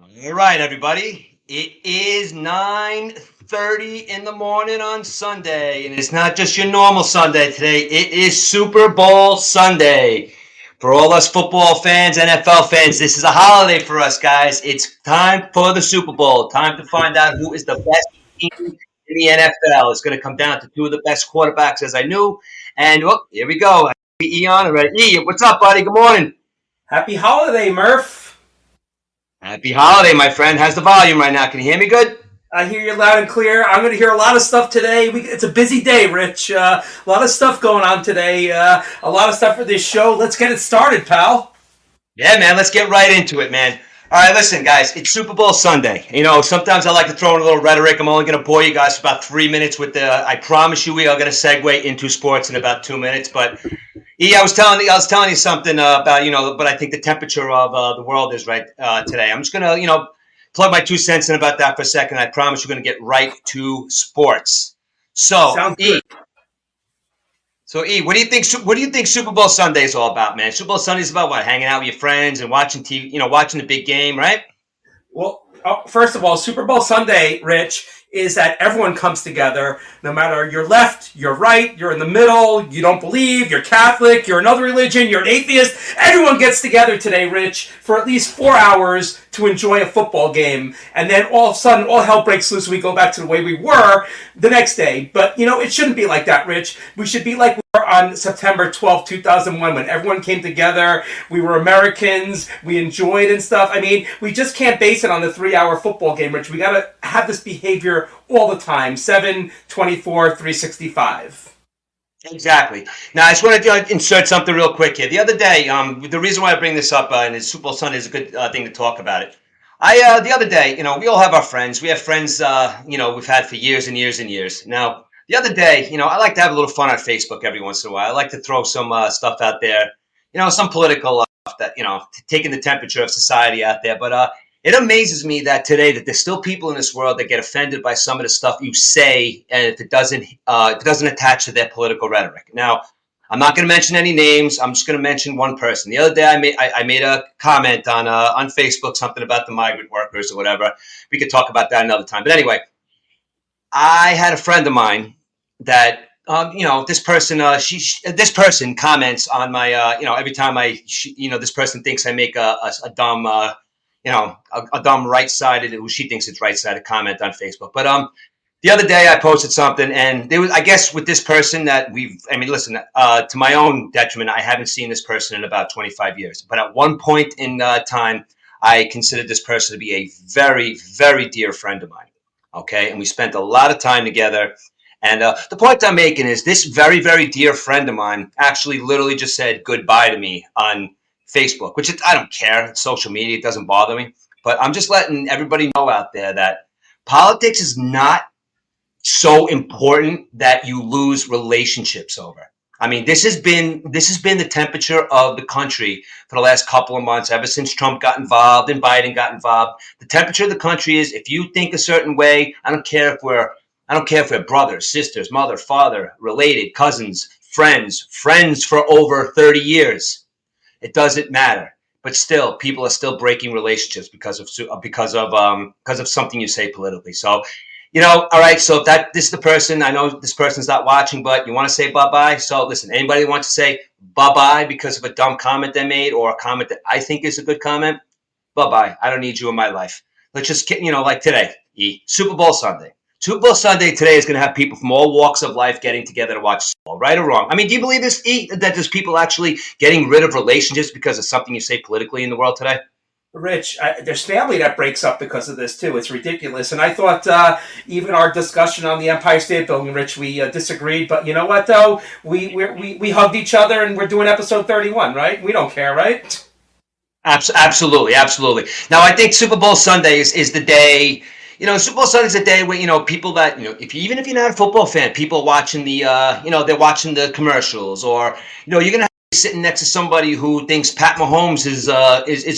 All right, everybody. It is 9:30 in the morning on Sunday, and it's not just your normal Sunday today. It is Super Bowl Sunday. For all us football fans, NFL fans, this is a holiday for us, guys. It's time for the Super Bowl. Time to find out who is the best team in the NFL. It's going to come down to two of the best quarterbacks, as I knew. And here we go. Eon, all right. E, what's up, buddy? Good morning. Happy holiday, Murph. Happy holiday, my friend. How's the volume right now? Can you hear me good? I hear you loud and clear. I'm going to hear a lot of stuff today. It's a busy day, Rich. A lot of stuff going on today. A lot of stuff for this show. Let's get it started, pal. Yeah, man. Let's get right into it, man. All right, listen, guys. It's Super Bowl Sunday. Sometimes I like to throw in a little rhetoric. I'm only going to bore you guys for about 3 minutes with the. I promise you, we are going to segue into sports in about 2 minutes. But I was telling you something about but I think the temperature of the world is right today. I'm just going to plug my 2 cents in about that for a second. I promise we're going to get right to sports. So, Sounds good. What do you think? What do you think Super Bowl Sunday is all about, man? Super Bowl Sunday is about what? Hanging out with your friends and watching TV. Watching the big game, right? Well, first of all, Super Bowl Sunday, Rich, is that everyone comes together, no matter you're left, you're right, you're in the middle, you don't believe, you're Catholic, you're another religion, you're an atheist. Everyone gets together today, Rich, for at least 4 hours to enjoy a football game. And then all of a sudden, all hell breaks loose and we go back to the way we were the next day. But, it shouldn't be like that, Rich. We should be like we were on September 12th, 2001, when everyone came together. We were Americans. We enjoyed and stuff. I mean, we just can't base it on the 3-hour football game, Rich. We got to have this behavior all the time, 7, 24, 365. Exactly. Now, I just want to insert something real quick here. The other day, the reason why I bring this up, and it's Super Bowl Sunday is a good thing to talk about it. The other day, we all have our friends. We have friends, we've had for years and years and years. Now, the other day, I like to have a little fun on Facebook every once in a while. I like to throw some stuff out there, some political stuff that, taking the temperature of society out there. But it amazes me that today that there's still people in this world that get offended by some of the stuff you say, and if it doesn't attach to their political rhetoric. Now, I'm not going to mention any names. I'm just going to mention one person. The other day, I made a comment on Facebook, something about the migrant workers or whatever. We could talk about that another time. But anyway, I had a friend of mine that this person comments on my every time this person thinks I make a dumb a dumb right-sided, she thinks it's right-sided comment on Facebook. But the other day I posted something, and there was, I guess, with this person that listen, to my own detriment, I haven't seen this person in about 25 years. But at one point in time, I considered this person to be a very, very dear friend of mine. Okay, and we spent a lot of time together. And the point I'm making is this very, very dear friend of mine actually literally just said goodbye to me on Facebook, which I don't care. It's social media. It doesn't bother me. But I'm just letting everybody know out there that politics is not so important that you lose relationships over. I mean, this has been the temperature of the country for the last couple of months, ever since Trump got involved and Biden got involved. The temperature of the country is, if you think a certain way, I don't care if we're brothers, sisters, mother, father, related, cousins, friends for over 30 years. It doesn't matter. But still, people are still breaking relationships because of something you say politically. So, all right. So if this is the person, I know this person's not watching, but you want to say bye-bye. So listen, anybody who wants to say bye-bye because of a dumb comment they made or a comment that I think is a good comment, bye-bye. I don't need you in my life. Let's just, like today, Super Bowl Sunday. Super Bowl Sunday today is going to have people from all walks of life getting together to watch Super Bowl, right or wrong. I mean, do you believe this, that there's people actually getting rid of relationships because of something you say politically in the world today? Rich, there's family that breaks up because of this, too. It's ridiculous. And I thought even our discussion on the Empire State Building, Rich, we disagreed. But you know what, though? We hugged each other, and we're doing episode 31, right? We don't care, right? Absolutely, absolutely. Now, I think Super Bowl Sunday is the day. Super Bowl Sunday is a day where people that even if you're not a football fan, people watching the they're watching the commercials, or you're gonna have sitting next to somebody who thinks Pat Mahomes is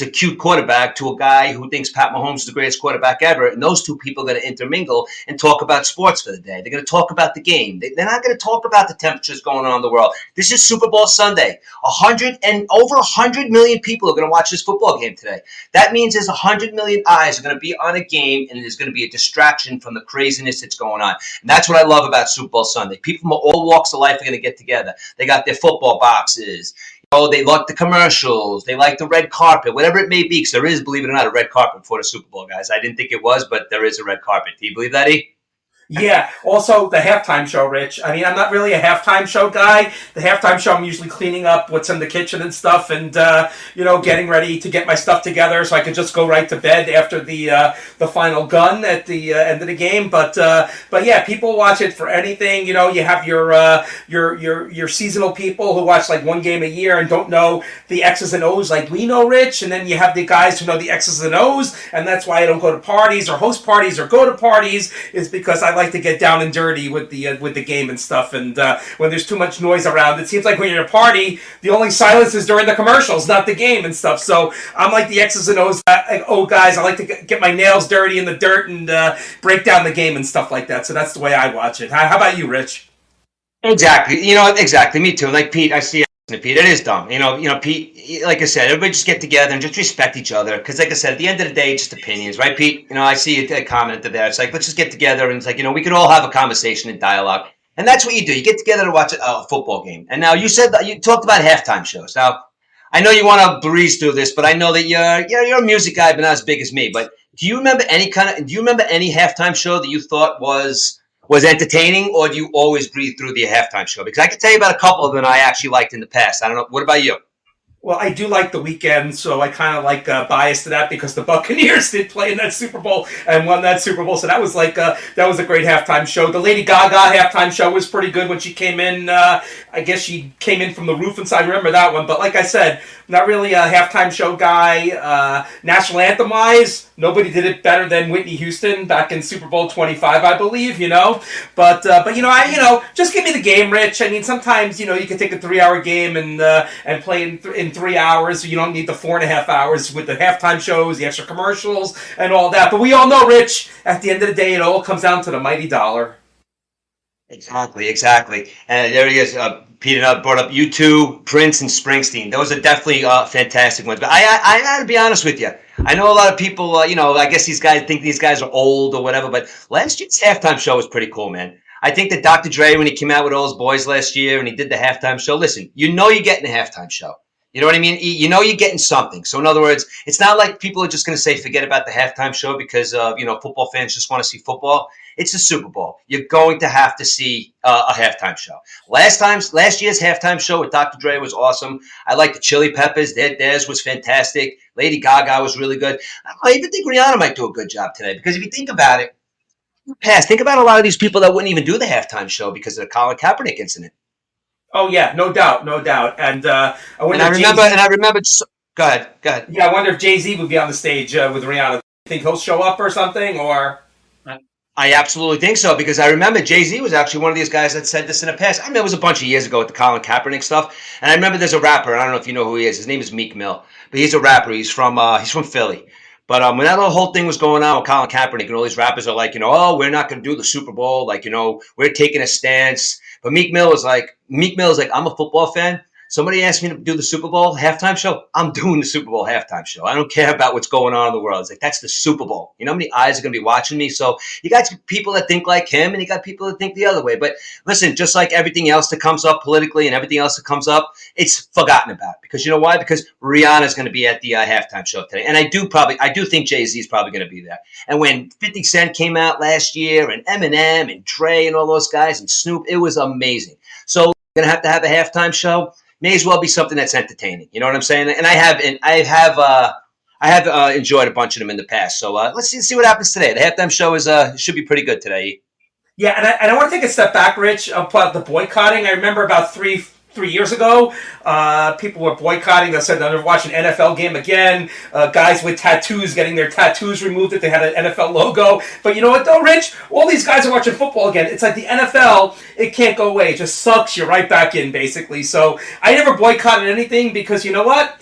a cute quarterback to a guy who thinks Pat Mahomes is the greatest quarterback ever, and those two people are going to intermingle and talk about sports for the day. They're going to talk about the game. They're not going to talk about the temperatures going on in the world. This is Super Bowl Sunday. Over 100 million people are going to watch this football game today. That means there's 100 million eyes are going to be on a game, and there's going to be a distraction from the craziness that's going on. And that's what I love about Super Bowl Sunday. People from all walks of life are going to get together. They got their football boxes. They like the commercials. They like the red carpet, whatever it may be. Because there is, believe it or not, a red carpet before the Super Bowl, guys. I didn't think it was, but there is a red carpet. Do you believe that, E? Yeah. Also, the halftime show, Rich. I mean, I'm not really a halftime show guy. The halftime show, I'm usually cleaning up what's in the kitchen and stuff, and getting ready to get my stuff together so I can just go right to bed after the final gun at the end of the game. But yeah, people watch it for anything. You have your seasonal people who watch like one game a year and don't know the X's and O's like we know, Rich. And then you have the guys who know the X's and O's, and that's why I don't go to parties or host parties or go to parties, is because I like to get down and dirty with the game and stuff. And when there's too much noise around, it seems like when you're at a party, the only silence is during the commercials, not the game and stuff. So I'm like the X's and O's guys. I like to get my nails dirty in the dirt and break down the game and stuff like that. So that's the way I watch it. How about you, Rich? Exactly. Exactly. Me too. Like Pete, I see it. Pete, it is dumb. Pete, like I said, everybody just get together and just respect each other. Because, like I said, at the end of the day, it's just opinions, right, Pete? I see a comment there. It's like, let's just get together and it's like, we could all have a conversation and dialogue. And that's what you do. You get together to watch a football game. And now you said that you talked about halftime shows. Now, I know you want to breeze through this, but I know that you're a music guy, but not as big as me. But do you remember any halftime show that you thought was entertaining, or do you always breathe through the halftime show? Because I can tell you about a couple of them I actually liked in the past. I don't know. What about you? Well, I do like The Weeknd, so I kind of like biased to that because the Buccaneers did play in that Super Bowl and won that Super Bowl, so that was that was a great halftime show. The Lady Gaga halftime show was pretty good when she came in. I guess she came in from the roof inside. I remember that one, but like I said, not really a halftime show guy. National anthem wise, nobody did it better than Whitney Houston back in Super Bowl 25, I believe. But just give me the game, Rich. I mean, sometimes you can take a 3-hour game and play in 3 hours, so you don't need the 4.5 hours with the halftime shows, the extra commercials, and all that. But we all know, Rich, at the end of the day, it all comes down to the mighty dollar. Exactly. And there he is. Pete and I brought up U2, Prince, and Springsteen. Those are definitely fantastic ones. But I got to be honest with you. I know a lot of people, I guess these guys think these guys are old or whatever, but last year's halftime show was pretty cool, man. I think that Dr. Dre, when he came out with all his boys last year and he did the halftime show, listen, you're getting a halftime show. You know what I mean? You're getting something. So in other words, it's not like people are just going to say forget about the halftime show because football fans just want to see football. It's the Super Bowl. You're going to have to see a halftime show. Last year's halftime show with Dr. Dre was awesome. I like the Chili Peppers. Theirs was fantastic. Lady Gaga was really good. I even think Rihanna might do a good job today because if you think about it, think about a lot of these people that wouldn't even do the halftime show because of the Colin Kaepernick incident. Oh yeah, no doubt. And I remember. Go ahead. Yeah, I wonder if Jay-Z would be on the stage with Rihanna. Think he'll show up or something, or? I absolutely think so because I remember Jay-Z was actually one of these guys that said this in the past. I mean, it was a bunch of years ago with the Colin Kaepernick stuff, and I remember there's a rapper. And I don't know if you know who he is. His name is Meek Mill, but he's a rapper. He's from Philly. But when that whole thing was going on with Colin Kaepernick and all these rappers are like, oh, we're not going to do the Super Bowl. Like, we're taking a stance. But Meek Mill is like, I'm a football fan. Somebody asked me to do the Super Bowl halftime show. I'm doing the Super Bowl halftime show. I don't care about what's going on in the world. It's like, that's the Super Bowl. You know how many eyes are going to be watching me? So you got people that think like him and you got people that think the other way. But listen, just like everything else that comes up politically and everything else that comes up, it's forgotten about. Because you know why? Because Rihanna's going to be at the halftime show today. And I do think Jay-Z is probably going to be there. And when 50 Cent came out last year and Eminem and Dre and all those guys and Snoop, it was amazing. So we're going to have a halftime show. May as well be something that's entertaining. You know what I'm saying? And I have enjoyed a bunch of them in the past. So let's see what happens today. The halftime show should be pretty good today. Yeah, and I want to take a step back, Rich, about the boycotting. I remember about three 3 years ago. People were boycotting. They said they'll never watch an NFL game again. Guys with tattoos getting their tattoos removed if they had an NFL logo. But you know what, though, Rich? All these guys are watching football again. It's like the NFL, it can't go away. It just sucks. You're right back in, basically. So I never boycotted anything because you know what?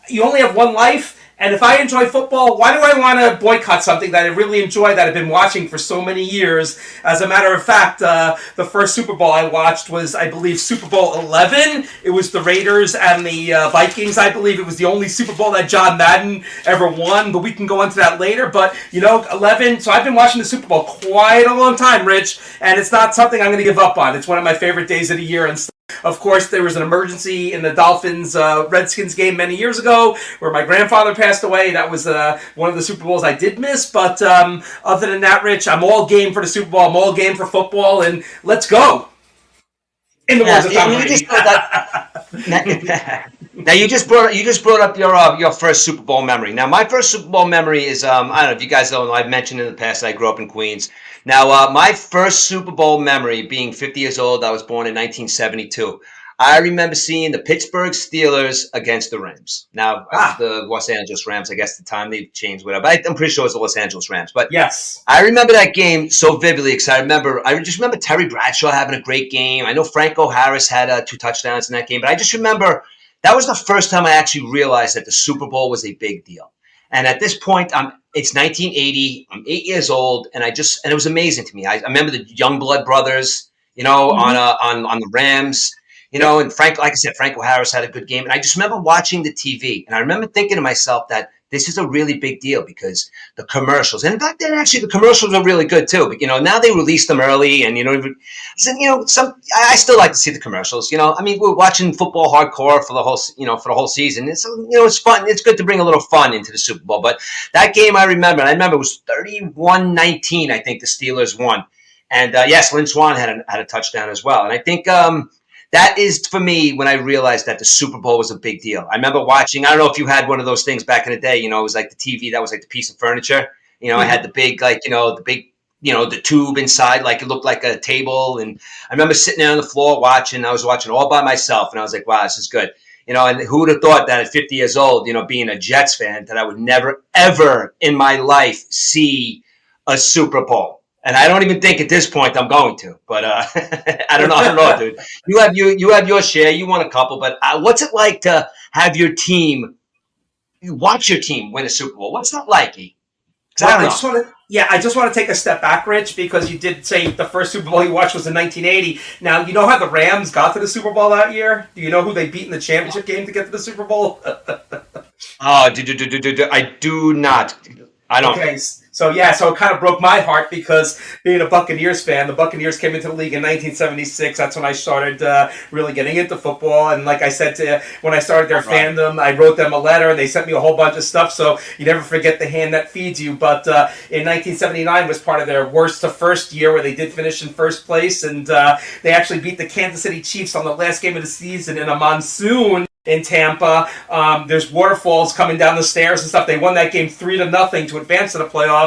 You only have one life. And if I enjoy football, why do I want to boycott something that I really enjoy that I've been watching for so many years? As a matter of fact, the first Super Bowl I watched was, I believe, Super Bowl 11. It was the Raiders and the Vikings, I believe. It was the only Super Bowl that John Madden ever won, but we can go into that later. But, 11. So I've been watching the Super Bowl quite a long time, Rich, and it's not something I'm going to give up on. It's one of my favorite days of the year and of course, there was an emergency in the Dolphins-Redskins game many years ago where my grandfather passed away. That was one of the Super Bowls I did miss. But other than that, Rich, I'm all game for the Super Bowl. I'm all game for football, and let's go. In the words of Tom Brady. Now you just brought up your first Super Bowl memory. Now my first Super Bowl memory is I don't know if you guys don't know. I've mentioned in the past I grew up in Queens. Now my first Super Bowl memory, being 50 years old, I was born in 1972. I remember seeing the Pittsburgh Steelers against the Rams. Now the Los Angeles Rams. I guess at the time they've changed whatever. I'm pretty sure it was the Los Angeles Rams. But yes, I remember that game so vividly because I just remember Terry Bradshaw having a great game. I know Franco Harris had 2 touchdowns in that game, but I just remember that was the first time I actually realized that the Super Bowl was a big deal. And at this point, it's 1980. I'm 8 years old, and it was amazing to me. I remember the Youngblood brothers, on the Rams, and like I said, Franco Harris had a good game. And I just remember watching the TV, and I remember thinking to myself that this is a really big deal because the commercials, and back then actually the commercials were really good too. But now they release them early, and I still like to see the commercials. We're watching football hardcore for the whole season. It's fun. It's good to bring a little fun into the Super Bowl. But that game I remember it was 31-19. I think the Steelers won, and yes, Lynn Swann had a touchdown as well. And I think that is, for me, when I realized that the Super Bowl was a big deal. I remember watching, I don't know if you had one of those things back in the day, it was like the TV that was like the piece of furniture. I had the big, the tube inside, like it looked like a table. And I remember sitting there on the floor watching. I was watching all by myself, and I was like, wow, this is good. And who would have thought that at 50 years old, being a Jets fan, that I would never, ever in my life see a Super Bowl. And I don't even think at this point I'm going to, but I don't know, dude. You have your share. You won a couple, but what's it like to have your team, watch your team win a Super Bowl? What's that like, E? I just want to take a step back, Rich, because you did say the first Super Bowl you watched was in 1980. Now, you know how the Rams got to the Super Bowl that year? Do you know who they beat in the championship game to get to the Super Bowl? I do not. I don't. Okay, so it kind of broke my heart because being a Buccaneers fan, the Buccaneers came into the league in 1976. That's when I started really getting into football. And like I said, when I started their fandom, I wrote them a letter and they sent me a whole bunch of stuff. So you never forget the hand that feeds you. But in 1979 was part of their worst to first year where they did finish in first place. And they actually beat the Kansas City Chiefs on the last game of the season in a monsoon in Tampa. There's waterfalls coming down the stairs and stuff. They won that game 3-0 to advance to the playoffs.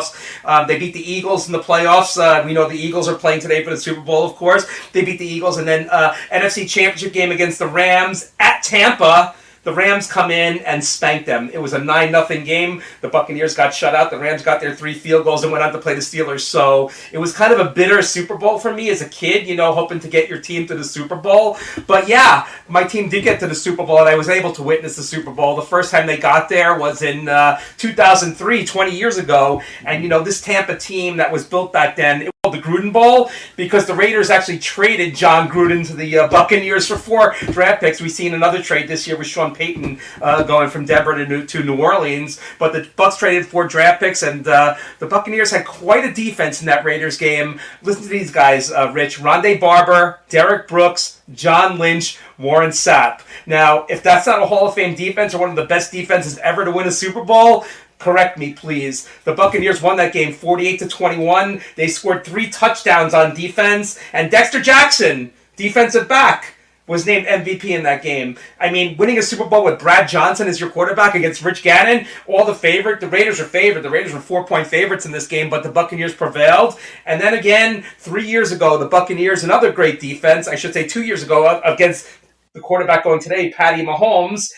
They beat the Eagles in the playoffs. We know the Eagles are playing today for the Super Bowl, of course. They beat the Eagles, and then NFC Championship game against the Rams at Tampa. The Rams come in and spank them. It was a 9-0 game. The Buccaneers got shut out. The Rams got their 3 field goals and went on to play the Steelers. So it was kind of a bitter Super Bowl for me as a kid, hoping to get your team to the Super Bowl. But yeah, my team did get to the Super Bowl, and I was able to witness the Super Bowl. The first time they got there was in 2003, 20 years ago. And, this Tampa team that was built back then, it was the Gruden Bowl, because the Raiders actually traded John Gruden to the Buccaneers for 4 draft picks. We've seen another trade this year with Sean Payton going from Denver to New Orleans. But the Bucs traded 4 draft picks, and the Buccaneers had quite a defense in that Raiders game. Listen to these guys, Rich. Rondé Barber, Derek Brooks, John Lynch, Warren Sapp. Now, if that's not a Hall of Fame defense or one of the best defenses ever to win a Super Bowl, correct me, please. The Buccaneers won that game 48-21. They scored 3 touchdowns on defense, and Dexter Jackson, defensive back, was named MVP in that game. I mean, winning a Super Bowl with Brad Johnson as your quarterback against Rich Gannon, the Raiders are favored. The Raiders were 4-point favorites in this game, but the Buccaneers prevailed. And then again, 3 years ago, the Buccaneers, another great defense, I should say 2 years ago, against the quarterback going today, Patty Mahomes.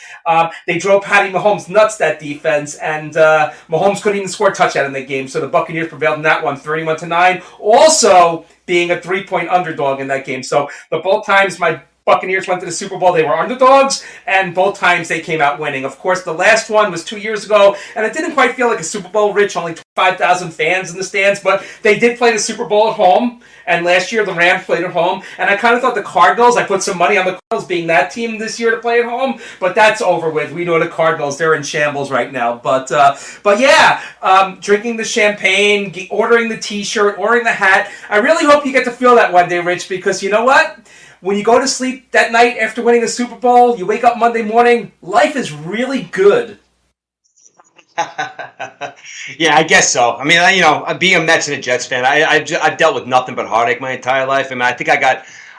They drove Patty Mahomes nuts, that defense, and Mahomes couldn't even score a touchdown in the game. So the Buccaneers prevailed in that one, 31-9. Also being a 3-point underdog in that game. So the both times my Buccaneers went to the Super Bowl, they were underdogs, and both times they came out winning. Of course, the last one was 2 years ago, and it didn't quite feel like a Super Bowl, Rich, only 5,000 fans in the stands, but they did play the Super Bowl at home, and last year the Rams played at home, and I kind of thought the Cardinals, I put some money on the Cardinals being that team this year to play at home, but that's over with. We know the Cardinals, they're in shambles right now, but yeah, drinking the champagne, ordering the t-shirt, ordering the hat. I really hope you get to feel that one day, Rich, because you know what? When you go to sleep that night after winning the Super Bowl, you wake up Monday morning, life is really good. Yeah, I guess so. I mean, being a Mets and a Jets fan, I've dealt with nothing but heartache my entire life. I mean,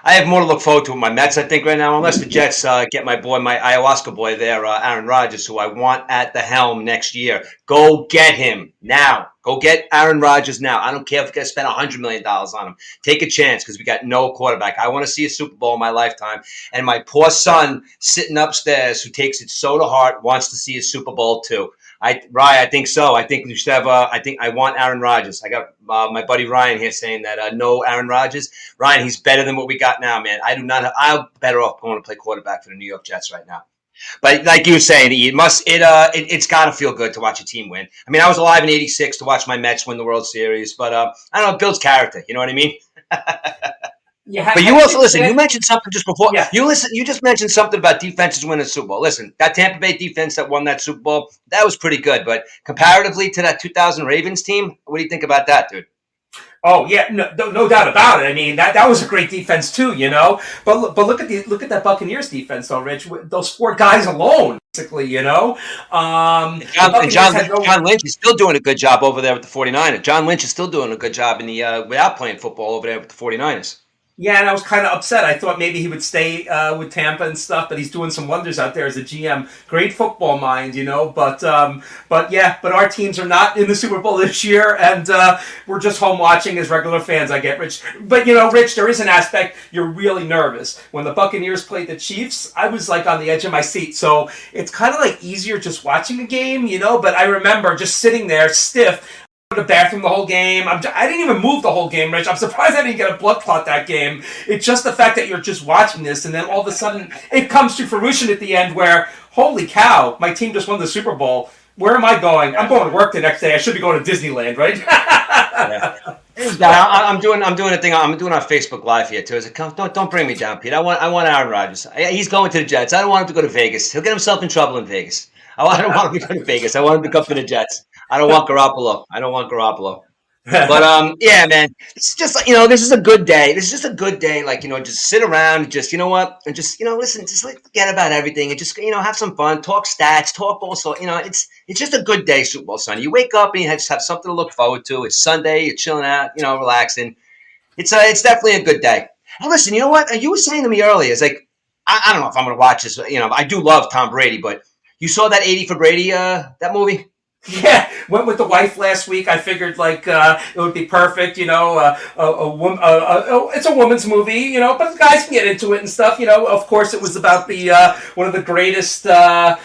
I have more to look forward to with my Mets, I think, right now, unless the Jets get my ayahuasca boy there, Aaron Rodgers, who I want at the helm next year. Go get him now. Go get Aaron Rodgers now. I don't care if we got to spend $100 million on him. Take a chance because we got no quarterback. I want to see a Super Bowl in my lifetime. And my poor son sitting upstairs who takes it so to heart wants to see a Super Bowl too. I think so. I think we should have. I want Aaron Rodgers. I got my buddy Ryan here saying that no Aaron Rodgers. Ryan, he's better than what we got now, man. I do not. I'm better off going to play quarterback for the New York Jets right now. But like you were saying, it's got to feel good to watch a team win. I mean, I was alive in '86 to watch my Mets win the World Series, but I don't know. It builds character. You know what I mean? But you also listen. You mentioned something just before. Yeah. You just mentioned something about defenses winning the Super Bowl. Listen, that Tampa Bay defense that won that Super Bowl, that was pretty good. But comparatively to that 2000 Ravens team, what do you think about that, dude? Oh yeah, no doubt about it. I mean that was a great defense too, you know. But look at that Buccaneers defense, though, Rich. Those four guys alone, basically, you know. John Lynch is still doing a good job over there with the 49ers. John Lynch is still doing a good job in the without playing football over there with the 49ers. Yeah, and I was kind of upset. I thought maybe he would stay with Tampa and stuff, but he's doing some wonders out there as a GM. Great football mind, you know. But our teams are not in the Super Bowl this year, and we're just home watching as regular fans. I get, Rich. But you know, Rich, there is an aspect you're really nervous. When the Buccaneers played the Chiefs, I was like on the edge of my seat. So it's kind of like easier just watching the game, you know. But I remember just sitting there stiff. The bathroom the whole game. I didn't even move the whole game, Rich. I'm surprised I didn't get a blood clot that game. It's just the fact that you're just watching this, and then all of a sudden it comes to fruition at the end where, holy cow, my team just won the Super Bowl. Where am I going? I'm going to work the next day. I should be going to Disneyland, right? I'm doing a thing. I'm doing our Facebook Live here too. Don't bring me down, Pete. I want Aaron Rodgers. He's going to the Jets. I don't want him to go to Vegas. He'll get himself in trouble in Vegas. I don't want him to go to Vegas. I want him to come to the Jets. I don't want Garoppolo. But yeah, man, it's just like, this is a good day. This is just a good day. Like, just sit around, and just, and just, listen, just like forget about everything and just, have some fun, talk stats, talk also, it's just a good day, Super Bowl Sunday. You wake up and you just have something to look forward to. It's Sunday, you're chilling out, relaxing. It's definitely a good day. And listen, you know what? You were saying to me earlier, it's like, I don't know if I'm going to watch this, I do love Tom Brady, but you saw that 80 for Brady, that movie? Yeah, went with the wife last week. I figured it would be perfect, it's a woman's movie, but the guys can get into it and stuff. Of course, it was about the one of the greatest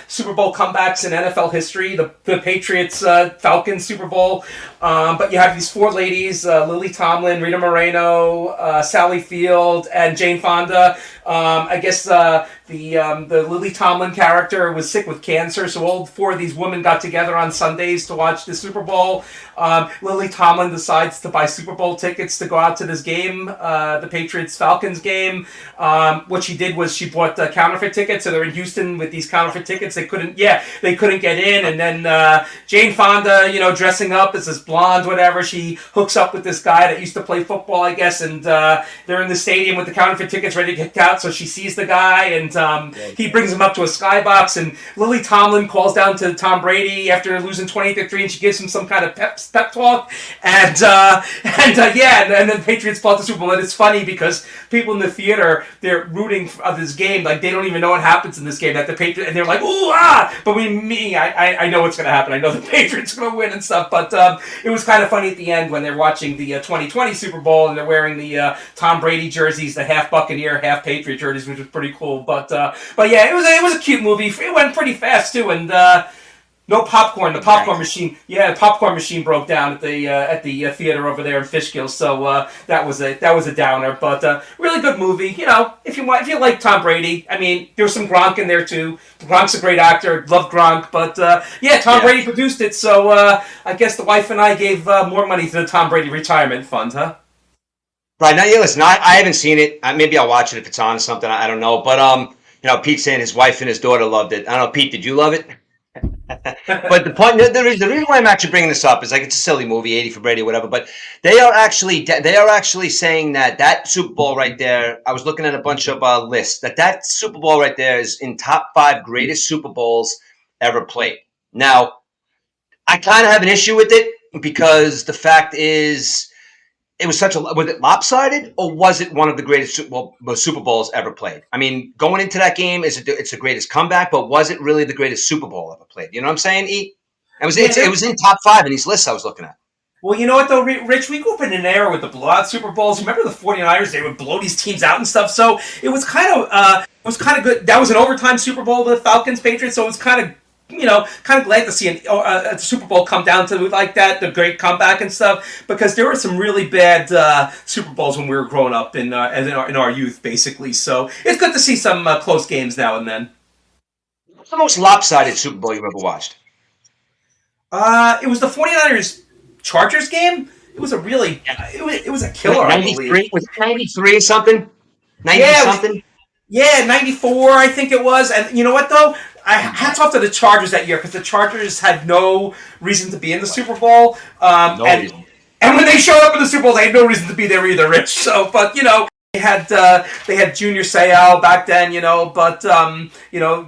Super Bowl comebacks in NFL history, the Patriots Falcons Super Bowl. But you have these four ladies: Lily Tomlin, Rita Moreno, Sally Field, and Jane Fonda. I guess the Lily Tomlin character was sick with cancer, so all four of these women got together on Sundays to watch the Super Bowl. Lily Tomlin decides to buy Super Bowl tickets to go out to this game, the Patriots-Falcons game. What she did was she bought counterfeit tickets, so they're in Houston with these counterfeit tickets. They couldn't get in, and then Jane Fonda, dressing up as this blonde, whatever, she hooks up with this guy that used to play football, I guess, and they're in the stadium with the counterfeit tickets ready to get out, so she sees the guy, and he brings him up to a skybox, and Lily Tomlin calls down to Tom Brady after losing 28-3, and she gives him some kind of pep talk, and then Patriots fought the Super Bowl, and it's funny because people in the theater, they're rooting for this game, like they don't even know what happens in this game, that the Patriots, and they're like, ooh, ah, but I know what's going to happen, I know the Patriots are going to win and stuff, but it was kind of funny at the end when they're watching the 2020 Super Bowl, and they're wearing the Tom Brady jerseys, the half Buccaneer, half Patriot Patriot jerseys, which was pretty cool. But yeah, it was a cute movie. It went pretty fast too, and no popcorn. The popcorn machine, the popcorn machine broke down at the theater over there in Fishkill. So that was a downer, but really good movie. You know, if you like Tom Brady, I mean, there was some Gronk in there too. Gronk's a great actor. Love Gronk, but Tom Brady produced it. So I guess the wife and I gave more money to the Tom Brady retirement fund, huh? Right now, yeah. Listen, I haven't seen it. Maybe I'll watch it if it's on or something. I don't know, but Pete's saying his wife and his daughter loved it. I don't know, Pete, did you love it? But the reason why I'm actually bringing this up is like it's a silly movie, 80 for Brady or whatever. But they are actually saying that Super Bowl right there. I was looking at a bunch of lists that Super Bowl right there is in top 5 greatest Super Bowls ever played. Now, I kind of have an issue with it because the fact is. It was was it lopsided or was it one of the greatest Super Bowls ever played? I mean, going into that game, it's the greatest comeback, but was it really the greatest Super Bowl ever played? You know what I'm saying, E? It was in top 5 in these lists I was looking at. Well, you know what, though, Rich? We grew up in an era with the blowout Super Bowls. Remember the 49ers? They would blow these teams out and stuff. So it was kind of good. That was an overtime Super Bowl, the Falcons-Patriots, so it was kind of glad to see a Super Bowl come down to like that, the great comeback and stuff, because there were some really bad Super Bowls when we were growing up in our youth, basically. So it's good to see some close games now and then. What's the most lopsided Super Bowl you've ever watched? It was the 49ers Chargers game. It was it was a killer. 93? Was it 93 or something? 90 something? 94, I think it was. And you know what, though? Hats off to the Chargers that year because the Chargers had no reason to be in the Super Bowl. No reason. And when they showed up in the Super Bowl, they had no reason to be there either, Rich. So, but they had Junior Seau back then, but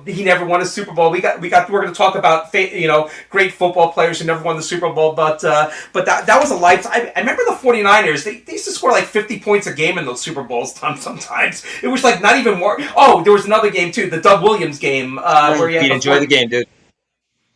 he never won a Super Bowl. We're going to talk about great football players who never won the Super Bowl, but that was a life. I remember the 49ers. They used to score like 50 points a game in those Super Bowls. Sometimes it was like not even more. Oh, there was another game too, the Doug Williams game where you enjoy the game, dude.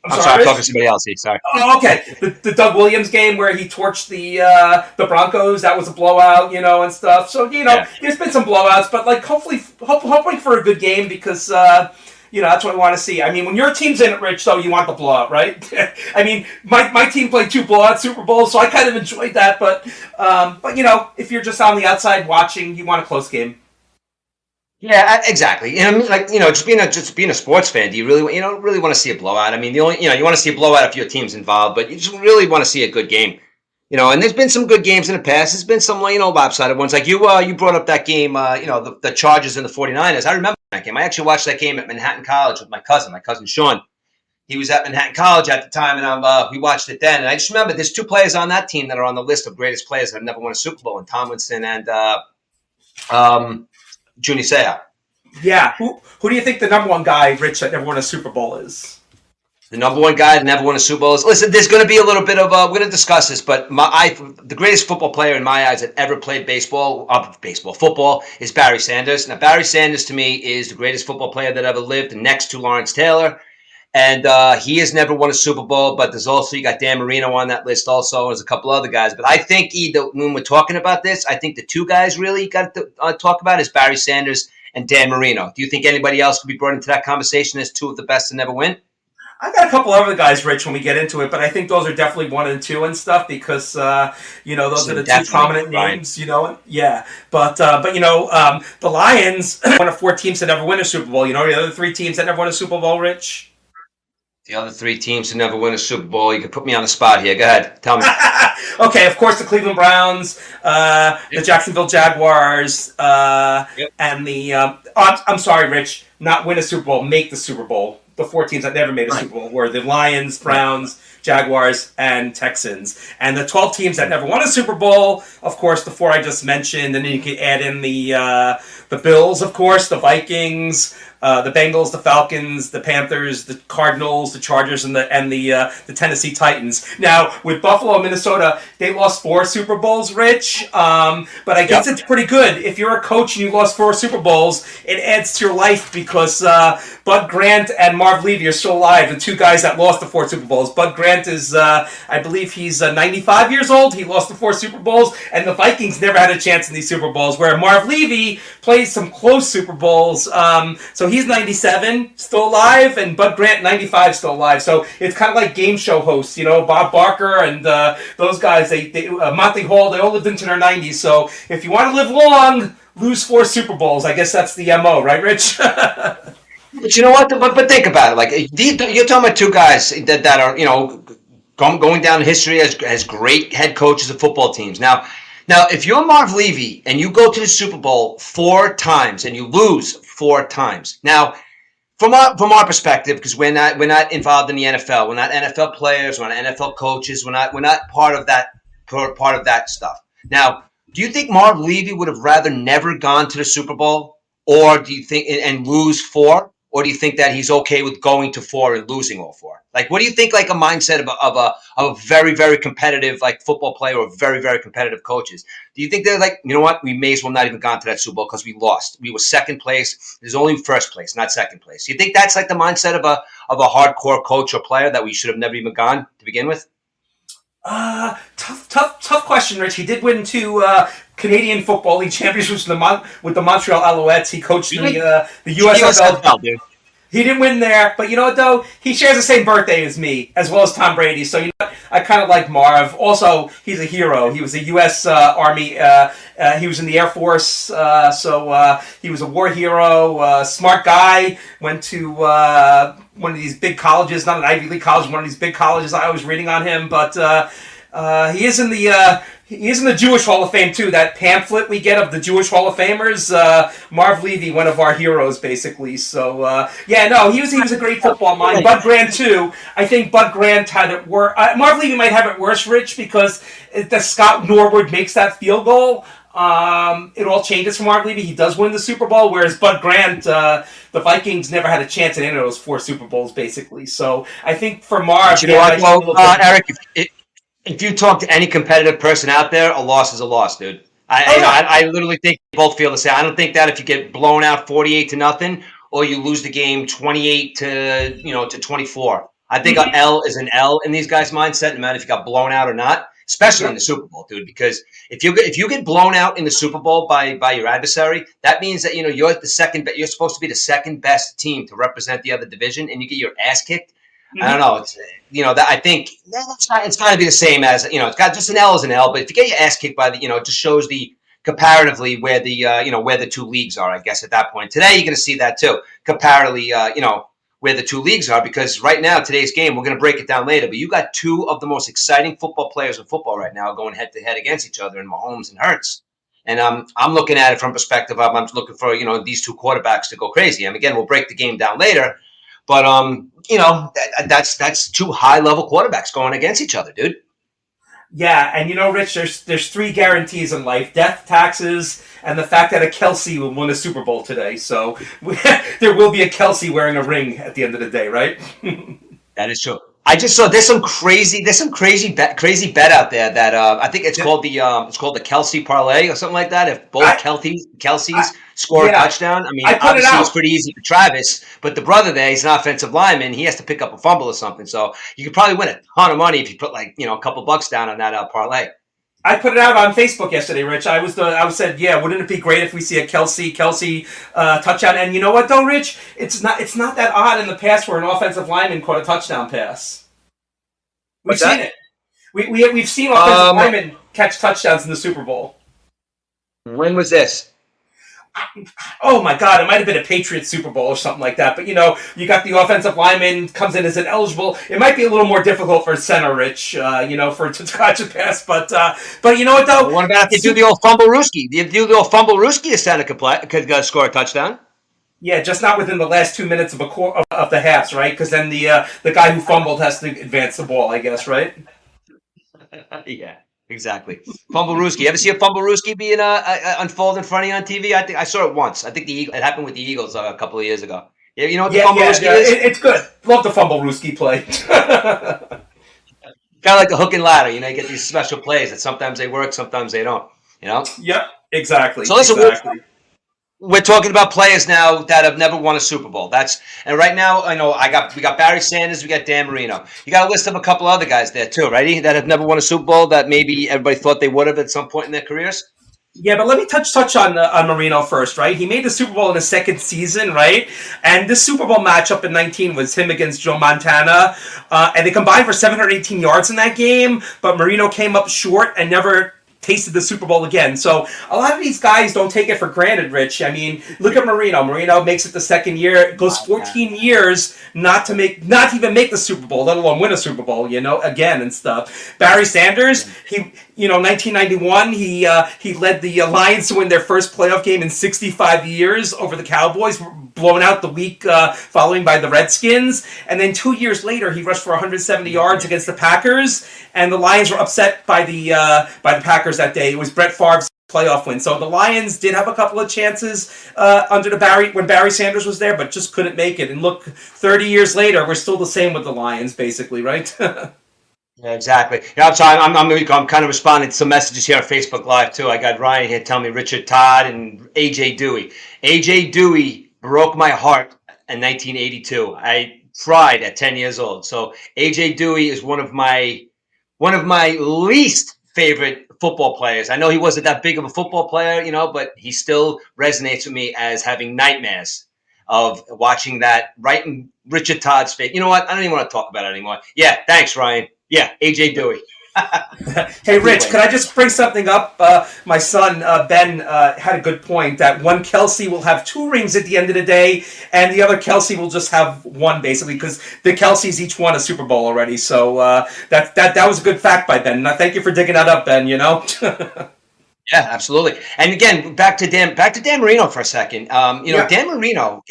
I'm sorry, I'm talking to somebody else. Sorry. Oh, okay. The Doug Williams game where he torched the Broncos, that was a blowout, and stuff. So, there's been some blowouts, but like hopefully for a good game because that's what we want to see. I mean, when your team's in it, Rich, though, you want the blowout, right? I mean, my team played 2 blowout Super Bowls, so I kind of enjoyed that. But if you're just on the outside watching, you want a close game. Yeah, exactly. And I mean, like just being a sports fan, do you really want to see a blowout? I mean, you want to see a blowout if your team's involved, but you just really want to see a good game. And there's been some good games in the past. There's been some lopsided ones. Like you brought up that game, the Chargers and the 49ers. I remember that game. I actually watched that game at Manhattan College with my cousin Sean. He was at Manhattan College at the time, and we watched it then. And I just remember there's 2 players on that team that are on the list of greatest players that have never won a Super Bowl, and Tomlinson and Junior Seau. Yeah. Who do you think the number 1 guy, Rich, that never won a Super Bowl is? The number 1 guy that never won a Super Bowl is... Listen, there's going to be a little bit of... we're going to discuss this, but the greatest football player in my eyes that ever played football, is Barry Sanders. Now, Barry Sanders, to me, is the greatest football player that ever lived, next to Lawrence Taylor. And he has never won a Super Bowl, but there's also... You got Dan Marino on that list also. There's a couple other guys. But I think, when we're talking about this, I think the 2 guys really got to talk about is Barry Sanders and Dan Marino. Do you think anybody else could be brought into that conversation as 2 of the best to never win? I got a couple other guys, Rich, when we get into it, but I think those are definitely 1 and 2 and stuff because those are the 2 prominent names, Yeah, but the Lions, one of 4 teams that never win a Super Bowl. The other 3 teams that never won a Super Bowl, Rich. The other 3 teams to never win a Super Bowl. You can put me on the spot here. Go ahead, tell me. Okay, of course, the Cleveland Browns, the Jacksonville Jaguars, and the. I'm sorry, Rich. Not win a Super Bowl, make the Super Bowl. The 4 teams that never made a Super Bowl were the Lions, Browns, Jaguars, and Texans. And the 12 teams that never won a Super Bowl, of course, the 4 I just mentioned, and then you can add in the Bills, of course, the Vikings, the Bengals, the Falcons, the Panthers, the Cardinals, the Chargers, and the Tennessee Titans. Now with Buffalo and Minnesota, they lost 4 Super Bowls, Rich. But I guess it's pretty good if you're a coach and you lost 4 Super Bowls. It adds to your life because Bud Grant and Marv Levy are still alive, the 2 guys that lost the 4 Super Bowls. Bud Grant is, I believe, he's 95 years old. He lost the 4 Super Bowls, and the Vikings never had a chance in these Super Bowls. Where Marv Levy plays some close Super Bowls, so he's 97, still alive, and Bud Grant 95, still alive. So it's kind of like game show hosts, Bob Barker and those guys. They Monty Hall, they all lived into their 90s. So if you want to live long, lose 4 Super Bowls. I guess that's the MO, right, Rich? But you know what? But think about it. Like you're talking about 2 guys that are going down in history as great head coaches of football teams. Now, if you're Marv Levy and you go to the Super Bowl 4 times and you lose 4 times, now from our perspective, because we're not involved in the NFL, we're not NFL players, we're not NFL coaches, we're not part of that stuff. Now, do you think Marv Levy would have rather never gone to the Super Bowl, or do you think and lose 4? Or do you think that he's okay with going to 4 and losing all 4? Like, what do you think? Like a mindset of a very, very competitive like football player or very, very competitive coaches. Do you think they're like, you know what? We may as well not even gone to that Super Bowl because we lost. We were second place. There's only first place, not second place. Do you think that's like the mindset of a hardcore coach or player that we should have never even gone to begin with? Tough question, Rich. He did win 2 Canadian Football League championships with the Montreal Alouettes. He coached the USFL. Dude. He didn't win there, but you know what, though? He shares the same birthday as me, as well as Tom Brady. So, I kind of like Marv. Also, he's a hero. He was a U.S. Army. He was in the Air Force, so he was a war hero, smart guy. Went to one of these big colleges, not an Ivy League college, one of these big colleges. I was reading on him, but he is in the Jewish Hall of Fame too. That pamphlet we get of the Jewish Hall of Famers. Marv Levy, one of our heroes, basically. So he was a great football mind. Bud Grant too. I think Bud Grant had it worse. Marv Levy might have it worse, Rich, because the Scott Norwood makes that field goal. It all changes for Marv Levy. He does win the Super Bowl, whereas Bud Grant, the Vikings never had a chance in any of those 4 Super Bowls, basically. So I think for Marv, Eric, if you talk to any competitive person out there, a loss is a loss, dude. I literally think they both feel the same. I don't think that if you get blown out 48-0 or you lose the game 28 to 24. I think an L is an L in these guys' mindset, no matter if you got blown out or not, especially in the Super Bowl, dude. Because if you get blown out in the Super Bowl by your adversary, that means that you're the second. You're supposed to be the second best team to represent the other division, and you get your ass kicked. I don't know. It's that I think it's got to be the same as it's got just an L as an L. But if you get your ass kicked by it just shows the comparatively where the where the 2 leagues are. I guess at that point today you're going to see that too. Comparatively, where the 2 leagues are, because right now today's game we're going to break it down later. But you got 2 of the most exciting football players in football right now going head to head against each other in Mahomes and Hurts. And I'm looking at it from perspective of I'm looking for these 2 quarterbacks to go crazy. And again, we'll break the game down later. But that's 2 high-level quarterbacks going against each other, dude. Yeah, and Rich, there's 3 guarantees in life: death, taxes, and the fact that a Kelsey will win a Super Bowl today. So there will be a Kelsey wearing a ring at the end of the day, right? That is true. I just saw there's some crazy bet out there that I think it's called the Kelsey parlay or something like that. If both Kelseys score a touchdown, I mean, obviously it's pretty easy for Travis, but the brother there, he's an offensive lineman. He has to pick up a fumble or something, so you could probably win a ton of money if you put a couple bucks down on that parlay. I put it out on Facebook yesterday, Rich. I said, wouldn't it be great if we see a Kelsey touchdown? And you know what, though, Rich? It's not that odd in the past where an offensive lineman caught a touchdown pass. We've seen it. We've seen offensive linemen catch touchdowns in the Super Bowl. When was this? Oh my God! It might have been a Patriots Super Bowl or something like that. But you got the offensive lineman comes in as an eligible. It might be a little more difficult for center, Rich. To catch a pass. But you know what though? What about if you do the old fumble rooski? Do you do the old fumble rooski? A center could score a touchdown. Yeah, just not within the last 2 minutes of the halves, right? Because then the guy who fumbled has to advance the ball, I guess, right? Yeah. Exactly. Fumblerooski. You ever see a Fumblerooski being unfold in front of you on TV? I think I saw it once. I think it happened with the Eagles a couple of years ago. Yeah, you know what the Fumblerooski Yeah. is? It's good. Love the fumble Rooski play. Kind of like the hook and ladder. You know, you get these special plays that sometimes they work, sometimes they don't. You know. Yep, exactly, So listen, exactly. we're talking about players now that have never won a Super Bowl. And right now I know we got Barry Sanders, we got Dan Marino. You got a list of a couple other guys there too, right? That have never won a Super Bowl that maybe everybody thought they would have at some point in their careers. Yeah, but let me touch on Marino first, right? He made the Super Bowl in his second season, right? And this Super Bowl matchup in 19 was him against Joe Montana, and they combined for 718 yards in that game. But Marino came up short and never tasted the Super Bowl again. So a lot of these guys don't take it for granted, Rich. I mean, look at Marino. Marino makes it the second year. It goes 14 years not to even make the Super Bowl, let alone win a Super Bowl, again and stuff. Barry Sanders, 1991, he led the Lions to win their first playoff game in 65 years over the Cowboys, blown out the week following by the Redskins. And then 2 years later, he rushed for 170 yards against the Packers, and the Lions were upset by the Packers that day. It was Brett Favre's playoff win. So the Lions did have a couple of chances when Barry Sanders was there, but just couldn't make it. And look, 30 years later, we're still the same with the Lions, basically, right? Yeah, exactly. Yeah, I'm sorry. I'm kind of responding to some messages here on Facebook Live too. I got Ryan here telling me Richard Todd and AJ Dewey. AJ Dewey broke my heart in 1982. I cried at 10 years old. So AJ Dewey is one of my least favorite football players. I know he wasn't that big of a football player, but he still resonates with me as having nightmares of watching that right in Richard Todd's face. You know what? I don't even want to talk about it anymore. Yeah, thanks, Ryan. Yeah, AJ Dewey. Hey, Rich, could I just bring something up? My son, Ben, had a good point that one Kelsey will have 2 rings at the end of the day, and the other Kelsey will just have 1, basically, because the Kelseys each won a Super Bowl already. So that was a good fact by Ben. Thank you for digging that up, Ben, Yeah, absolutely. And again, back to Dan Marino for a second. Yeah. Dan Marino's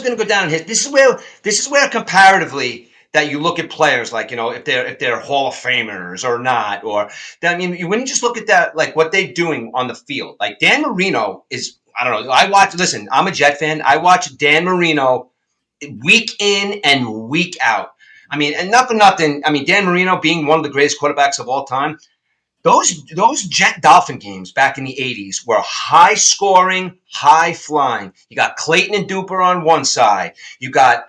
going to go down. This is where comparatively that you look at players like if they're Hall of Famers or not, or when you just look at that, like what they're doing on the field. Like Dan Marino is, I don't know. Listen, I'm a Jet fan. I watch Dan Marino week in and week out. I mean, and not for nothing. I mean, Dan Marino being one of the greatest quarterbacks of all time. Those Jet Dolphin games back in the 80s were high scoring, high flying. You got Clayton and Duper on one side. You got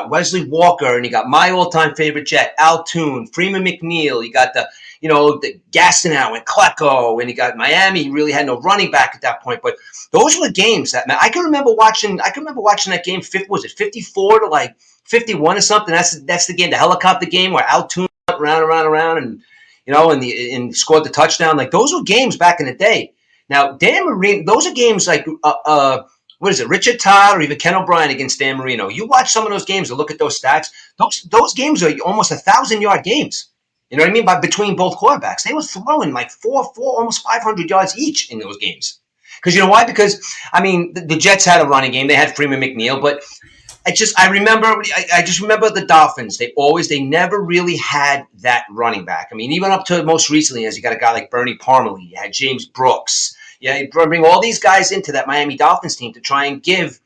Wesley Walker, and you got my all-time favorite Jet, Al Toon, Freeman McNeil. You got the Gastineau and Klecko, and you got Miami. You really had no running back at that point. But those were games that, man, I can remember watching that game. Was it 54 to like 51 or something? That's the game, the helicopter game where Al Toon went around and and scored the touchdown. Like those were games back in the day. Now Dan Marino, those are games like what is it, Richard Todd or even Ken O'Brien against Dan Marino. You watch some of those games and look at those stats. Those games are almost 1,000-yard games. You know what I mean? Between both quarterbacks, they were throwing like four, almost 500 yards each in those games. Because you know why? Because I mean, the Jets had a running game. They had Freeman McNeil, but I just remember the Dolphins. They never really had that running back. I mean, even up to most recently, as you got a guy like Bernie Parmalee, you had James Brooks. Yeah, you bring all these guys into that Miami Dolphins team to try and give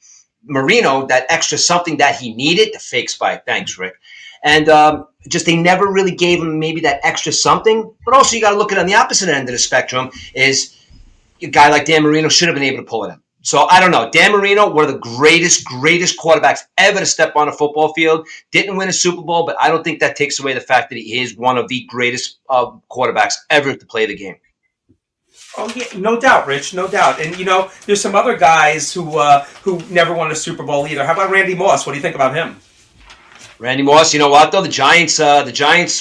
Marino that extra something that he needed. The fake spike, thanks, Rick. And they never really gave him maybe that extra something. But also, you got to look at it on the opposite end of the spectrum. Is a guy like Dan Marino should have been able to pull it up. So I don't know. Dan Marino, one of the greatest quarterbacks ever to step on a football field. Didn't win a Super Bowl, but I don't think that takes away the fact that he is one of the greatest quarterbacks ever to play the game. Oh yeah, no doubt, Rich, no doubt. And there's some other guys who never won a Super Bowl either. How about Randy Moss? What do you think about him? Randy Moss, you know what though? The Giants,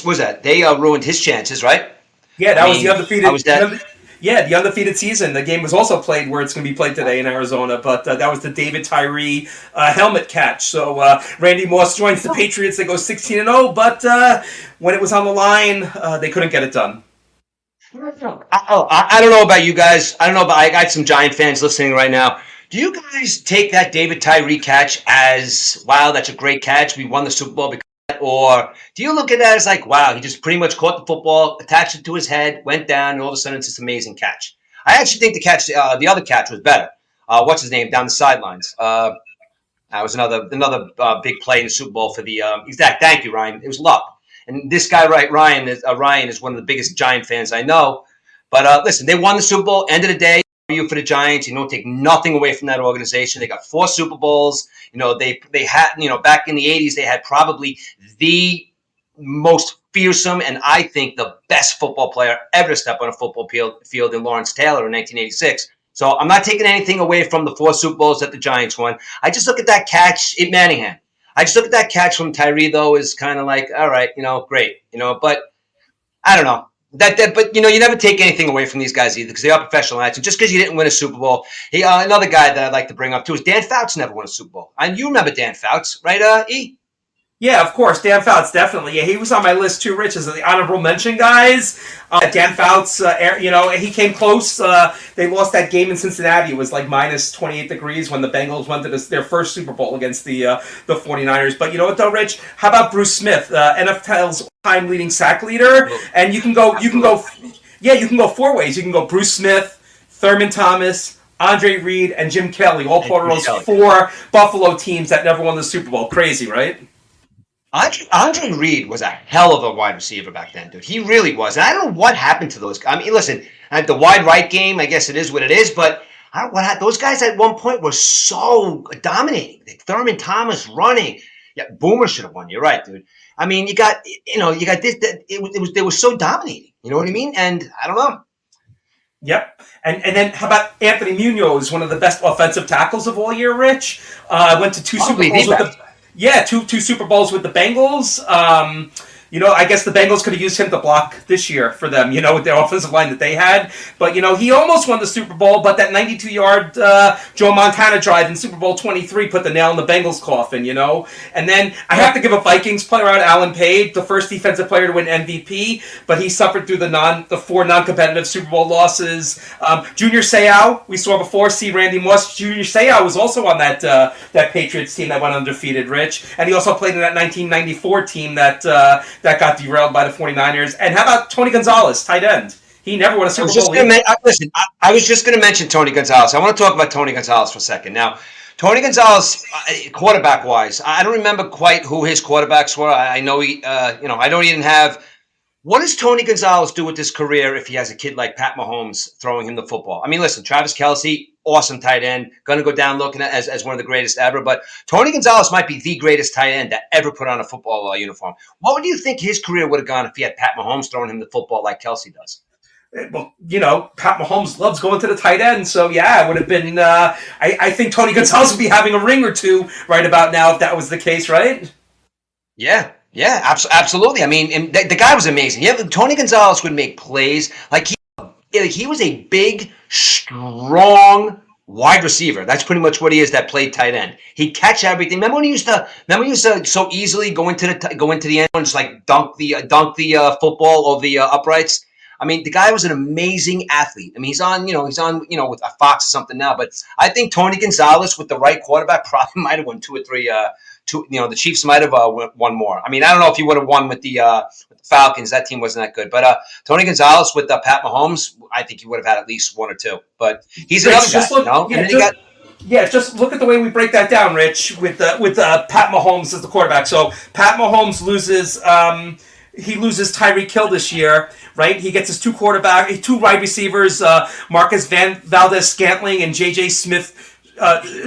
was that? They ruined his chances, right? Yeah, that was the undefeated. Yeah, the undefeated season. The game was also played where it's going to be played today in Arizona, but that was the David Tyree helmet catch. So Randy Moss joins the Patriots. They go 16-0, but when it was on the line, they couldn't get it done. I don't know about you guys. I got some Giant fans listening right now. Do you guys take that David Tyree catch as, wow, that's a great catch, we won the Super Bowl because Or do you look at that as like, wow, he just pretty much caught the football, attached it to his head, went down, and all of a sudden it's this amazing catch? I actually think the other catch was better. What's his name down the sidelines? That was another big play in the Super Bowl for the exact. Thank you, Ryan. It was luck. And this guy, right, Ryan is one of the biggest Giant fans I know. But listen, they won the Super Bowl. End of the day, you for the Giants. You don't take nothing away from that organization. They got 4 Super Bowls. They had back in the '80s they had probably the most fearsome and I think the best football player ever to step on a football field in Lawrence Taylor in 1986. So I'm not taking anything away from the 4 Super Bowls that the Giants won. I just look at that catch in Manningham. I just look at that catch from Tyree, though, as kind of like, all right, great, but I don't know. But you never take anything away from these guys either because they are professional athletes. And just because you didn't win a Super Bowl, another guy that I'd like to bring up too is Dan Fouts never won a Super Bowl. And you remember Dan Fouts, right, E? Yeah, of course, Dan Fouts, definitely. Yeah, he was on my list too, Rich, as the honorable mention guys. Dan Fouts, he came close. They lost that game in Cincinnati. It was like minus 28 degrees when the Bengals went to their first Super Bowl against the 49ers. But you know what, though, Rich? How about Bruce Smith, NFL's all-time leading sack leader? And you can go 4 ways. You can go Bruce Smith, Thurman Thomas, Andre Reed, and Jim Kelly, all part of those 4 Buffalo teams that never won the Super Bowl. Crazy, right? Andre Reed was a hell of a wide receiver back then, dude. He really was. And I don't know what happened to those guys. I mean, listen, the wide right game, I guess it is what it is, but I don't know what happened. Those guys at one point were so dominating. Thurman Thomas running. Yeah, Boomer should have won. You're right, dude. I mean, you got this. They were so dominating. You know what I mean? And I don't know. Yep. And then how about Anthony Munoz, one of the best offensive tackles of all year, Rich? Went to 2 Super Bowls with the... Yeah, two Super Bowls with the Bengals. I guess the Bengals could have used him to block this year for them, with their offensive line that they had. But, he almost won the Super Bowl, but that 92-yard Joe Montana drive in Super Bowl 23 put the nail in the Bengals' coffin, And then I have to give a Vikings player out, Alan Page, the first defensive player to win MVP, but he suffered through the 4 non-competitive Super Bowl losses. Junior Seau, we saw before, Randy Moss. Junior Seau was also on that Patriots team that went undefeated, Rich. And he also played in that 1994 team that got derailed by the 49ers. And how about Tony Gonzalez, tight end? He never won a Super Bowl. Listen, I was just going to mention Tony Gonzalez. I want to talk about Tony Gonzalez for a second. Now, Tony Gonzalez, quarterback-wise, I don't remember quite who his quarterbacks were. I know I don't even have. What does Tony Gonzalez do with his career if he has a kid like Pat Mahomes throwing him the football? I mean, listen, Travis Kelce, awesome tight end, going to go down looking at as one of the greatest ever. But Tony Gonzalez might be the greatest tight end that ever put on a football uniform. What would you think his career would have gone if he had Pat Mahomes throwing him the football like Kelce does? Well, Pat Mahomes loves going to the tight end, so yeah, it would have been. I think Tony Gonzalez would be having a ring or 2 right about now if that was the case, right? Yeah. Yeah, absolutely. I mean, the guy was amazing. Yeah, Tony Gonzalez would make plays like he was a big, strong wide receiver. That's pretty much what he is. That played tight end. He'd catch everything. Remember when he used to so easily go into the end and just like dunk the football over the uprights. I mean, the guy was an amazing athlete. I mean, he's on with a Fox or something now. But I think Tony Gonzalez with the right quarterback probably might have won 2 or 3. The Chiefs might have won more. I mean, I don't know if he would have won with the Falcons. That team wasn't that good. But Tony Gonzalez with Pat Mahomes, I think he would have had at least 1 or 2. But he's another guy. Just look at the way we break that down, Rich, with Pat Mahomes as the quarterback. So Pat Mahomes loses. He loses Tyreek Hill this year, right? He gets his 2 wide receivers, Marcus Valdez-Scantling and J.J. Smith.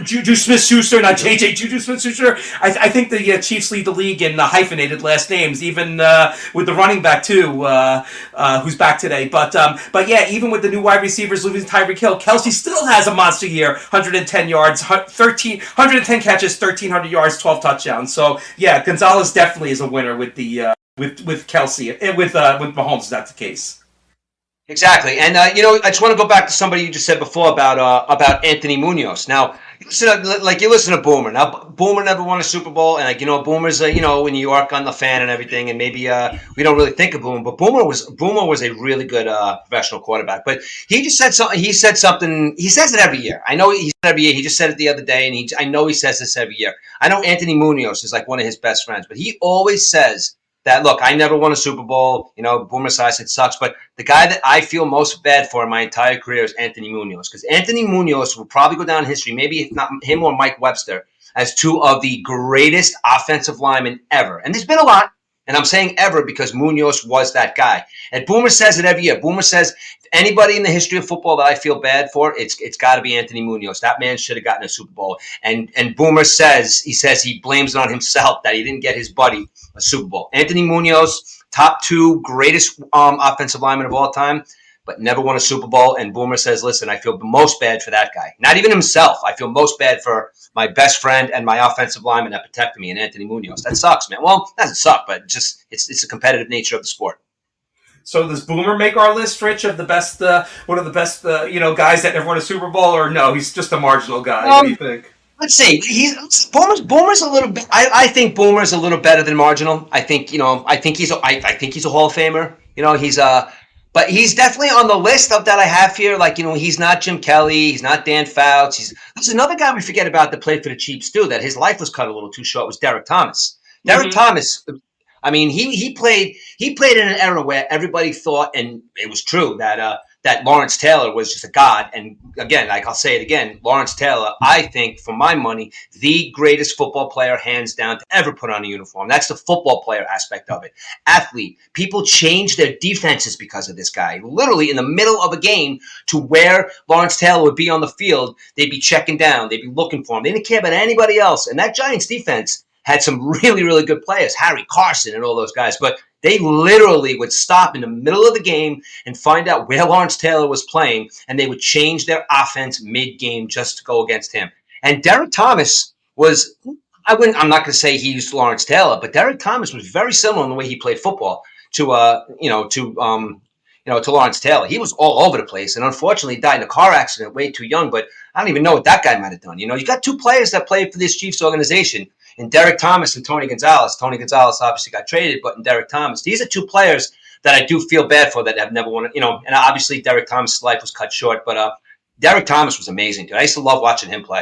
Juju Smith-Schuster, not JJ, Juju Smith-Schuster. I think the Chiefs lead the league in hyphenated last names, even with the running back too, who's back today. But yeah, even with the new wide receivers losing Tyreek Hill, Kelce still has a monster year: 110 yards, 110 catches, 1,300 yards, 12 touchdowns. So yeah, Gonzalez definitely is a winner with the with Kelce with Mahomes. If that's the case. Exactly, and I just want to go back to somebody you just said before about Anthony Munoz. Now, Like you listen to Boomer. Now, Boomer never won a Super Bowl, and Boomer's in New York on the fan and everything, and maybe we don't really think of Boomer, but Boomer was a really good professional quarterback. But he just said something. He said something. He says it every year. I know he said it every year. He just said it the other day, and I know he says this every year. I know Anthony Munoz is like one of his best friends, but he always says that, look, I never won a Super Bowl. Boomer Esiason, it sucks. But the guy that I feel most bad for in my entire career is Anthony Munoz, because Anthony Munoz will probably go down in history, maybe if not him or Mike Webster, as two of the greatest offensive linemen ever. And there's been a lot. And I'm saying ever because Munoz was that guy. And Boomer says it every year. Boomer says, anybody in the history of football that I feel bad for, it's got to be Anthony Munoz. That man should have gotten a Super Bowl. And Boomer says he blames it on himself that he didn't get his buddy a Super Bowl. Anthony Munoz, top two greatest offensive linemen of all time, but never won a Super Bowl. And Boomer says, listen, I feel most bad for that guy. Not even himself. I feel most bad for my best friend and my offensive lineman that protected me, and Anthony Munoz. That sucks, man. Well, it doesn't suck, but just it's the competitive nature of the sport. So does Boomer make our list, Rich, of the best, one of the best, guys that never won a Super Bowl, or no? He's just a marginal guy. What do you think? Let's see. Boomer's a little bit. I think Boomer's a little better than marginal. I think he's a Hall of Famer. But he's definitely on the list of that I have here. Like, he's not Jim Kelly. He's not Dan Fouts. There's another guy we forget about that played for the Chiefs too, that his life was cut a little too short, was Derek Thomas. Derek Thomas, I mean, he played in an era where everybody thought, and it was true, that Lawrence Taylor was just a god. And again, like I'll say it again, Lawrence Taylor, I think, for my money, the greatest football player, hands down, to ever put on a uniform. That's the football player aspect of it. Athlete. People change their defenses because of this guy. Literally in the middle of a game, to where Lawrence Taylor would be on the field, they'd be checking down. They'd be looking for him. They didn't care about anybody else. And that Giants defense had some really, really good players, Harry Carson and all those guys. But they literally would stop in the middle of the game and find out where Lawrence Taylor was playing, and they would change their offense mid-game just to go against him. And Derek Thomas was, I'm not going to say he used Lawrence Taylor, but Derek Thomas was very similar in the way he played football to Lawrence Taylor. He was all over the place, and unfortunately died in a car accident way too young, but I don't even know what that guy might have done. You got two players that played for this Chiefs organization, in Derek Thomas and Tony Gonzalez. Tony Gonzalez obviously got traded, but in Derek Thomas. These are two players that I do feel bad for that have never won, and obviously Derek Thomas' life was cut short, but Derek Thomas was amazing, dude. I used to love watching him play.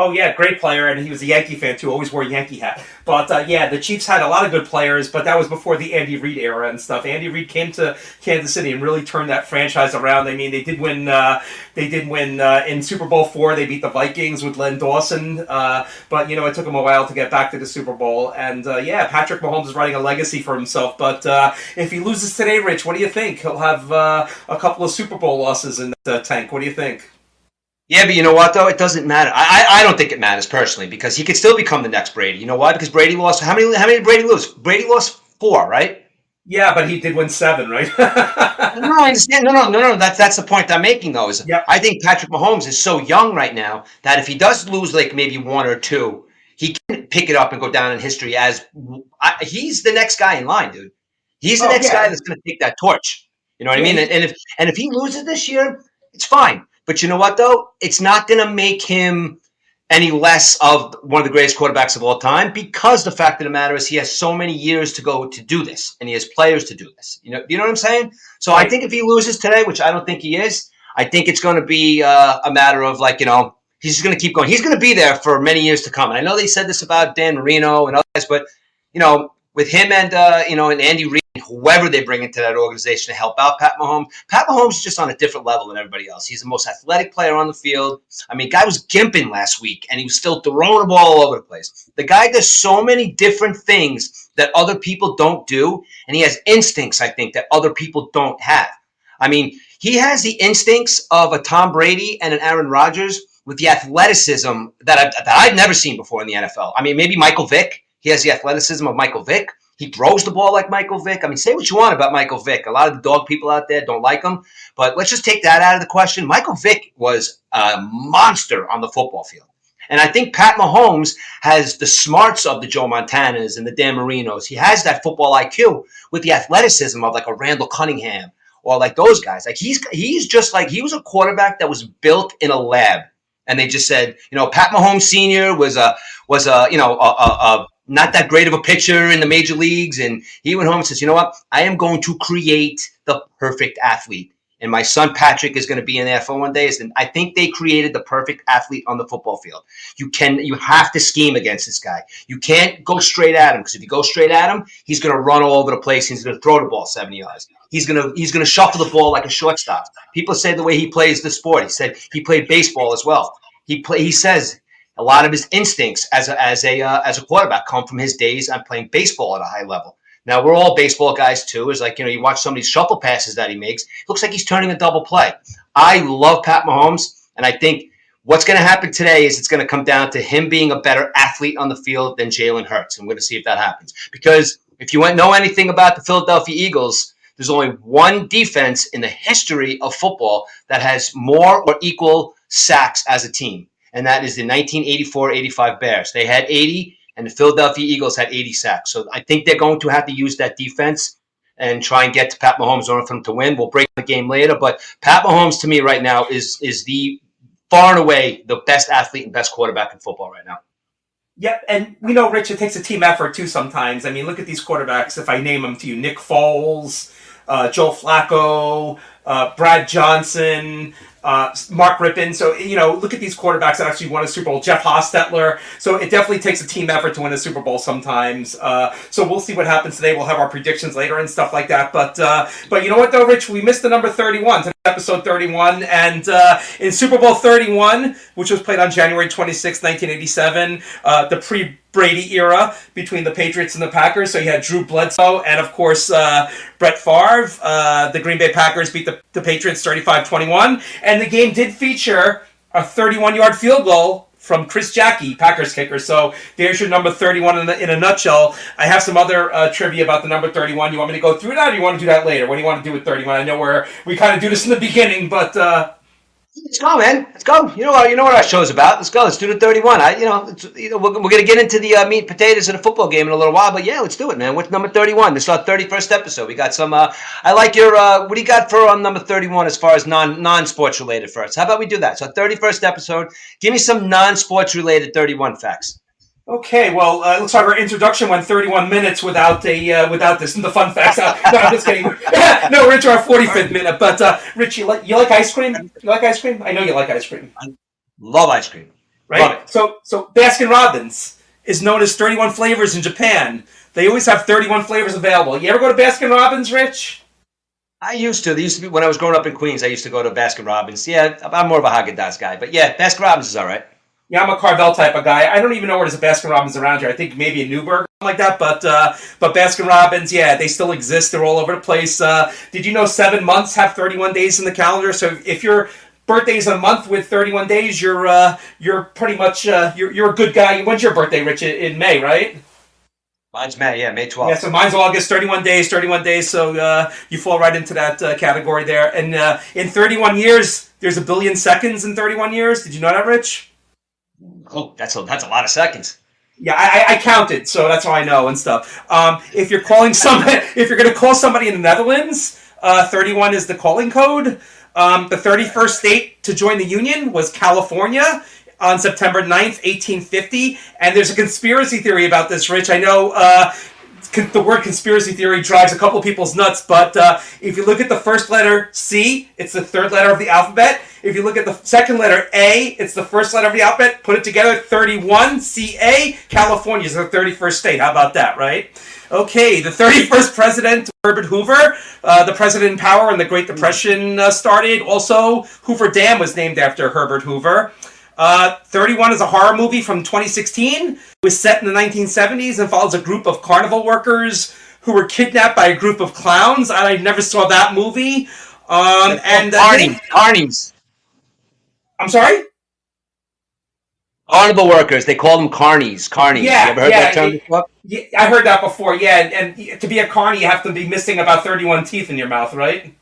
Oh, yeah, great player, and he was a Yankee fan, too. Always wore a Yankee hat. But, the Chiefs had a lot of good players, but that was before the Andy Reid era and stuff. Andy Reid came to Kansas City and really turned that franchise around. I mean, they did win in Super Bowl IV. They beat the Vikings with Len Dawson. But, it took him a while to get back to the Super Bowl. And, Patrick Mahomes is writing a legacy for himself. But if he loses today, Rich, what do you think? He'll have a couple of Super Bowl losses in the tank. What do you think? Yeah, but you know what, though? It doesn't matter. I don't think it matters personally, because he could still become the next Brady. You know why? Because Brady lost. How many did Brady lose? Brady lost 4, right? Yeah, but he did win 7, right? No, I understand. No. That's the point I'm making, though. I think Patrick Mahomes is so young right now that if he does lose like maybe 1 or 2, he can pick it up and go down in history as he's the next guy in line, dude. He's the next guy that's going to take that torch. You know what I mean? And if he loses this year, it's fine. But you know what, though? It's not going to make him any less of one of the greatest quarterbacks of all time, because the fact of the matter is he has so many years to go to do this, and he has players to do this. You know what I'm saying? So I think if he loses today, which I don't think he is, I think it's going to be a matter of he's just going to keep going. He's going to be there for many years to come. And I know they said this about Dan Marino and others, but with him and and Andy Reid, whoever they bring into that organization to help out Pat Mahomes is just on a different level than everybody else. He's the most athletic player on the field. I mean, guy was gimping last week, and he was still throwing the ball all over the place. The guy does so many different things that other people don't do, and he has instincts, I think, that other people don't have. I mean, he has the instincts of a Tom Brady and an Aaron Rodgers with the athleticism that I've never seen before in the NFL. I mean, maybe Michael Vick. He has the athleticism of Michael Vick. He throws the ball like Michael Vick. I mean, say what you want about Michael Vick. A lot of the dog people out there don't like him. But let's just take that out of the question. Michael Vick was a monster on the football field. And I think Pat Mahomes has the smarts of the Joe Montanas and the Dan Marinos. He has that football IQ with the athleticism of like a Randall Cunningham or like those guys. Like he's just like, he was a quarterback that was built in a lab. and they just said, Pat Mahomes Sr. was a not that great of a pitcher in the major leagues, and he went home and says, you know what, I am going to create the perfect athlete. And my son Patrick is going to be in there for one day. And I think they created the perfect athlete on the football field. You have to scheme against this guy. You can't go straight at him, because if you go straight at him, he's going to run all over the place. He's going to throw the ball 70 yards. He's going to shuffle the ball like a shortstop. People say the way he plays the sport. He said he played baseball as well. He says a lot of his instincts as a quarterback come from his days on playing baseball at a high level. Now, we're all baseball guys, too. It's like, you watch some of these shuffle passes that he makes. It looks like he's turning a double play. I love Pat Mahomes, and I think what's going to happen today is it's going to come down to him being a better athlete on the field than Jalen Hurts. I'm going to see if that happens. Because if you know anything about the Philadelphia Eagles, there's only one defense in the history of football that has more or equal sacks as a team, and that is the 1984-85 Bears. They had 80. And the Philadelphia Eagles had 80 sacks. So I think they're going to have to use that defense and try and get to Pat Mahomes in order for him to win. We'll break the game later. But Pat Mahomes, to me right now, is the far and away the best athlete and best quarterback in football right now. Yep, and we know, Rich, it takes a team effort, too, sometimes. I mean, look at these quarterbacks. If I name them to you, Nick Foles, Joe Flacco, Brad Johnson, Mark Rippon. So, look at these quarterbacks that actually won a Super Bowl. Jeff Hostetler. So it definitely takes a team effort to win a Super Bowl sometimes. So we'll see what happens today. We'll have our predictions later and stuff like that. But you know what, though, Rich? We missed the number 31. Today, episode 31. And in Super Bowl 31, which was played on January 26, 1987, the pre-Brady era between the Patriots and the Packers. So you had Drew Bledsoe and, of course, Brett Favre. The Green Bay Packers beat the Patriots 35-21. And the game did feature a 31-yard field goal from Chris Jackie, Packers kicker. So there's your number 31 in a nutshell. I have some other trivia about the number 31. You want me to go through that, or you want to do that later? What do you want to do with 31? I know we kind of do this in the beginning, but... Let's go, man. Let's go. You know what our show's about. Let's go. Let's do the 31. We're going to get into the meat and potatoes of the football game in a little while, but yeah, let's do it, man. What's number 31? This is our 31st episode. We got some. I like your. What do you got for number 31 as far as non-sports related first? How about we do that? So 31st episode. Give me some non-sports related 31 facts. Okay, well, looks like our introduction went 31 minutes without this and the fun facts. No, I'm just kidding. No, we're into our 45th minute. But Rich, you like ice cream? You like ice cream? I know you like ice cream. I love ice cream. Right. Love it. So Baskin Robbins is known as 31 flavors in Japan. They always have 31 flavors available. You ever go to Baskin Robbins, Rich? I used to. They used to be when I was growing up in Queens. I used to go to Baskin Robbins. Yeah, I'm more of a Haagen-Dazs guy, but yeah, Baskin Robbins is all right. Yeah, I'm a Carvel type of guy. I don't even know where there's a Baskin Robbins around here. I think maybe in Newburgh, something like that. But Baskin Robbins, yeah, they still exist. They're all over the place. Did you know 7 months have 31 days in the calendar? So if your birthday's a month with 31 days, you're pretty much you're a good guy. When's your birthday, Rich? In May, right? Mine's May, yeah, May 12th. Yeah, so mine's August, 31 days. So you fall right into that category there. And in 31 years, there's 1 billion seconds in 31 years. Did you know that, Rich? Oh, that's a lot of seconds. Yeah, I counted, so that's how I know and stuff. If you're going to call somebody in the Netherlands, 31 is the calling code. The 31st state to join the Union was California on September 9th, 1850. And there's a conspiracy theory about this, Rich. I know the word conspiracy theory drives a couple of people's nuts, but if you look at the first letter C, it's the third letter of the alphabet. If you look at the second letter A, it's the first letter of the alphabet. Put it together, 31, CA, California is the 31st state. How about that, right? Okay, the 31st president, Herbert Hoover, the president in power when the Great Depression started. Also, Hoover Dam was named after Herbert Hoover. 31 is a horror movie from 2016. It was set in the 1970s and follows a group of carnival workers who were kidnapped by a group of clowns. I never saw that movie. Carnies. I'm sorry? Carnival workers. They call them carnies. Carnies. Yeah, you ever heard that term before? Yeah, I heard that before, yeah. And to be a carny, you have to be missing about 31 teeth in your mouth, right?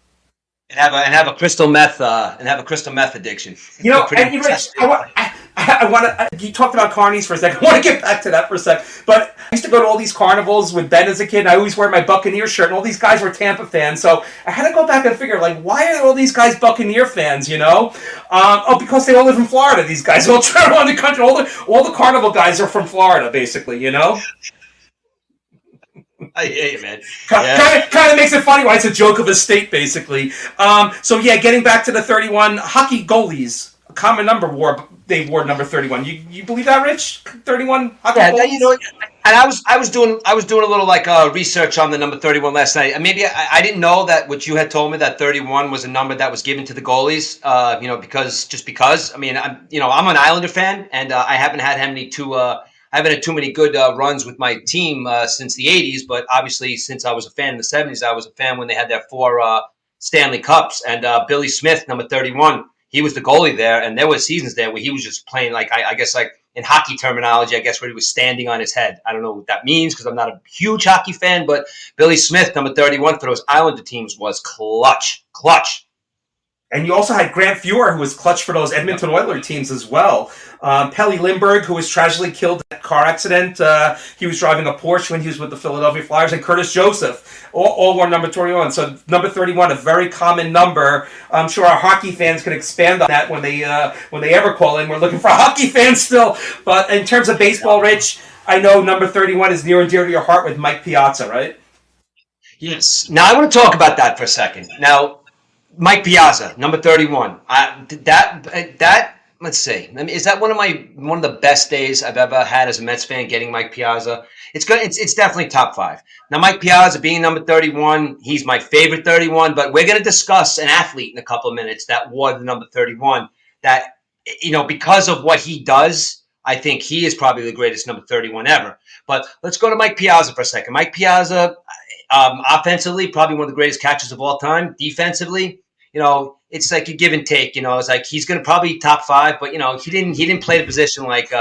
And have a crystal meth addiction. You know, and Rich, I I want to. You talked about carnies for a second. I want to get back to that for a sec. But I used to go to all these carnivals with Ben as a kid. And I always wear my Buccaneer shirt, and all these guys were Tampa fans. So I had to go back and figure, like, why are all these guys Buccaneer fans? You know? Because they all live in Florida. These guys all travel around the country. All the carnival guys are from Florida, basically. You know? I hear you, man. Kind of makes it funny why it's a joke of a state, basically. So yeah, getting back to the 31 hockey goalies, common number they wore number 31. You believe that, Rich? 31 hockey goalies? Yeah, you know, and I was doing a little like research on the number 31 last night, and maybe I didn't know that what you had told me, that 31 was a number that was given to the goalies. You know, because I mean, I'm an Islander fan, and I haven't had too many good runs with my team since the 80s, but obviously since I was a fan in the 70s, I was a fan when they had their 4 Stanley Cups. And Billy Smith, number 31, he was the goalie there, and there were seasons there where he was just playing like, I guess like in hockey terminology, I guess where he was standing on his head. I don't know what that means because I'm not a huge hockey fan, but Billy Smith, number 31 for those Islander teams, was clutch. And you also had Grant Fuhr, who was clutch for those Edmonton Oilers teams as well. Pelle Lindbergh, who was tragically killed in a car accident. He was driving a Porsche when he was with the Philadelphia Flyers. And Curtis Joseph, all wore number 31. So number 31, a very common number. I'm sure our hockey fans can expand on that when they ever call in. We're looking for hockey fans still. But in terms of baseball, Rich, I know number 31 is near and dear to your heart with Mike Piazza, right? Yes. Now I want to talk about that for a second. Now, Mike Piazza, number 31. Let's see. Is that one of the best days I've ever had as a Mets fan? Getting Mike Piazza, it's good. It's definitely top 5. Now, Mike Piazza being number 31, he's my favorite 31. But we're going to discuss an athlete in a couple of minutes that wore the number 31. That, you know, because of what he does, I think he is probably the greatest number 31 ever. But let's go to Mike Piazza for a second. Mike Piazza, offensively, probably one of the greatest catchers of all time. Defensively, you know, it's like a give and take. You know, it's like he's going to probably top 5, but you know, he didn't play the position like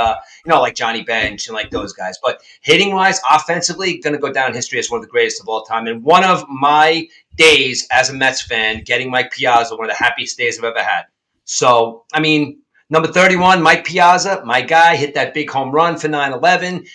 like Johnny Bench and like those guys. But hitting wise, offensively, going to go down in history as one of the greatest of all time. And one of my days as a Mets fan, getting Mike Piazza, one of the happiest days I've ever had. So, I mean, number 31, Mike Piazza, my guy, hit that big home run for 9/11.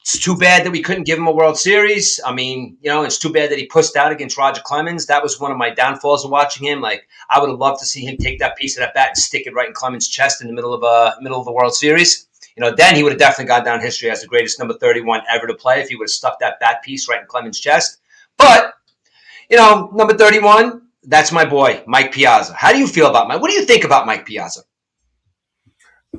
It's too bad that we couldn't give him a World Series. I mean, you know, it's too bad that he pushed out against Roger Clemens. That was one of my downfalls of watching him. Like, I would have loved to see him take that piece of that bat and stick it right in Clemens' chest in the middle of the World Series. You know, then he would have definitely gone down in history as the greatest number 31 ever to play if he would have stuck that bat piece right in Clemens' chest. But, you know, number 31, that's my boy, Mike Piazza. How do you feel about Mike? What do you think about Mike Piazza?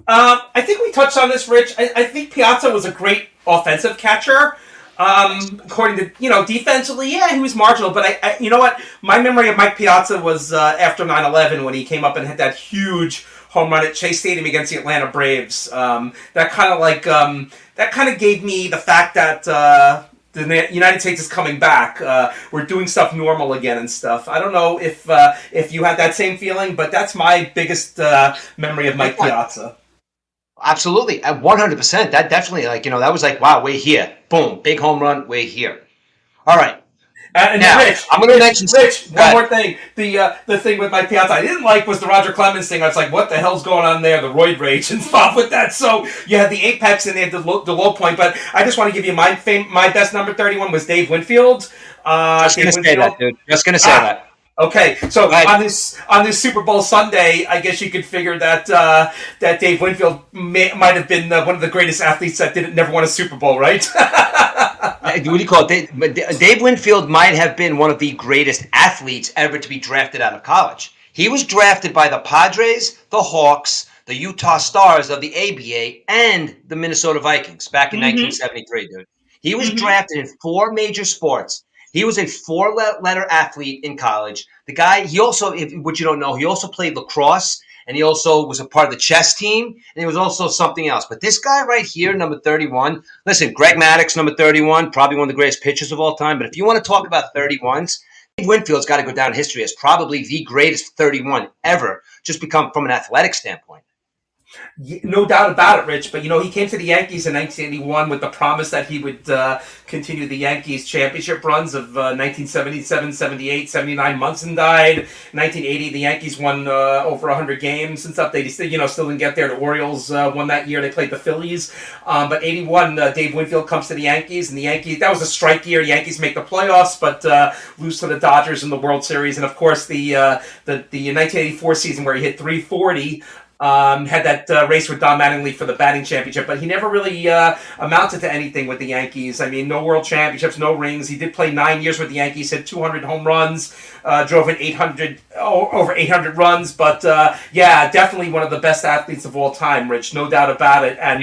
I think we touched on this, Rich. I think Piazza was a great offensive catcher. According to, you know, defensively, yeah, he was marginal. But I you know what? My memory of Mike Piazza was after 9/11 when he came up and hit that huge home run at Chase Stadium against the Atlanta Braves. That kind of gave me the fact that the United States is coming back. We're doing stuff normal again and stuff. I don't know if you had that same feeling, but that's my biggest memory of Mike Piazza. Absolutely, at 100%. That definitely, like, you know, that was like, wow, we're here. Boom, big home run, we're here. All right. And now, Rich, I'm going to mention one more thing. The thing with Mike Piazza I didn't like was the Roger Clemens thing. I was like, what the hell's going on there? The roid rage and stuff with that. So you had the apex and they had the low point. But I just want to give you my best number 31 was Dave Winfield. Just going to say that, dude. Just going to say that. Okay, so on this Super Bowl Sunday, I guess you could figure that that Dave Winfield might have been one of the greatest athletes that never won a Super Bowl, right? What do you call it? Dave Winfield might have been one of the greatest athletes ever to be drafted out of college. He was drafted by the Padres, the Hawks, the Utah Stars of the ABA, and the Minnesota Vikings back in 1973, dude. He was drafted in 4 major sports. He was a 4-letter athlete in college. The guy, he also, what you don't know, he also played lacrosse, and he also was a part of the chess team, and he was also something else. But this guy right here, number 31, listen, Greg Maddux, number 31, probably one of the greatest pitchers of all time. But if you want to talk about 31s, Dave Winfield's got to go down in history as probably the greatest 31 ever, just become from an athletic standpoint. No doubt about it, Rich. But he came to the Yankees in 1981 with the promise that he would continue the Yankees championship runs of 1977, 78, 79. Munson died. 1980, the Yankees won over 100 games and stuff. They still didn't get there. The Orioles won that year. They played the Phillies. But 81, Dave Winfield comes to the Yankees, and the Yankees, that was a strike year. The Yankees make the playoffs, but lose to the Dodgers in the World Series. And of course, the 1984 season where he hit 340. Had that race with Don Mattingly for the batting championship, but he never really amounted to anything with the Yankees. I mean, no world championships, no rings. He did play 9 years with the Yankees, hit 200 home runs, drove in over 800 runs. But yeah, definitely one of the best athletes of all time, Rich, no doubt about it. And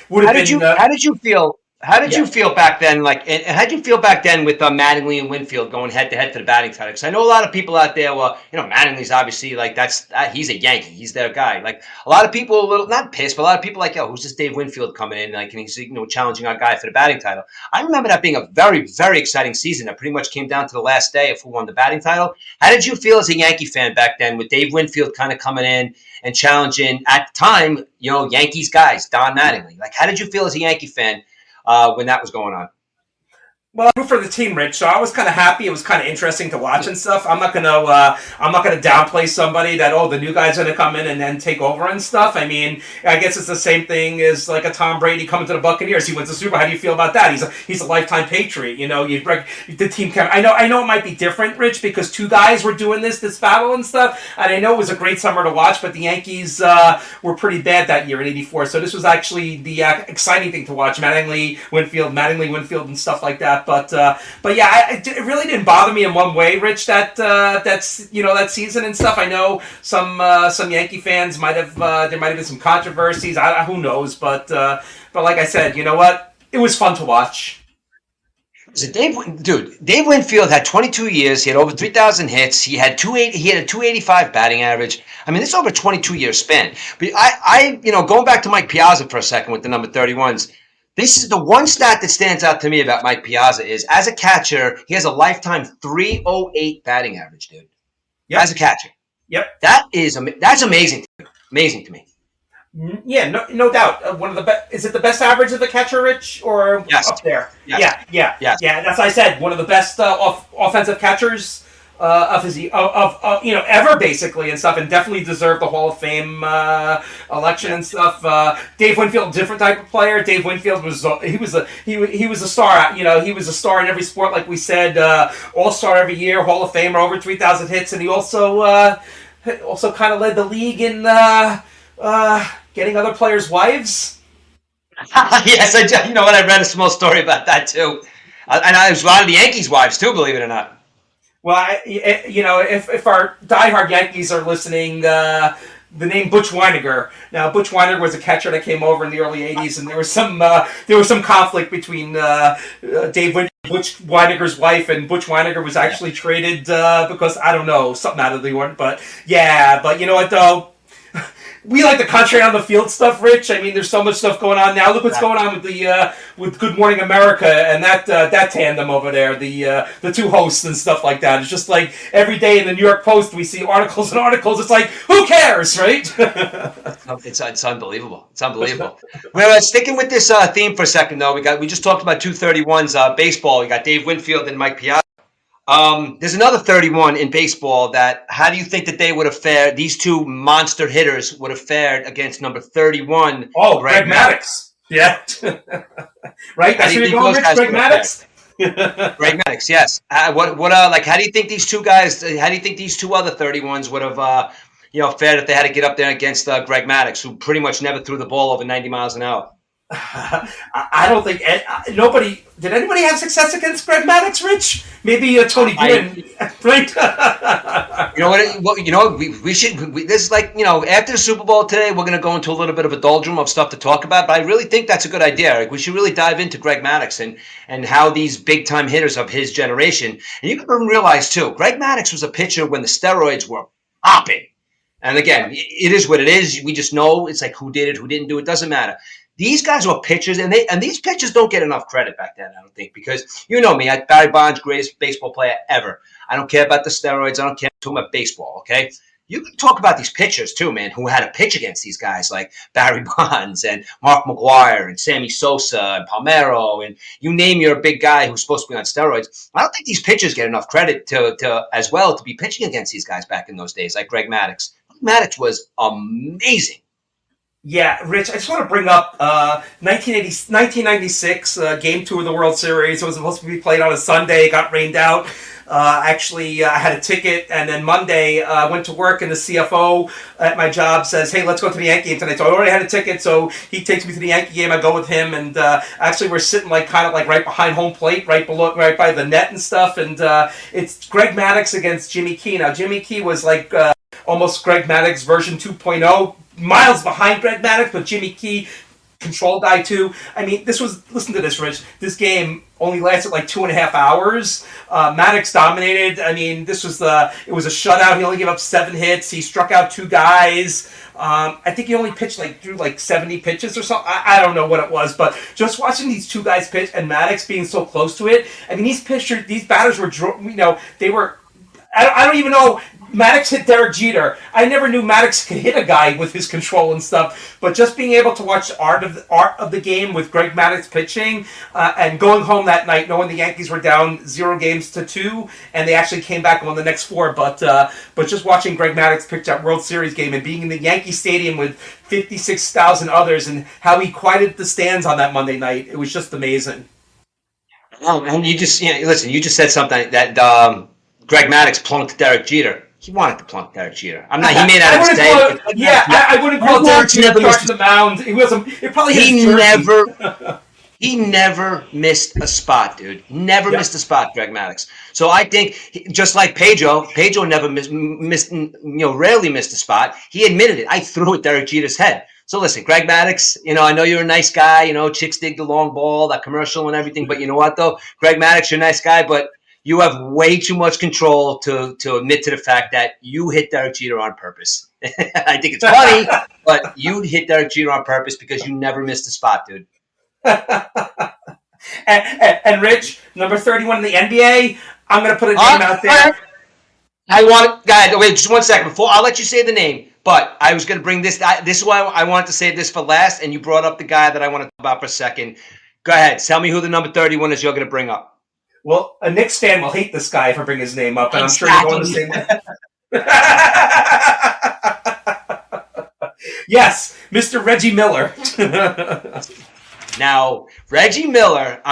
would have been. How did you feel? How did you feel back then? And how did you feel back then with Mattingly and Winfield going head to head to the batting title? Because I know a lot of people out there. Well, Mattingly's obviously he's a Yankee. He's their guy. Like a lot of people, a little not pissed, but a lot of people like, yo, who's this Dave Winfield coming in? Like, and he's challenging our guy for the batting title. I remember that being a very, very exciting season. That pretty much came down to the last day of who won the batting title. How did you feel as a Yankee fan back then with Dave Winfield kind of coming in and challenging at the time, Yankees guys, Don Mattingly? Like, how did you feel as a Yankee fan? When that was going on? Well, I root for the team, Rich. So I was kind of happy. It was kind of interesting to watch and stuff. I'm not gonna downplay somebody that the new guy's gonna come in and then take over and stuff. I mean, I guess it's the same thing as like a Tom Brady coming to the Buccaneers. He wins the Super Bowl. How do you feel about that? He's a lifetime Patriot. You break the team. I know it might be different, Rich, because two guys were doing this battle and stuff. And I know it was a great summer to watch, but the Yankees were pretty bad that year in '84. So this was actually the exciting thing to watch. Mattingly, Winfield, and stuff like that. But yeah, it really didn't bother me in one way, Rich. That season and stuff. I know some Yankee fans might have there might have been some controversies. Who knows? But like I said, you know what? It was fun to watch. So Dave Winfield had 22 years. He had over 3,000 hits. He had a 285 batting average. I mean, this is over a 22-year span. But I going back to Mike Piazza for a second with the number 31s. This is the one stat that stands out to me about Mike Piazza is as a catcher, he has a lifetime 308 batting average, dude. Yep. As a catcher. Yep. That's amazing. Amazing to me. Yeah, no doubt. One of the best. Is it the best average of the catcher, Rich, or yes. Up there? Yes. Yeah. Yes. Yeah. That's what I said. One of the best offensive catchers ever, basically, and stuff, and definitely deserved the Hall of Fame election and stuff. Dave Winfield, different type of player. Dave Winfield was a star. He was a star in every sport, like we said. All-Star every year, Hall of Famer, over 3,000 hits, and he also kind of led the league in getting other players' wives. Yes, I read a small story about that too, and I was one of the Yankees' wives too, believe it or not. Well, if our diehard Yankees are listening, the name Butch Weiniger. Now, Butch Weiniger was a catcher that came over in the early '80s, and there was some conflict between Butch Weiniger's wife, and Butch Weiniger was actually traded because I don't know, something out of the ordinary. But yeah, but you know what though. We like the country on the field stuff, Rich. I mean, there's so much stuff going on now. Look what's going on with Good Morning America and that tandem over there, the two hosts and stuff like that. It's just like every day in the New York Post we see articles and articles. It's like, who cares, right? It's unbelievable. It's unbelievable. Well, sticking with this theme for a second, though, we just talked about 231s baseball. We got Dave Winfield and Mike Piazza. There's another 31 in baseball how do you think that they would have fared? These two monster hitters would have fared against number 31. Oh, Greg Maddux. Yeah. Right? That's who you're going, Rich? Greg Maddux? Greg Maddux, yes. How do you think these two guys, how do you think these two other 31s would have, fared if they had to get up there against Greg Maddux, who pretty much never threw the ball over 90 miles an hour? I don't think nobody did. Anybody have success against Greg Maddux, Rich? Maybe Tony Gwynn, right? We should. This is like after the Super Bowl today, we're going to go into a little bit of a doldrum of stuff to talk about. But I really think that's a good idea. Like, we should really dive into Greg Maddux and how these big time hitters of his generation. And you can realize too, Greg Maddux was a pitcher when the steroids were popping. And again, it is what it is. We just know it's like who did it, who didn't do it. Doesn't matter. These guys were pitchers, and these pitchers don't get enough credit back then, I don't think, because you know me, Barry Bonds, greatest baseball player ever. I don't care about the steroids. I don't care about baseball, okay? you can talk about these pitchers too, man, who had to pitch against these guys like Barry Bonds and Mark McGwire and Sammy Sosa and Palmeiro, and you name your big guy who's supposed to be on steroids. I don't think these pitchers get enough credit to as well to be pitching against these guys back in those days, like Greg Maddux. Maddux was amazing. Yeah, Rich, I just want to bring up 1996, Game 2 of the World Series. It was supposed to be played on a Sunday. It got rained out. I had a ticket, and then Monday I went to work, and the CFO at my job says, hey, let's go to the Yankee game tonight. So I already had a ticket, so he takes me to the Yankee game. I go with him, and actually we're sitting kind of right behind home plate, right by the net and stuff, and it's Greg Maddux against Jimmy Key. Now, Jimmy Key was almost Greg Maddux version 2.0, miles behind Greg Maddux, but Jimmy Key, control guy too. I mean, listen to this, Rich. This game only lasted 2.5 hours. Maddux dominated. I mean, it was a shutout. He only gave up 7 hits. He struck out 2 guys. I think he only pitched through 70 pitches or something. I don't know what it was, but just watching these 2 guys pitch and Maddux being so close to it. I mean, these batters were, they were. I don't even know. Maddux hit Derek Jeter. I never knew Maddux could hit a guy with his control and stuff. But just being able to watch the art of the game with Greg Maddux pitching and going home that night knowing the Yankees were down 0-2, and they actually came back and won the next 4. But just watching Greg Maddux pitch that World Series game and being in the Yankee Stadium with 56,000 others and how he quieted the stands on that Monday night, it was just amazing. Oh, and you just listen. You just said something that Greg Maddux plunked Derek Jeter. He wanted to plunk Derek Jeter. I'm not. He made out of mistake. I wouldn't call Derek Jeter charging the mound. He wasn't. It probably He never missed a spot, dude. Never missed a spot, Greg Maddux. So I think just like Pedro never rarely missed a spot. He admitted it. I threw at Derek Jeter's head. So listen, Greg Maddux, I know you're a nice guy. Chicks dig the long ball, that commercial and everything. But you know what, though? Greg Maddux, you're a nice guy, but you have way too much control to admit to the fact that you hit Derek Jeter on purpose. I think it's funny, but you hit Derek Jeter on purpose because you never missed a spot, dude. and Rich, number 31 in the NBA, I'm going to put a name out there. Wait, just 1 second. Before I'll let you say the name, but I was going to bring this. This is why I wanted to save this for last, and you brought up the guy that I want to talk about for a second. Go ahead. Tell me who the number 31 is you're going to bring up. Well, a Knicks fan will hate this guy if I bring his name up, and I'm sure you're going to say that. Yes, Mr. Reggie Miller. Now, Reggie Miller,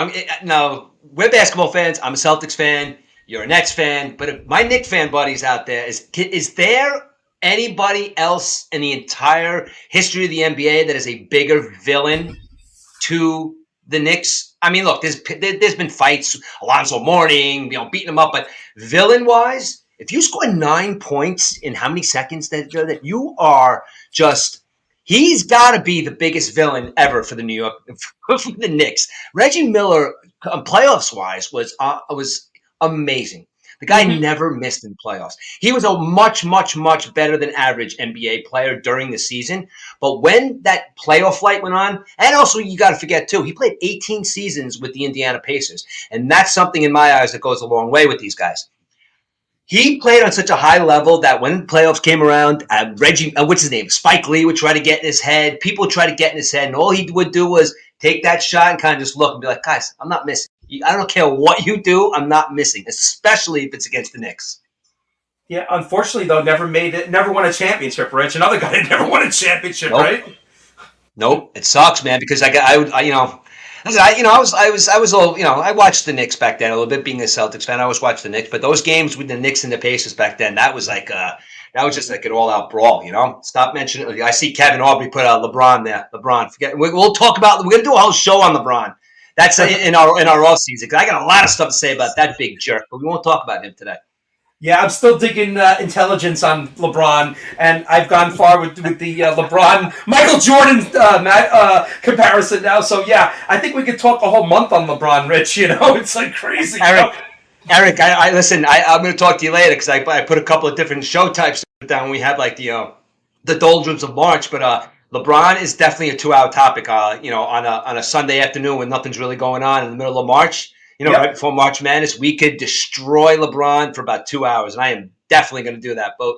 we're basketball fans. I'm a Celtics fan. You're a Nets fan. But if my Knicks fan buddies out there, is there anybody else in the entire history of the NBA that is a bigger villain to the Knicks? I mean, look, there's been fights, Alonzo Mourning, beating him up, but villain-wise, if you score 9 points in how many seconds that you are just, he's got to be the biggest villain ever for the for the Knicks. Reggie Miller, playoffs-wise, was amazing. The guy never missed in the playoffs. He was a much, much, much better than average NBA player during the season. But when that playoff flight went on, and also you got to forget too, he played 18 seasons with the Indiana Pacers. And that's something in my eyes that goes a long way with these guys. He played on such a high level that when playoffs came around, what's his name? Spike Lee would try to get in his head. People would try to get in his head. And all he would do was take that shot and kind of just look and be like, guys, I'm not missing. I don't care what you do, I'm not missing, especially if it's against the Knicks. Yeah, unfortunately, though, never won a championship, Rich. Another guy that never won a championship, right? Nope, it sucks, man. Because I watched the Knicks back then a little bit. Being a Celtics fan, I always watched the Knicks. But those games with the Knicks and the Pacers back then, that was just like an all-out brawl. Stop mentioning. I see Kevin Aubrey put LeBron there. LeBron, forget. We'll talk about. We're gonna do a whole show on LeBron. That's in our off season. I got a lot of stuff to say about that big jerk, but we won't talk about him today. Yeah, I'm still digging intelligence on LeBron, and I've gone far with the LeBron Michael Jordan comparison now. So yeah, I think we could talk a whole month on LeBron, Rich. It's like crazy. Eric, I listen. I'm going to talk to you later because I put a couple of different show types down. We have the doldrums of March, but LeBron is definitely a 2-hour topic. On a Sunday afternoon when nothing's really going on in the middle of March. Right before March Madness, we could destroy LeBron for about 2 hours, and I am definitely going to do that. But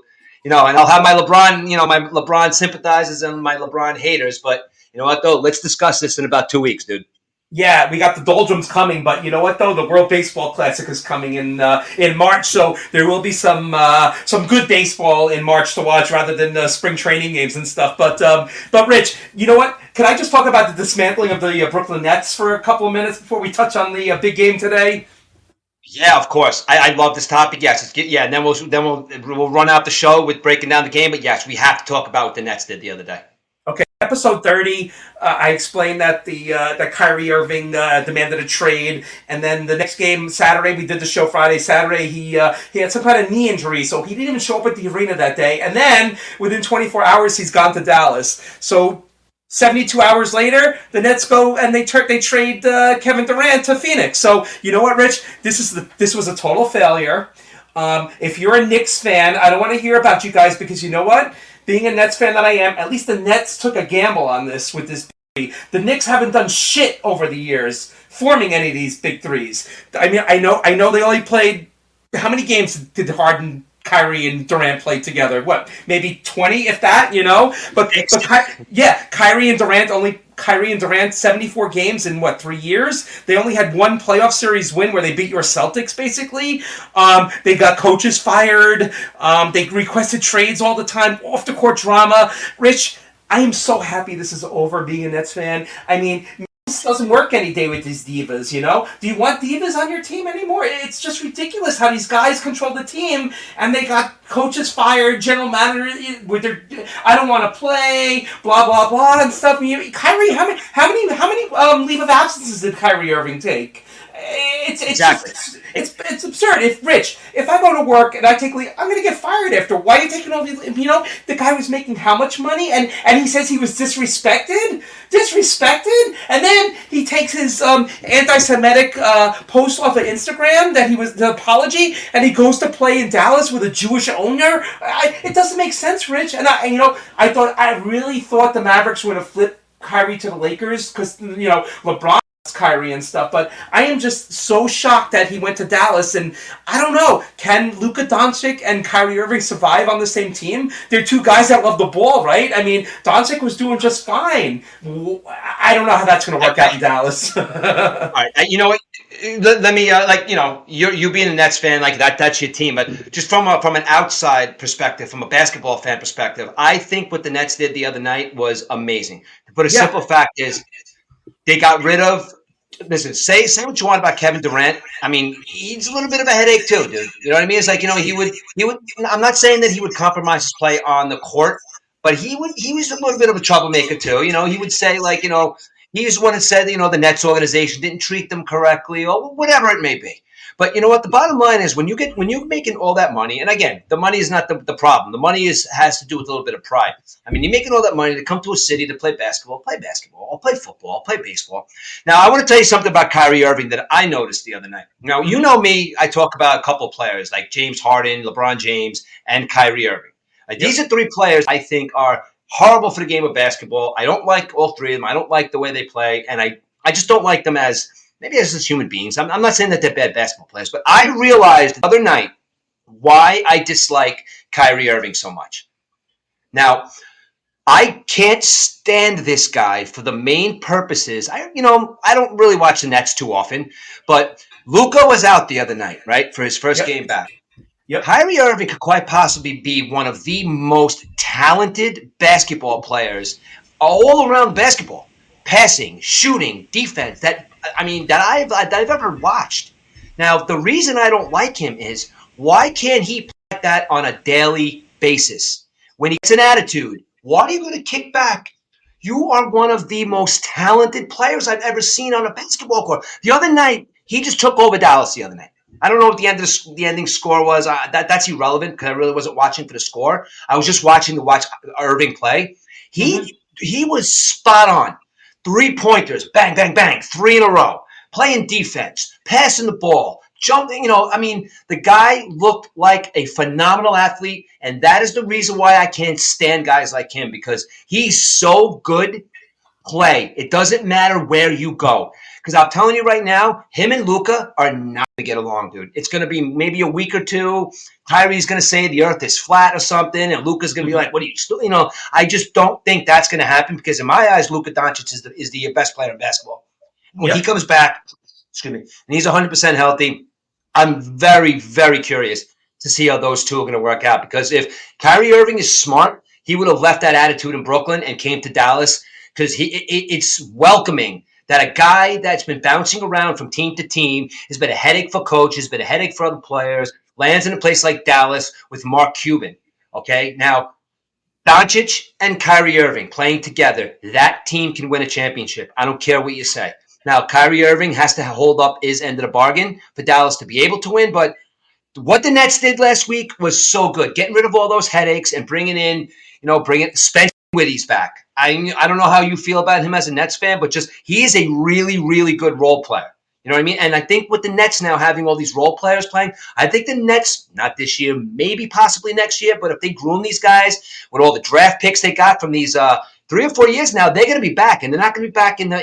And I'll have my LeBron, my LeBron sympathizers and my LeBron haters. But you know what, though? Let's discuss this in about 2 weeks, dude. Yeah, we got the doldrums coming, but you know what though? The World Baseball Classic is coming in March, so there will be some good baseball in March to watch rather than spring training games and stuff. But Rich, you know what? Can I just talk about the dismantling of the Brooklyn Nets for a couple of minutes before we touch on the big game today? Yeah, of course. I love this topic. Yes, and then we'll run out the show with breaking down the game. But yes, we have to talk about what the Nets did the other day. Okay, episode 30, I explained that that Kyrie Irving demanded a trade, and then the next game Saturday, we did the show Friday. Saturday, he had some kind of knee injury, so he didn't even show up at the arena that day. And then within 24 hours, he's gone to Dallas. So 72 hours later, the Nets go and they trade Kevin Durant to Phoenix. So you know what, Rich? This was a total failure. If you're a Knicks fan, I don't want to hear about you guys because you know what? Being a Nets fan that I am, at least the Nets took a gamble on this with this. The Knicks haven't done shit over the years forming any of these big threes. I mean, I know they only played. How many games did Harden, Kyrie, and Durant play together? What, maybe 20, if that, Kyrie and Durant, 74 games in, 3 years? They only had one playoff series win where they beat your Celtics, basically. They got coaches fired. They requested trades all the time, off-the-court drama. Rich, I am so happy this is over, being a Nets fan. I mean, this doesn't work any day with these divas, Do you want divas on your team anymore? It's just ridiculous how these guys control the team, and they got coaches fired, general manager with their "I don't want to play," blah blah blah and stuff. Kyrie, how many leave of absences did Kyrie Irving take? Exactly. It's absurd. If I go to work and I take leave, I'm going to get fired after. Why are you taking all these? The guy was making how much money, and he says he was disrespected, and then he takes his anti-Semitic post off of Instagram that he was the apology, and he goes to play in Dallas with a Jewish owner. It doesn't make sense, Rich. And I really thought the Mavericks were going to flip Kyrie to the Lakers because LeBron. Kyrie and stuff, but I am just so shocked that he went to Dallas, and I don't know, can Luka Doncic and Kyrie Irving survive on the same team? They're two guys that love the ball, right? I mean, Doncic was doing just fine. I don't know how that's going to work out in Dallas. All right, you know what? Let me you being a Nets fan, like that's your team, but just from an outside perspective, from a basketball fan perspective, I think what the Nets did the other night was amazing. But a simple fact is, they got rid of. Listen, say what you want about Kevin Durant. I mean, he's a little bit of a headache too, dude. You know what I mean? It's like he would. I'm not saying that he would compromise his play on the court, but he was a little bit of a troublemaker too. He would say he was the one that said the Nets organization didn't treat them correctly or whatever it may be. But you know what? The bottom line is when you're making all that money, and again, the money is not the problem. The money has to do with a little bit of pride. I mean, you're making all that money to come to a city to play basketball, or play football, or play baseball. Now, I want to tell you something about Kyrie Irving that I noticed the other night. Now, you know me, I talk about a couple of players like James Harden, LeBron James, and Kyrie Irving. These are three players I think are horrible for the game of basketball. I don't like all three of them. I don't like the way they play, and I just don't like them as human beings. I'm not saying that they're bad basketball players, but I realized the other night why I dislike Kyrie Irving so much. Now, I can't stand this guy for the main purposes. I don't really watch the Nets too often, but Luka was out the other night, right, for his first game back. Yep. Kyrie Irving could quite possibly be one of the most talented basketball players all around basketball. Passing, shooting, defense, that I've ever watched. Now, the reason I don't like him is, why can't he play like that on a daily basis? When he gets an attitude, why are you going to kick back? You are one of the most talented players I've ever seen on a basketball court. The other night, he just took over Dallas the other night. I don't know what the ending score was. That's irrelevant because I really wasn't watching for the score. I was just watching to watch Irving play. He was spot on. 3-pointers, bang, bang, bang, 3 in a row. Playing defense, passing the ball, jumping. The guy looked like a phenomenal athlete, and that is the reason why I can't stand guys like him, because he's so good. Play. It doesn't matter where you go. Because I'm telling you right now, him and Luka are not going to get along, dude. It's going to be maybe a week or two. Kyrie's going to say the earth is flat or something, and Luka's going to be like, what are you still, I just don't think that's going to happen because in my eyes, Luka Doncic is the best player in basketball. When he comes back, excuse me, and he's 100% healthy, I'm very, very curious to see how those two are going to work out. Because if Kyrie Irving is smart, he would have left that attitude in Brooklyn and came to Dallas because it's welcoming that a guy that's been bouncing around from team to team has been a headache for coaches, been a headache for other players, lands in a place like Dallas with Mark Cuban. Okay, now Doncic and Kyrie Irving playing together, that team can win a championship. I don't care what you say. Now, Kyrie Irving has to hold up his end of the bargain for Dallas to be able to win, but what the Nets did last week was so good. Getting rid of all those headaches and bringing in, bringing Spencer Dinwiddie's back. I don't know how you feel about him as a Nets fan, but just he is a really, really good role player. You know what I mean? And I think with the Nets now having all these role players playing, I think the Nets, not this year, maybe possibly next year, but if they groom these guys with all the draft picks they got from these 3 or 4 years now, they're going to be back, and they're not going to be back in the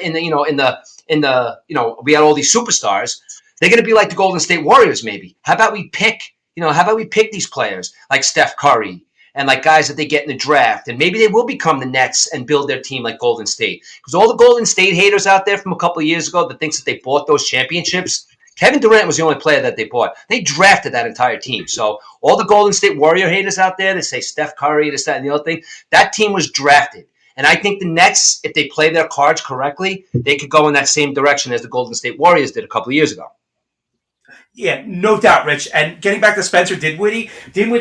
we had all these superstars. They're going to be like the Golden State Warriors, maybe. How about we pick these players like Steph Curry and like guys that they get in the draft, and maybe they will become the Nets and build their team like Golden State. Because all the Golden State haters out there from a couple of years ago that thinks that they bought those championships, Kevin Durant was the only player that they bought. They drafted that entire team. So all the Golden State Warrior haters out there that say Steph Curry, this, that, and the other thing, that team was drafted. And I think the Nets, if they play their cards correctly, they could go in that same direction as the Golden State Warriors did a couple of years ago. Yeah, no doubt, Rich. And getting back to Spencer Dinwiddie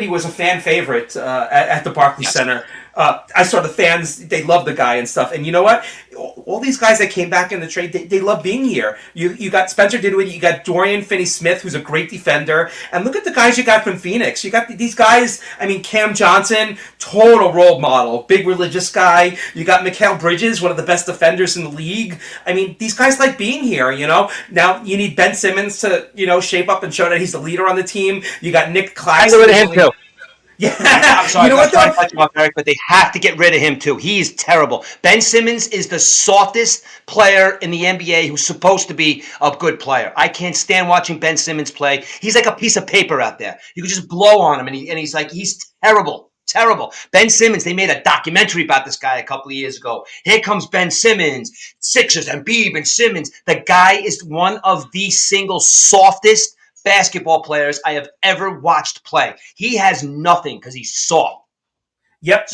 was a fan favorite at the Barclays Center. I saw the fans, they love the guy and stuff. And you know what? All these guys that came back in the trade, they love being here. You got Spencer Dinwiddie, you got Dorian Finney-Smith, who's a great defender. And look at the guys you got from Phoenix. You got these guys, Cam Johnson, total role model, big religious guy. You got Mikal Bridges, one of the best defenders in the league. These guys like being here, Now you need Ben Simmons to, shape up and show that he's the leader on the team. You got Nick Claxton. I him too. Yeah, I'm sorry, but they have to get rid of him too. He's terrible. Ben Simmons is the softest player in the NBA who's supposed to be a good player. I can't stand watching Ben Simmons play. He's like a piece of paper out there. You can just blow on him, and he's terrible. Terrible. Ben Simmons, they made a documentary about this guy a couple of years ago. Here comes Ben Simmons, Sixers, and Embiid and Simmons. The guy is one of the single softest basketball players I have ever watched play. He has nothing because he's soft. Yep.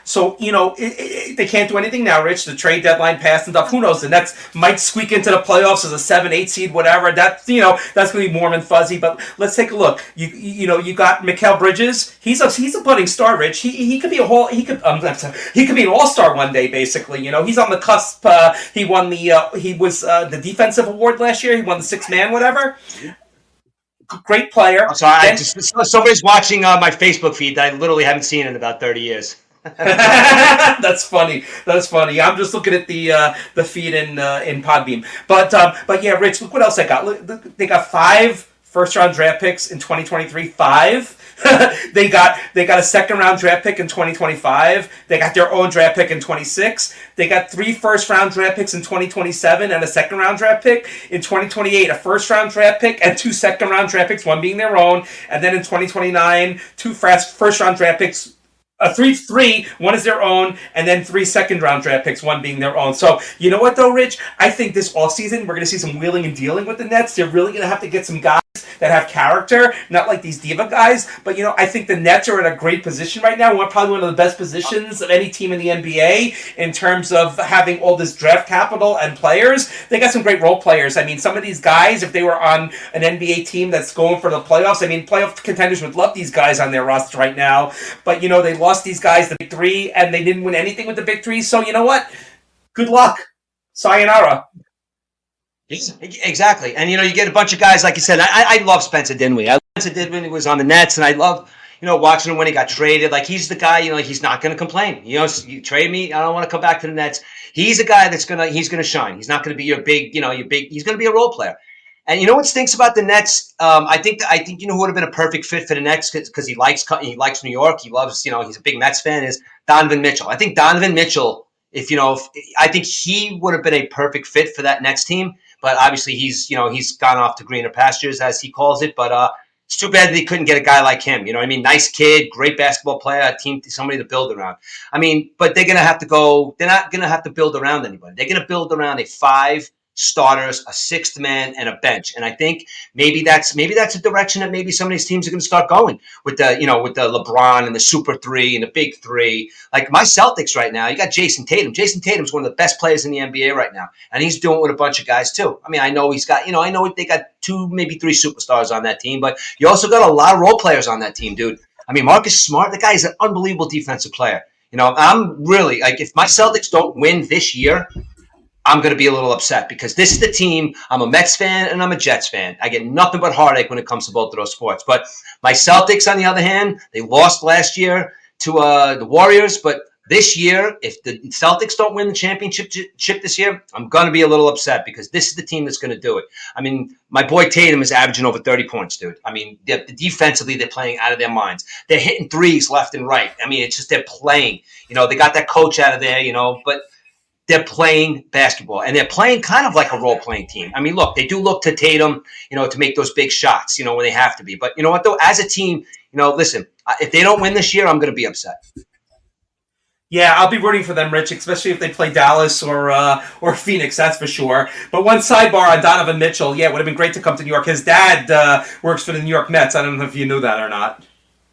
So, they can't do anything now, Rich. The trade deadline passed and stuff. Who knows? The Nets might squeak into the playoffs as a 7-8 seed, whatever. That's going to be warm and fuzzy. But let's take a look. You got Mikal Bridges. He's a budding star, Rich. He could be he could be an all-star one day, basically. He's on the cusp. He won he was the defensive award last year. He won the sixth man, whatever. Great player. I'm sorry, somebody's watching my Facebook feed that I literally haven't seen in about 30 years. That's funny. I'm just looking at the feed in Podbeam. But yeah, Rich, look what else I got. Look, they got 5 first-round draft picks in 2023. 5. They got a second-round draft pick in 2025. They got their own draft pick in 26. They got 3 first-round draft picks in 2027 and a second-round draft pick in 2028. A first-round draft pick and 2 second-round draft picks, one being their own. And then in 2029, 2 first-round draft picks. 3, one is their own, and then 3 second-round draft picks, one being their own. So, you know what, though, Rich? I think this offseason, we're going to see some wheeling and dealing with the Nets. They're really going to have to get some guys that have character, not like these diva guys. But, I think the Nets are in a great position right now. We're probably one of the best positions of any team in the NBA in terms of having all this draft capital and players. They got some great role players. Some of these guys, if they were on an NBA team that's going for the playoffs, playoff contenders would love these guys on their roster right now. But, they lost these guys the big 3, and they didn't win anything with the big 3. So, you know what? Good luck. Sayonara. Exactly. And, you get a bunch of guys, like you said, I love Spencer Dinwiddie. Spencer Dinwiddie was on the Nets, and I love, watching him when he got traded. Like, he's the guy, he's not going to complain. You trade me, I don't want to come back to the Nets. He's a guy he's going to shine. He's not going to be your big, he's going to be a role player. And you know what stinks about the Nets? I think who would have been a perfect fit for the Nets because he likes New York. He loves, he's a big Mets fan, is Donovan Mitchell. I think Donovan Mitchell if I think he would have been a perfect fit for that next team. But obviously, he's gone off to greener pastures, as he calls it. But it's too bad that he couldn't get a guy like him. You know what I mean? Nice kid, great basketball player, a team, somebody to build around. I mean, but they're gonna have to go. They're not gonna have to build around anybody. They're gonna build around a 5 starters, a 6th man, and a bench. And I think maybe that's a direction that maybe some of these teams are going to start going with the LeBron and the Super 3 and the Big 3. Like my Celtics right now, you got Jason Tatum. Jason Tatum's one of the best players in the NBA right now, and he's doing it with a bunch of guys too. I mean, I know he's got, I know they got 2, maybe 3 superstars on that team, but you also got a lot of role players on that team, dude. I mean, Marcus Smart, the guy is an unbelievable defensive player. I'm really like, if my Celtics don't win this year, I'm going to be a little upset because this is the team. I'm a Mets fan and I'm a Jets fan. I get nothing but heartache when it comes to both of those sports. But my Celtics, on the other hand, they lost last year to the Warriors. But this year, if the Celtics don't win the championship this year, I'm going to be a little upset because this is the team that's going to do it. I mean, my boy Tatum is averaging over 30 points, dude. I mean, defensively, they're playing out of their minds. They're hitting threes left and right. I mean, it's just they're playing. They got that coach out of there, but they're playing basketball, and they're playing kind of like a role-playing team. I mean, look, they do look to Tatum, to make those big shots, when they have to be. But you know what, though? As a team, listen, if they don't win this year, I'm going to be upset. Yeah, I'll be rooting for them, Rich, especially if they play Dallas or Phoenix, that's for sure. But one sidebar on Donovan Mitchell, it would have been great to come to New York. His dad works for the New York Mets. I don't know if you knew that or not.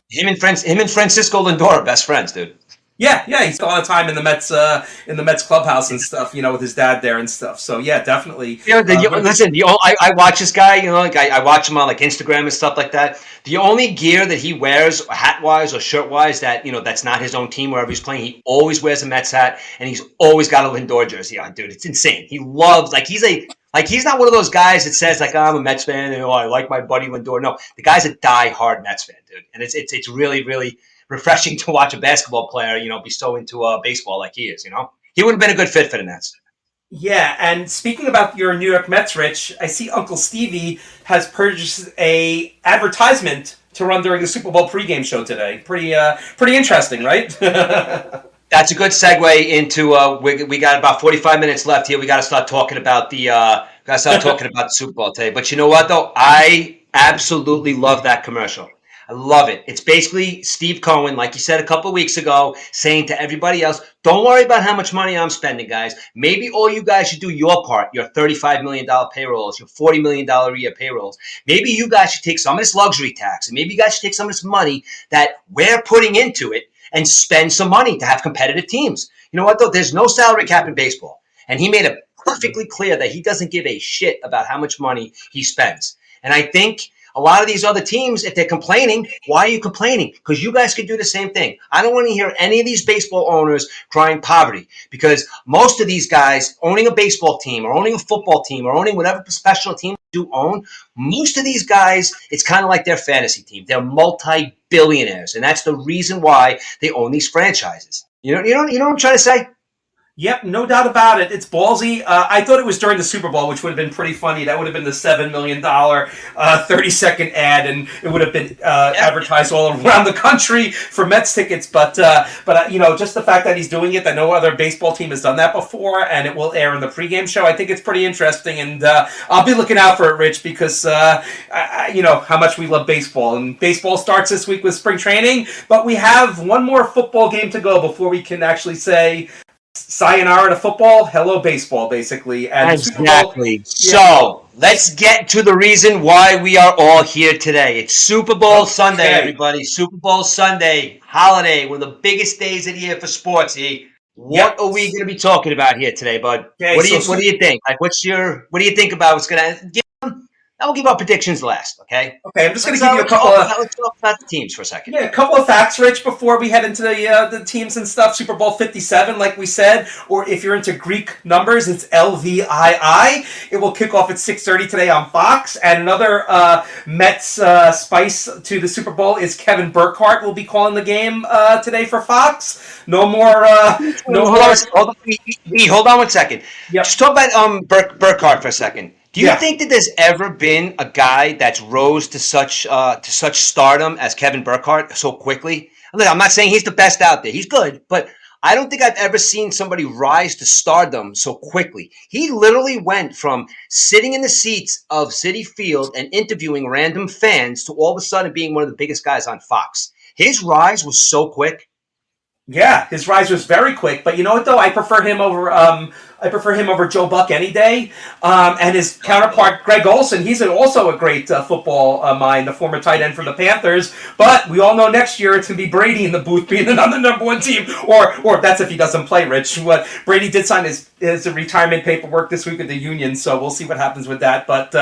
Him and Francisco Lindor are best friends, dude. Yeah, he spent a lot of time in the Mets clubhouse and stuff, with his dad there and stuff. So yeah, definitely. Listen, I watch this guy, I watch him on like Instagram and stuff like that. The only gear that he wears, hat wise or shirt wise, that that's not his own team wherever he's playing, he always wears a Mets hat and he's always got a Lindor jersey on, dude. It's insane. He loves he's not one of those guys that says like, oh, I'm a Mets fan and I like my buddy Lindor. No, the guy's a die-hard Mets fan, dude, and it's really, really refreshing to watch a basketball player, be so into baseball like he is. He would have been a good fit for the Nets. Yeah, and speaking about your New York Mets, Rich, I see Uncle Stevie has purchased a advertisement to run during the Super Bowl pregame show today. Pretty interesting, right? That's a good segue into we got about 45 minutes left here. We got to start talking about the Super Bowl today. But you know what though? I absolutely love that commercial. I love it. It's basically Steve Cohen, like you said a couple of weeks ago, saying to everybody else, don't worry about how much money I'm spending, guys. Maybe all you guys should do your part, your $35 million payrolls, your $40 million a year payrolls. Maybe you guys should take some of this luxury tax, and maybe you guys should take some of this money that we're putting into it and spend some money to have competitive teams. You know what, though? There's no salary cap in baseball. And he made it perfectly clear that he doesn't give a shit about how much money he spends. And I think a lot of these other teams, if they're complaining, why are you complaining? Because you guys could do the same thing. I don't want to hear any of these baseball owners crying poverty because most of these guys owning a baseball team or owning a football team or owning whatever professional team you do own, most of these guys, it's kind of like their fantasy team. They're multi-billionaires, and that's the reason why they own these franchises. You know what I'm trying to say? Yep, no doubt about it. It's ballsy. I thought it was during the Super Bowl, which would have been pretty funny. That would have been the $7 million 30-second ad, and it would have been advertised all around the country for Mets tickets. But just the fact that he's doing it, that no other baseball team has done that before, and it will air in the pregame show, I think it's pretty interesting. And I'll be looking out for it, Rich, because how much we love baseball. And baseball starts this week with spring training, but we have one more football game to go before we can actually say sayonara to football, hello baseball, basically. And exactly. So let's get to the reason why we are all here today. It's Super Bowl Sunday, everybody. Super Bowl Sunday, holiday, one of the biggest days of the year for sports. What are we going to be talking about here today, bud? Okay, what do you think? Like, what do you think about what's going to? I'll give our predictions last, okay? Okay, I'm just going to give you a couple of... Let's talk about the teams for a second. Yeah, a couple of facts, Rich, before we head into the teams and stuff. Super Bowl 57, like we said, or if you're into Greek numbers, it's LVII. It will kick off at 6:30 today on Fox. And another Mets spice to the Super Bowl is Kevin Burkhardt will be calling the game today for Fox. No more... Hold on one second. Yep. Just talk about Burkhardt for a second. Do you think that there's ever been a guy that's rose to such stardom as Kevin Burkhardt so quickly? I'm not saying he's the best out there. He's good, but I don't think I've ever seen somebody rise to stardom so quickly. He literally went from sitting in the seats of Citi Field and interviewing random fans to all of a sudden being one of the biggest guys on Fox. His rise was so quick. Yeah, his rise was very quick, but you know what though? I prefer him over Joe Buck any day. And his counterpart Greg Olson, he's also a great football mind, the former tight end for the Panthers. But we all know next year it's going to be Brady in the booth being another number one team, or that's if he doesn't play. Rich, what Brady did sign his retirement paperwork this week with the Union, so we'll see what happens with that. But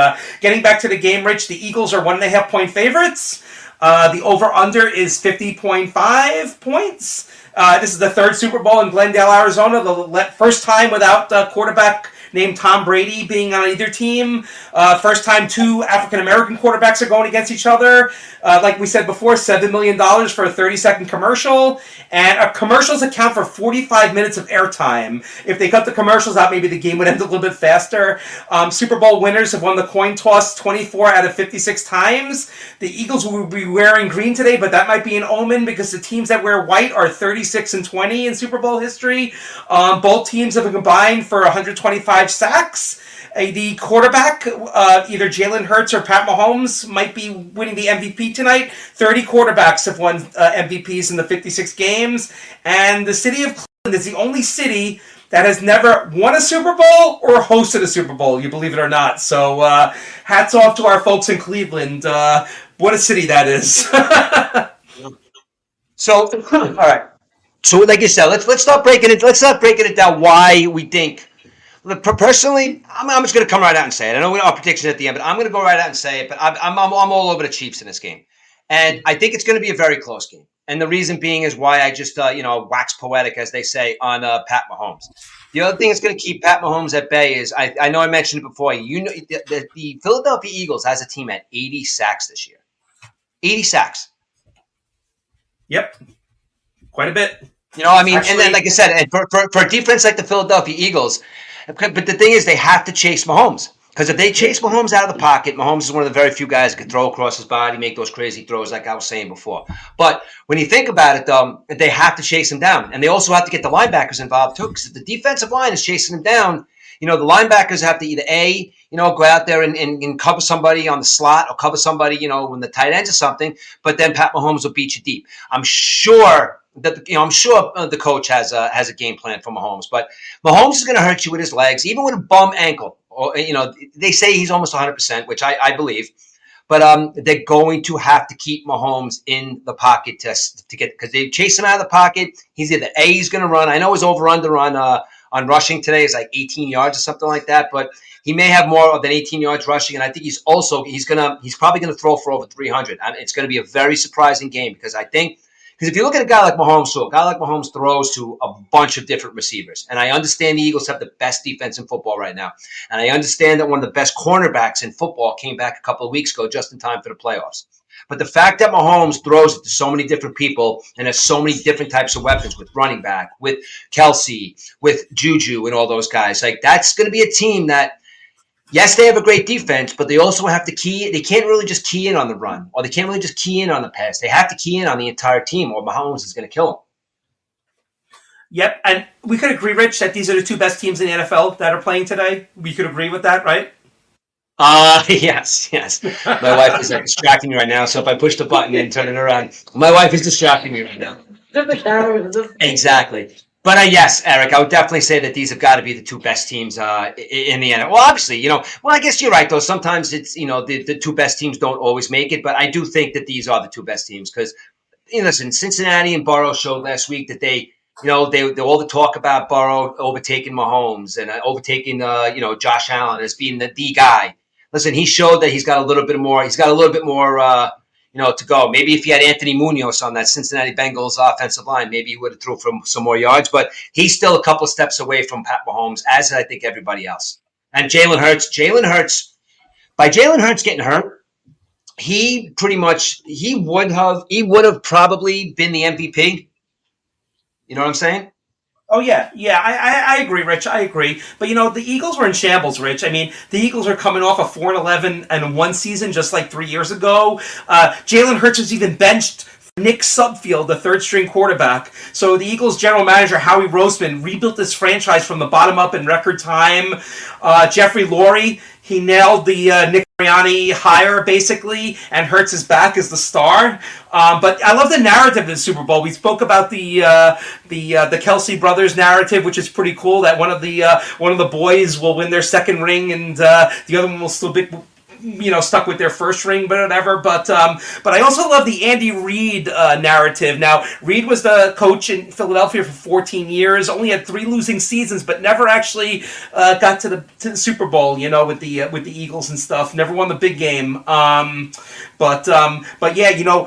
getting back to the game, Rich, the Eagles are 1.5-point favorites. The over-under is 50.5 points. This is the third Super Bowl in Glendale, Arizona. The first time without quarterback named Tom Brady being on either team. First time two African-American quarterbacks are going against each other. Like we said before, $7 million for a 30-second commercial. And commercials account for 45 minutes of airtime. If they cut the commercials out, maybe the game would end a little bit faster. Super Bowl winners have won the coin toss 24 out of 56 times. The Eagles will be wearing green today, but that might be an omen because the teams that wear white are 36-20 in Super Bowl history. Both teams have combined for 125 sacks. The quarterback, either Jalen Hurts or Pat Mahomes, might be winning the MVP tonight. 30 quarterbacks have won MVPs in the 56 games. And the city of Cleveland is the only city that has never won a Super Bowl or hosted a Super Bowl, you believe it or not. So hats off to our folks in Cleveland. What a city that is. So, all right. So, like you said, let's start breaking it. Let's start breaking it down. Why we think. Personally, I'm just going to come right out and say it. I know we don't have predictions at the end, but I'm going to go right out and say it. But I'm all over the Chiefs in this game, and I think it's going to be a very close game. And the reason being is why I just wax poetic, as they say, on Pat Mahomes. The other thing that's going to keep Pat Mahomes at bay is I know I mentioned it before. You know, the Philadelphia Eagles has a team at 80 sacks this year. 80 sacks. Yep, quite a bit. You know, I mean, actually, and then like I said, and for a defense like the Philadelphia Eagles. But the thing is, they have to chase Mahomes. Because if they chase Mahomes out of the pocket, Mahomes is one of the very few guys that can throw across his body, make those crazy throws like I was saying before. But when you think about it, though, they have to chase him down. And they also have to get the linebackers involved, too. Because if the defensive line is chasing him down, the linebackers have to either go out there and cover somebody on the slot or cover somebody, when the tight ends or something. But then Pat Mahomes will beat you deep. I'm sure the coach has a game plan for Mahomes, but Mahomes is going to hurt you with his legs, even with a bum ankle. Or they say he's almost 100%, which I believe. But they're going to have to keep Mahomes in the pocket to get, because they chase him out of the pocket. He's either he's going to run. I know his over under on rushing today is like 18 yards or something like that, but he may have more than 18 yards rushing, and I think he's probably going to throw for over 300. It's going to be a very surprising game because if you look at a guy like Mahomes, throws to a bunch of different receivers. And I understand the Eagles have the best defense in football right now. And I understand that one of the best cornerbacks in football came back a couple of weeks ago just in time for the playoffs. But the fact that Mahomes throws it to so many different people and has so many different types of weapons with running back, with Kelsey, with Juju and all those guys, like that's going to be a team that, yes, they have a great defense, but they also have to they can't really just key in on the run, or they can't really just key in on the pass. They have to key in on the entire team, or Mahomes is going to kill them. Yep, and we could agree, Rich, that these are the two best teams in the NFL that are playing today. We could agree with that, right? Yes. My wife is distracting me right now, so if I push the button and turn it around, my wife is distracting me right now. Exactly. But yes, Eric, I would definitely say that these have got to be the two best teams in the NFL. Well, obviously, I guess you're right, though. Sometimes it's, the two best teams don't always make it, but I do think that these are the two best teams because, listen, Cincinnati and Burrow showed last week that they all the talk about Burrow overtaking Mahomes and overtaking, Josh Allen as being the guy. Listen, he showed that he's got a little bit more to go. Maybe if he had Anthony Munoz on that Cincinnati Bengals offensive line, maybe he would have threw for some more yards. But he's still a couple of steps away from Pat Mahomes, as I think everybody else. And Jalen Hurts, by Jalen Hurts getting hurt, he would have probably been the MVP. You know what I'm saying? Oh, yeah. I agree, Rich. I agree. But, the Eagles were in shambles, Rich. I mean, the Eagles are coming off a 4-11-1 season just like 3 years ago. Jalen Hurts was even benched Nick Subfield, the third string quarterback. So the Eagles general manager, Howie Roseman, rebuilt this franchise from the bottom up in record time. Jeffrey Lurie, he nailed the Nick Sirianni hire, basically, and Hurts is back as the star. But I love the narrative of the Super Bowl. We spoke about the Kelsey brothers narrative, which is pretty cool, that one of the boys will win their second ring and the other one will still be stuck with their first ring, but whatever. But I also love the Andy Reid narrative. Now, Reid was the coach in Philadelphia for 14 years, only had 3 losing seasons, but never actually got to the Super Bowl, with the Eagles and stuff. Never won the big game. But yeah,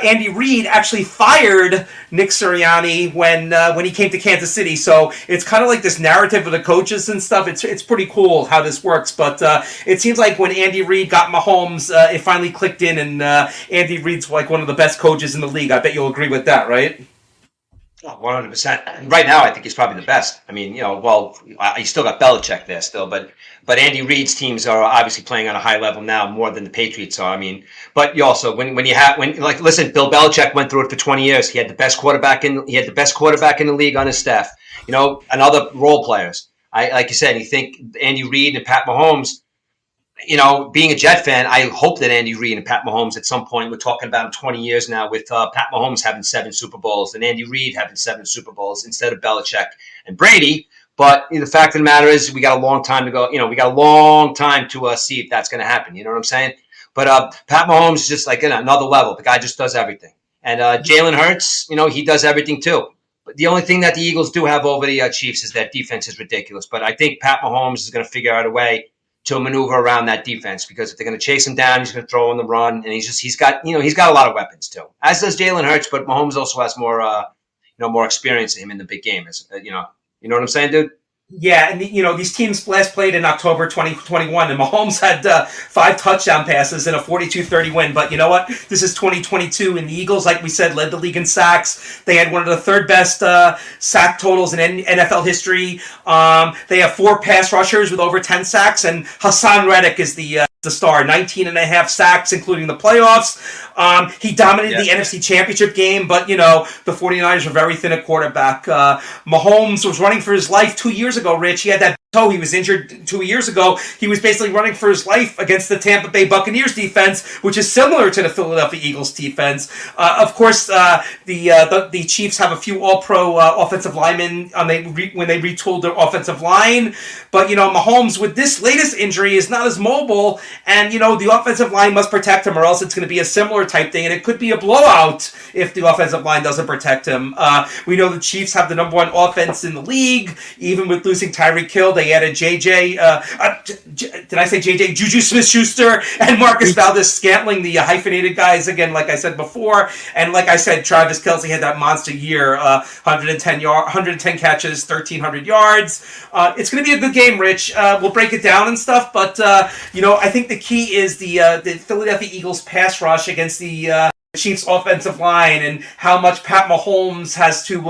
Andy Reid actually fired Nick Sirianni when he came to Kansas City. So it's kind of like this narrative of the coaches and stuff. It's pretty cool how this works. But it seems like when Andy Reid got Mahomes, it finally clicked in, and Andy Reid's like one of the best coaches in the league. I bet you'll agree with that, right? 100%. Right now, I think he's probably the best. I mean, you still got Belichick there still, but Andy Reid's teams are obviously playing on a high level now more than the Patriots are. I mean, but you also listen, Bill Belichick went through it for 20 years. He had the best quarterback in the league on his staff. And other role players. Like you said, you think Andy Reid and Pat Mahomes. Being a Jet fan, I hope that Andy Reid and Pat Mahomes at some point, we're talking about him 20 years now, with Pat Mahomes having 7 Super Bowls and Andy Reid having 7 Super Bowls instead of Belichick and Brady. But the fact of the matter is, we got a long time to go. We got a long time to see if that's going to happen. You know what I'm saying? But Pat Mahomes is just like another level. The guy just does everything. And Jalen Hurts, he does everything too. But the only thing that the Eagles do have over the Chiefs is that defense is ridiculous. But I think Pat Mahomes is going to figure out a way to maneuver around that defense, because if they're going to chase him down, he's going to throw on the run, and he's got a lot of weapons too. As does Jalen Hurts, but Mahomes also has more experience than him in the big game. You know what I'm saying, dude? Yeah, and these teams last played in October 2021, and Mahomes had 5 touchdown passes and a 42-30 win. But you know what? This is 2022, and the Eagles, like we said, led the league in sacks. They had one of the third best sack totals in NFL history. They have 4 pass rushers with over 10 sacks, and Hassan Reddick is the star, 19 and a half sacks, including the playoffs. He dominated the NFC Championship game, but, the 49ers were very thin at quarterback. Mahomes was running for his life 2 years ago, Rich. He had that toe. He was injured 2 years ago. He was basically running for his life against the Tampa Bay Buccaneers defense, which is similar to the Philadelphia Eagles defense. Of course, the Chiefs have a few all-pro offensive linemen when they retooled their offensive line. But, Mahomes, with this latest injury, is not as mobile, and, the offensive line must protect him, or else it's going to be a similar type thing, and it could be a blowout if the offensive line doesn't protect him. We know the Chiefs have the number 1 offense in the league, even with losing Tyreek Hill. They added did I say JJ? Juju Smith-Schuster and Marcus Valdez-Scantling, the hyphenated guys, again, like I said before. And like I said, Travis Kelce had that monster year, 110 catches, 1,300 yards. It's going to be a good game, Rich. We'll break it down and stuff, but, I think the key is the Philadelphia Eagles pass rush against the Chiefs offensive line, and how much Pat Mahomes has to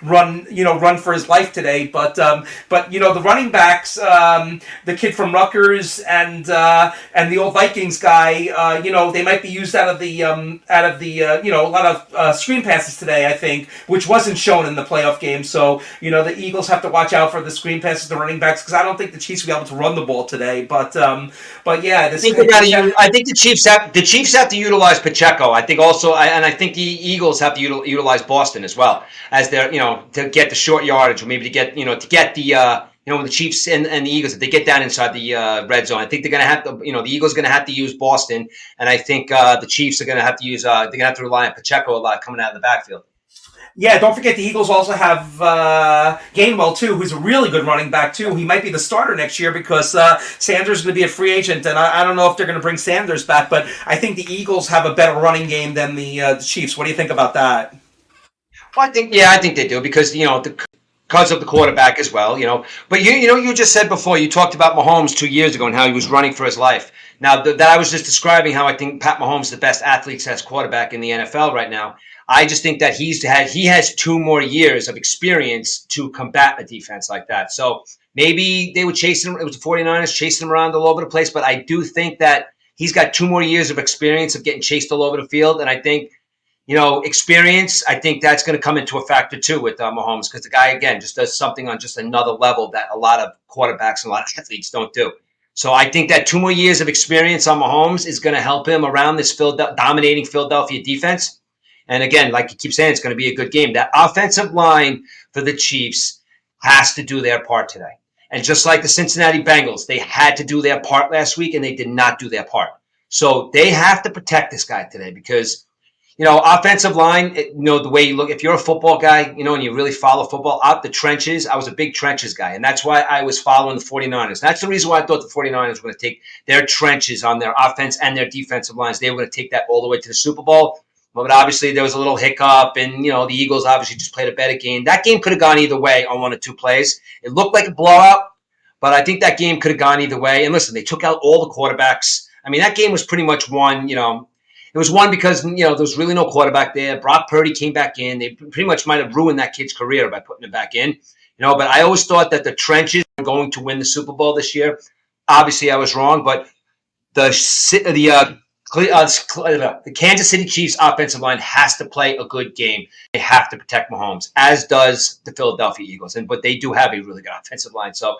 run for his life today. But the running backs, the kid from Rutgers and the old Vikings guy, they might be used out of the a lot of screen passes today, I think, which wasn't shown in the playoff game. So the Eagles have to watch out for the screen passes to running backs, because I don't think the Chiefs will be able to run the ball today. But yeah, I think the Chiefs have to utilize Pacheco. I think also, and I think the Eagles have to utilize Boston as well as their, to get the short yardage, or maybe to get the Chiefs and the Eagles, if they get down inside the red zone, I think they're going to have to, the Eagles are going to have to use Boston, and I think the Chiefs are going to have to use, they're going to have to rely on Pacheco a lot coming out of the backfield. Yeah, don't forget the Eagles also have Gainwell, too, who's a really good running back, too. He might be the starter next year, because Sanders is going to be a free agent, and I don't know if they're going to bring Sanders back, but I think the Eagles have a better running game than the Chiefs. What do you think about that? Well, I think they do, because, because of the quarterback as well, But, you just said before, you talked about Mahomes 2 years ago and how he was running for his life. Now, that I was just describing how I think Pat Mahomes is the best athlete/quarterback in the NFL right now. I just think that he has 2 more years of experience to combat a defense like that. So maybe they would chase him. It was the 49ers chasing him around all over the place. But I do think that he's got 2 more years of experience of getting chased all over the field. And I think, experience, I think that's going to come into a factor too with Mahomes, because the guy, again, just does something on just another level that a lot of quarterbacks and a lot of athletes don't do. So I think that 2 more years of experience on Mahomes is going to help him around this dominating Philadelphia defense. And again, like you keep saying, it's going to be a good game. That offensive line for the Chiefs has to do their part today. And just like the Cincinnati Bengals, they had to do their part last week, and they did not do their part. So they have to protect this guy today because offensive line, the way you look, if you're a football guy, and you really follow football out the trenches, I was a big trenches guy. And that's why I was following the 49ers. That's the reason why I thought the 49ers were going to take their trenches on their offense and their defensive lines. They were going to take that all the way to the Super Bowl. But obviously there was a little hiccup, and, the Eagles obviously just played a better game. That game could have gone either way on 1 or 2 plays. It looked like a blowout, but I think that game could have gone either way. And listen, they took out all the quarterbacks. I mean, that game was pretty much won, It was won because, there was really no quarterback there. Brock Purdy came back in. They pretty much might have ruined that kid's career by putting him back in. But I always thought that the trenches were going to win the Super Bowl this year. Obviously, I was wrong, but the Kansas City Chiefs offensive line has to play a good game. They have to protect Mahomes, as does the Philadelphia Eagles. But they do have a really good offensive line. So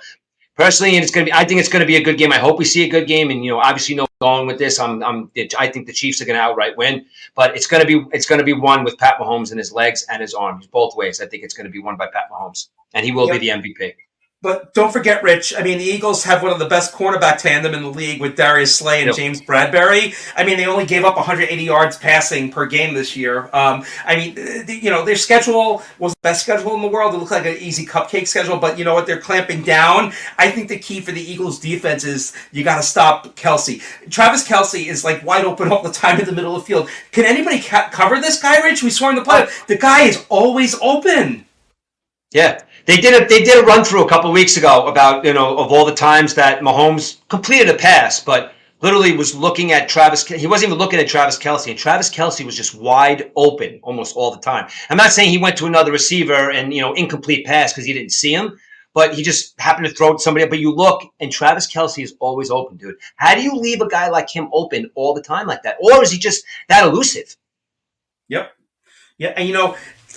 personally, I think it's going to be a good game. I hope we see a good game, and obviously, going with this, I think the Chiefs are going to outright win, but it's going to be won with Pat Mahomes and his legs and his arms both ways. I think it's going to be won by Pat Mahomes, and he will be the MVP. But don't forget, Rich, the Eagles have one of the best cornerback tandem in the league with Darius Slay and James Bradbury. They only gave up 180 yards passing per game this year. Their schedule was the best schedule in the world. It looked like an easy cupcake schedule, but you know what? They're clamping down. I think the key for the Eagles defense is you got to stop Kelce. Travis Kelce is like wide open all the time in the middle of the field. Can anybody cover this guy, Rich? We saw in the play. The guy is always open. Yeah. They did a run through a couple of weeks ago about, of all the times that Mahomes completed a pass, but literally was looking at he wasn't even looking at Travis Kelce, and Travis Kelce was just wide open almost all the time. I'm not saying he went to another receiver and, incomplete pass because he didn't see him, but he just happened to throw it to somebody. But you look, and Travis Kelce is always open, dude. How do you leave a guy like him open all the time like that? Or is he just that elusive? Yep. Yeah, and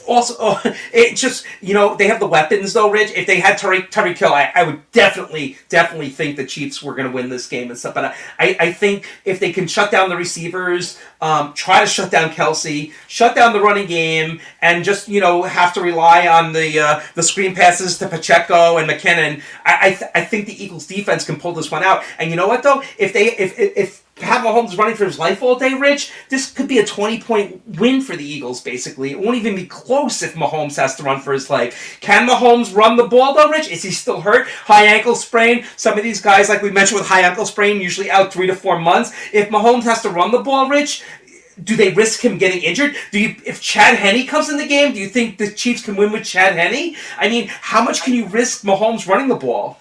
also, it just, they have the weapons, though, Rich. If they had Tyreek Hill, I would definitely think the Chiefs were going to win this game and stuff. But I think if they can shut down the receivers, try to shut down Kelce, shut down the running game, and just, have to rely on the screen passes to Pacheco and McKinnon, I think the Eagles defense can pull this one out. And you know what, though? If Pat Mahomes running for his life all day, Rich, this could be a 20-point win for the Eagles, basically. It won't even be close if Mahomes has to run for his life. Can Mahomes run the ball, though, Rich? Is he still hurt? High ankle sprain? Some of these guys, like we mentioned with high ankle sprain, usually out 3 to 4 months. If Mahomes has to run the ball, Rich, do they risk him getting injured? If Chad Henne comes in the game, do you think the Chiefs can win with Chad Henne? How much can you risk Mahomes running the ball?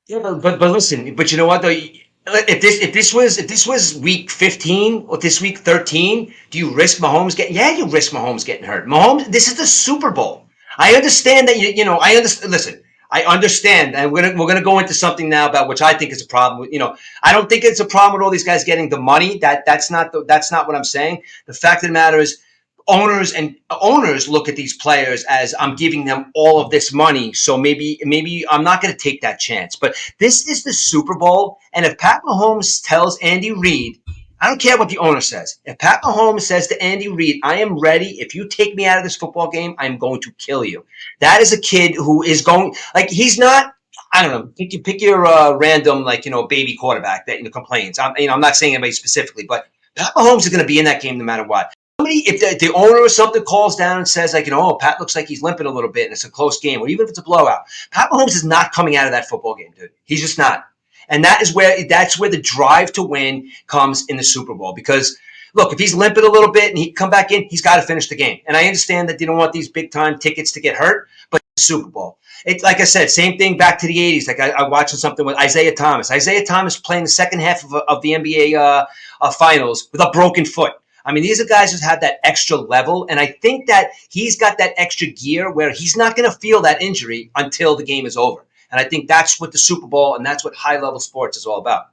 Yeah, but listen, but you know what, though? If this was week 15 or this week 13, do you risk Mahomes getting? Yeah, you risk Mahomes getting hurt. Mahomes, this is the Super Bowl. I understand that I understand. Listen, I understand, and we're gonna go into something now about which I think is a problem. I don't think it's a problem with all these guys getting the money. That's not what I'm saying. The fact of the matter is, owners look at these players as I'm giving them all of this money, so maybe I'm not going to take that chance. But this is the Super Bowl, and if Pat Mahomes tells Andy Reid, I don't care what the owner says. If Pat Mahomes says to Andy Reid, I am ready. If you take me out of this football game, I'm going to kill you. That is a kid who is going, like, he's not, I don't know, pick your random, baby quarterback that complains. I'm not saying anybody specifically, but Pat Mahomes is going to be in that game no matter what. If the owner or something calls down and says, Pat looks like he's limping a little bit and it's a close game, or even if it's a blowout, Pat Mahomes is not coming out of that football game, dude. He's just not. And that's where the drive to win comes in the Super Bowl. Because, look, if he's limping a little bit and he come back in, he's got to finish the game. And I understand that they don't want these big-time tickets to get hurt, but it's the Super Bowl. It's like I said, same thing back to the 80s. Like I watched something with Isaiah Thomas. Isaiah Thomas playing the second half of the NBA Finals with a broken foot. These are guys who have that extra level, and I think that he's got that extra gear where he's not going to feel that injury until the game is over. And I think that's what the Super Bowl and that's what high-level sports is all about.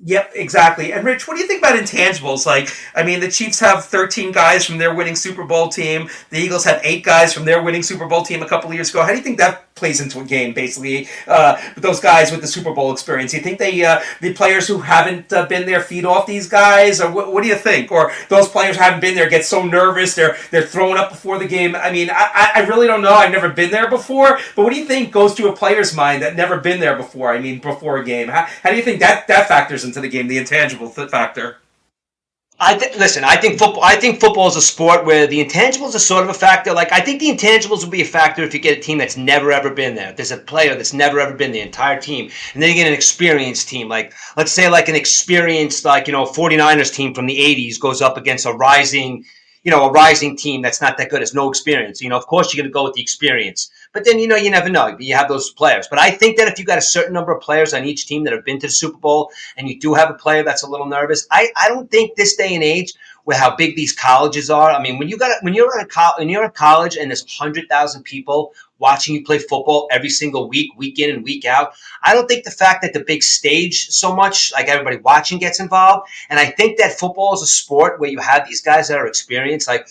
Yep, exactly. And Rich, what do you think about intangibles? Like, I mean, the Chiefs have 13 guys from their winning Super Bowl team. The Eagles have 8 guys from their winning Super Bowl team a couple of years ago. How do you think that plays into a game, basically, with those guys with the Super Bowl experience? Do you think the players who haven't been there feed off these guys? Or what do you think? Or those players who haven't been there get so nervous they're throwing up before the game? I mean, I really don't know. I've never been there before. But what do you think goes through a player's mind that never been there before? I mean, before a game. How do you think that factors into the game, the intangible factor? Listen. I think football. I think football is a sport where the intangibles are sort of a factor. Like I think the intangibles will be a factor if you get a team that's never ever been there. If there's a player that's never ever been the entire team, and then you get an experienced team. Like let's say like an experienced 49ers team from the '80s goes up against a rising team that's not that good, has no experience. Of course you're going to go with the experience. But then, you never know. You have those players. But I think that if you got a certain number of players on each team that have been to the Super Bowl and you do have a player that's a little nervous, I don't think this day and age with how big these colleges are. I mean, when you're at college and there's 100,000 people watching you play football every single week, week in and week out, I don't think the fact that the big stage so much, like everybody watching, gets involved. And I think that football is a sport where you have these guys that are experienced, like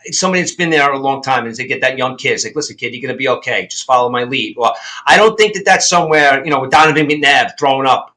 somebody that's been there a long time, and they get that young kid. It's like, listen, kid, you're going to be okay. Just follow my lead. Well, I don't think that that's somewhere, with Donovan McNabb throwing up,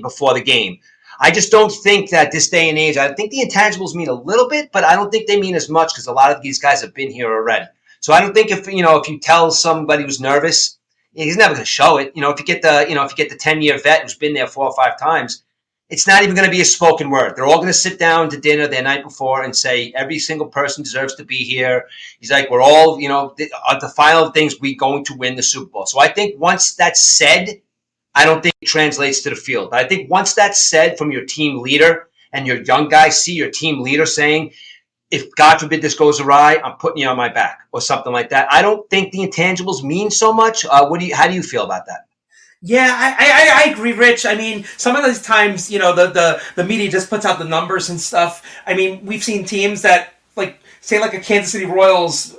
before the game. I just don't think that this day and age, I think the intangibles mean a little bit, but I don't think they mean as much because a lot of these guys have been here already. So I don't think if you tell somebody who's nervous, he's never going to show it. If you get the 10-year vet who's been there 4 or 5 times, it's not even going to be a spoken word. They're all going to sit down to dinner the night before and say, every single person deserves to be here. He's like, we're all, the final things, we're going to win the Super Bowl. So I think once that's said, I don't think it translates to the field. But I think once that's said from your team leader and your young guys see your team leader saying, if God forbid this goes awry, I'm putting you on my back or something like that. I don't think the intangibles mean so much. How do you feel about that? Yeah, I agree, Rich. I mean, some of those times, the media just puts out the numbers and stuff. I mean, we've seen teams that, like, say, like a Kansas City Royals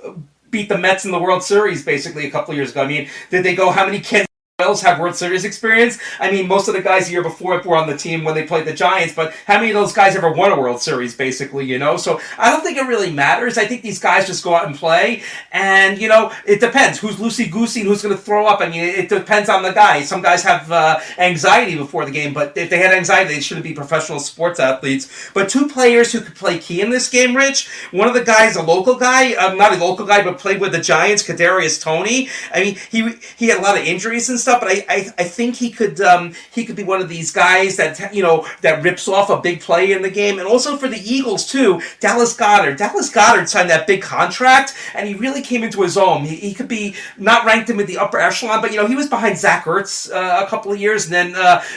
beat the Mets in the World Series basically a couple of years ago. I mean, did they go, how many Kansas Royals have World Series experience? I mean, most of the guys the year before were on the team when they played the Giants, but how many of those guys ever won a World Series, basically, So I don't think it really matters. I think these guys just go out and play, and, it depends who's loosey-goosey and who's going to throw up. I mean, it depends on the guy. Some guys have anxiety before the game, but if they had anxiety, they shouldn't be professional sports athletes. But 2 players who could play key in this game, Rich, one of the guys, a local guy, not a local guy, but played with the Giants, Kadarius Toney. I mean, he had a lot of injuries and stuff, but I think he could be one of these guys that that rips off a big play in the game. And also for the Eagles too, Dallas Goedert. Dallas Goedert signed that big contract, and he really came into his own. He could be not ranked him in the upper echelon, but he was behind Zach Ertz a couple of years, and then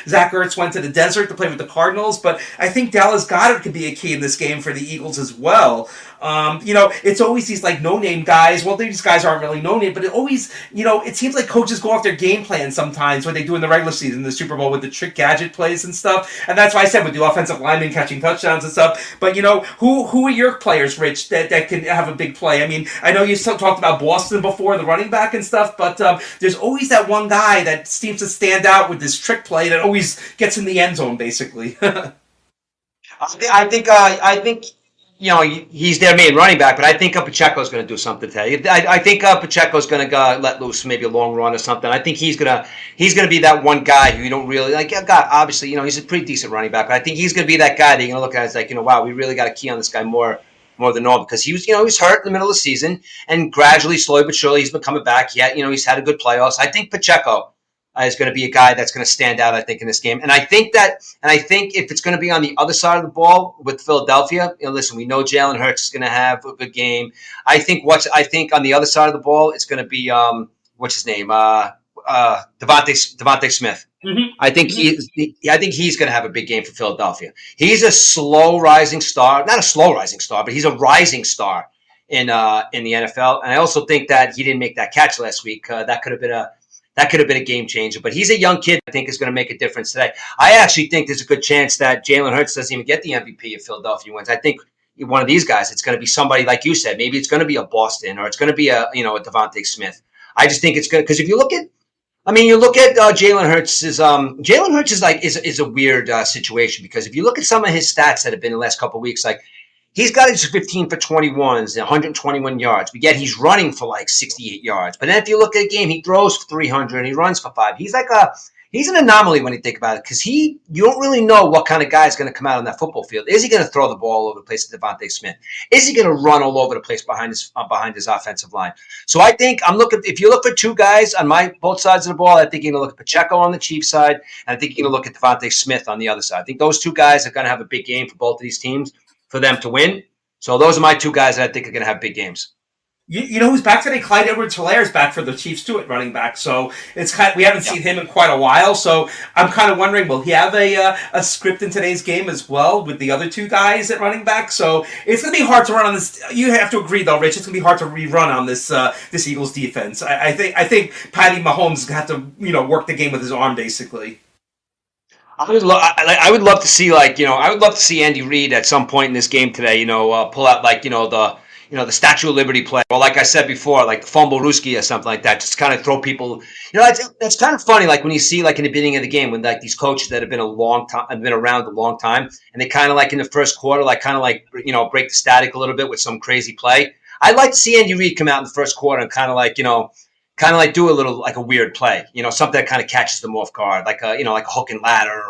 Zach Ertz went to the desert to play with the Cardinals. But I think Dallas Goedert could be a key in this game for the Eagles as well. It's always these like no-name guys. Well, these guys aren't really no-name, but it always, it seems like coaches go off their game plan sometimes, what they do in the regular season, the Super Bowl with the trick gadget plays and stuff. And that's why I said with the offensive linemen catching touchdowns and stuff. But who are your players, Rich, that can have a big play? I mean, I know you still talked about Boston before, the running back and stuff, but there's always that one guy that seems to stand out with this trick play that always gets in the end zone, basically. I think he's their main running back, but I think Pacheco's going to do something today. I think Pacheco's going to let loose maybe a long run or something. I think he's going to be that one guy who you don't really like. God, obviously, he's a pretty decent running back, but I think he's going to be that guy that you're going to look at as like, wow, we really got to key on this guy more than normal because he was hurt in the middle of the season, and gradually, slowly but surely, he's been coming back. Yet, he's had a good playoffs. I think Pacheco is going to be a guy that's going to stand out, I think, in this game. And I think if it's going to be on the other side of the ball with Philadelphia, listen, we know Jalen Hurts is going to have a good game. I think on the other side of the ball, it's going to be what's his name, Devontae Smith. Mm-hmm. I think he's going to have a big game for Philadelphia. He's a slow rising star, not a slow rising star, but he's a rising star in the NFL. And I also think that he didn't make that catch last week. That could have been a game changer, but he's a young kid I think is going to make a difference today. I actually think there's a good chance that Jalen Hurts doesn't even get the MVP if Philadelphia wins. I think one of these guys, it's going to be somebody like you said. Maybe it's going to be a Boston or it's going to be a Devontae Smith. I just think it's good because if you look at I mean, you look at Jalen Hurts. Jalen Hurts is a weird situation because if you look at some of his stats that have been in the last couple of weeks, like he's got his 15 for 21s, 121 yards, but yet he's running for like 68 yards. But then if you look at a game, he throws for 300 and he runs for 5. He's an anomaly when you think about it because you don't really know what kind of guy is going to come out on that football field. Is he going to throw the ball all over the place to Devontae Smith? Is he going to run all over the place behind his offensive line? So I think if you look for two guys on both sides of the ball, I think you're going to look at Pacheco on the Chiefs side, and I think you're going to look at Devontae Smith on the other side. I think those two guys are going to have a big game for both of these teams for them to win. So those are my two guys that I think are going to have big games. You know who's back today? Clyde Edwards-Helaire is back for the Chiefs too at running back. So we haven't seen him in quite a while. So I'm kind of wondering, will he have a script in today's game as well with the other two guys at running back? So it's going to be hard to run on this. You have to agree, though, Rich. It's going to be hard to rerun on this Eagles defense. I think Patty Mahomes is going to have to work the game with his arm basically. I would love to see Andy Reid at some point in this game today. Pull out the Statue of Liberty play, or like I said before, like the fumble Ruski or something like that. Just kind of throw people. That's kind of funny. Like when you see like in the beginning of the game when like these coaches that have been around a long time, and they kind of like in the first quarter, break the static a little bit with some crazy play. I'd like to see Andy Reid come out in the first quarter and kind of do a little like a weird play, something that kind of catches them off guard, like a hook and ladder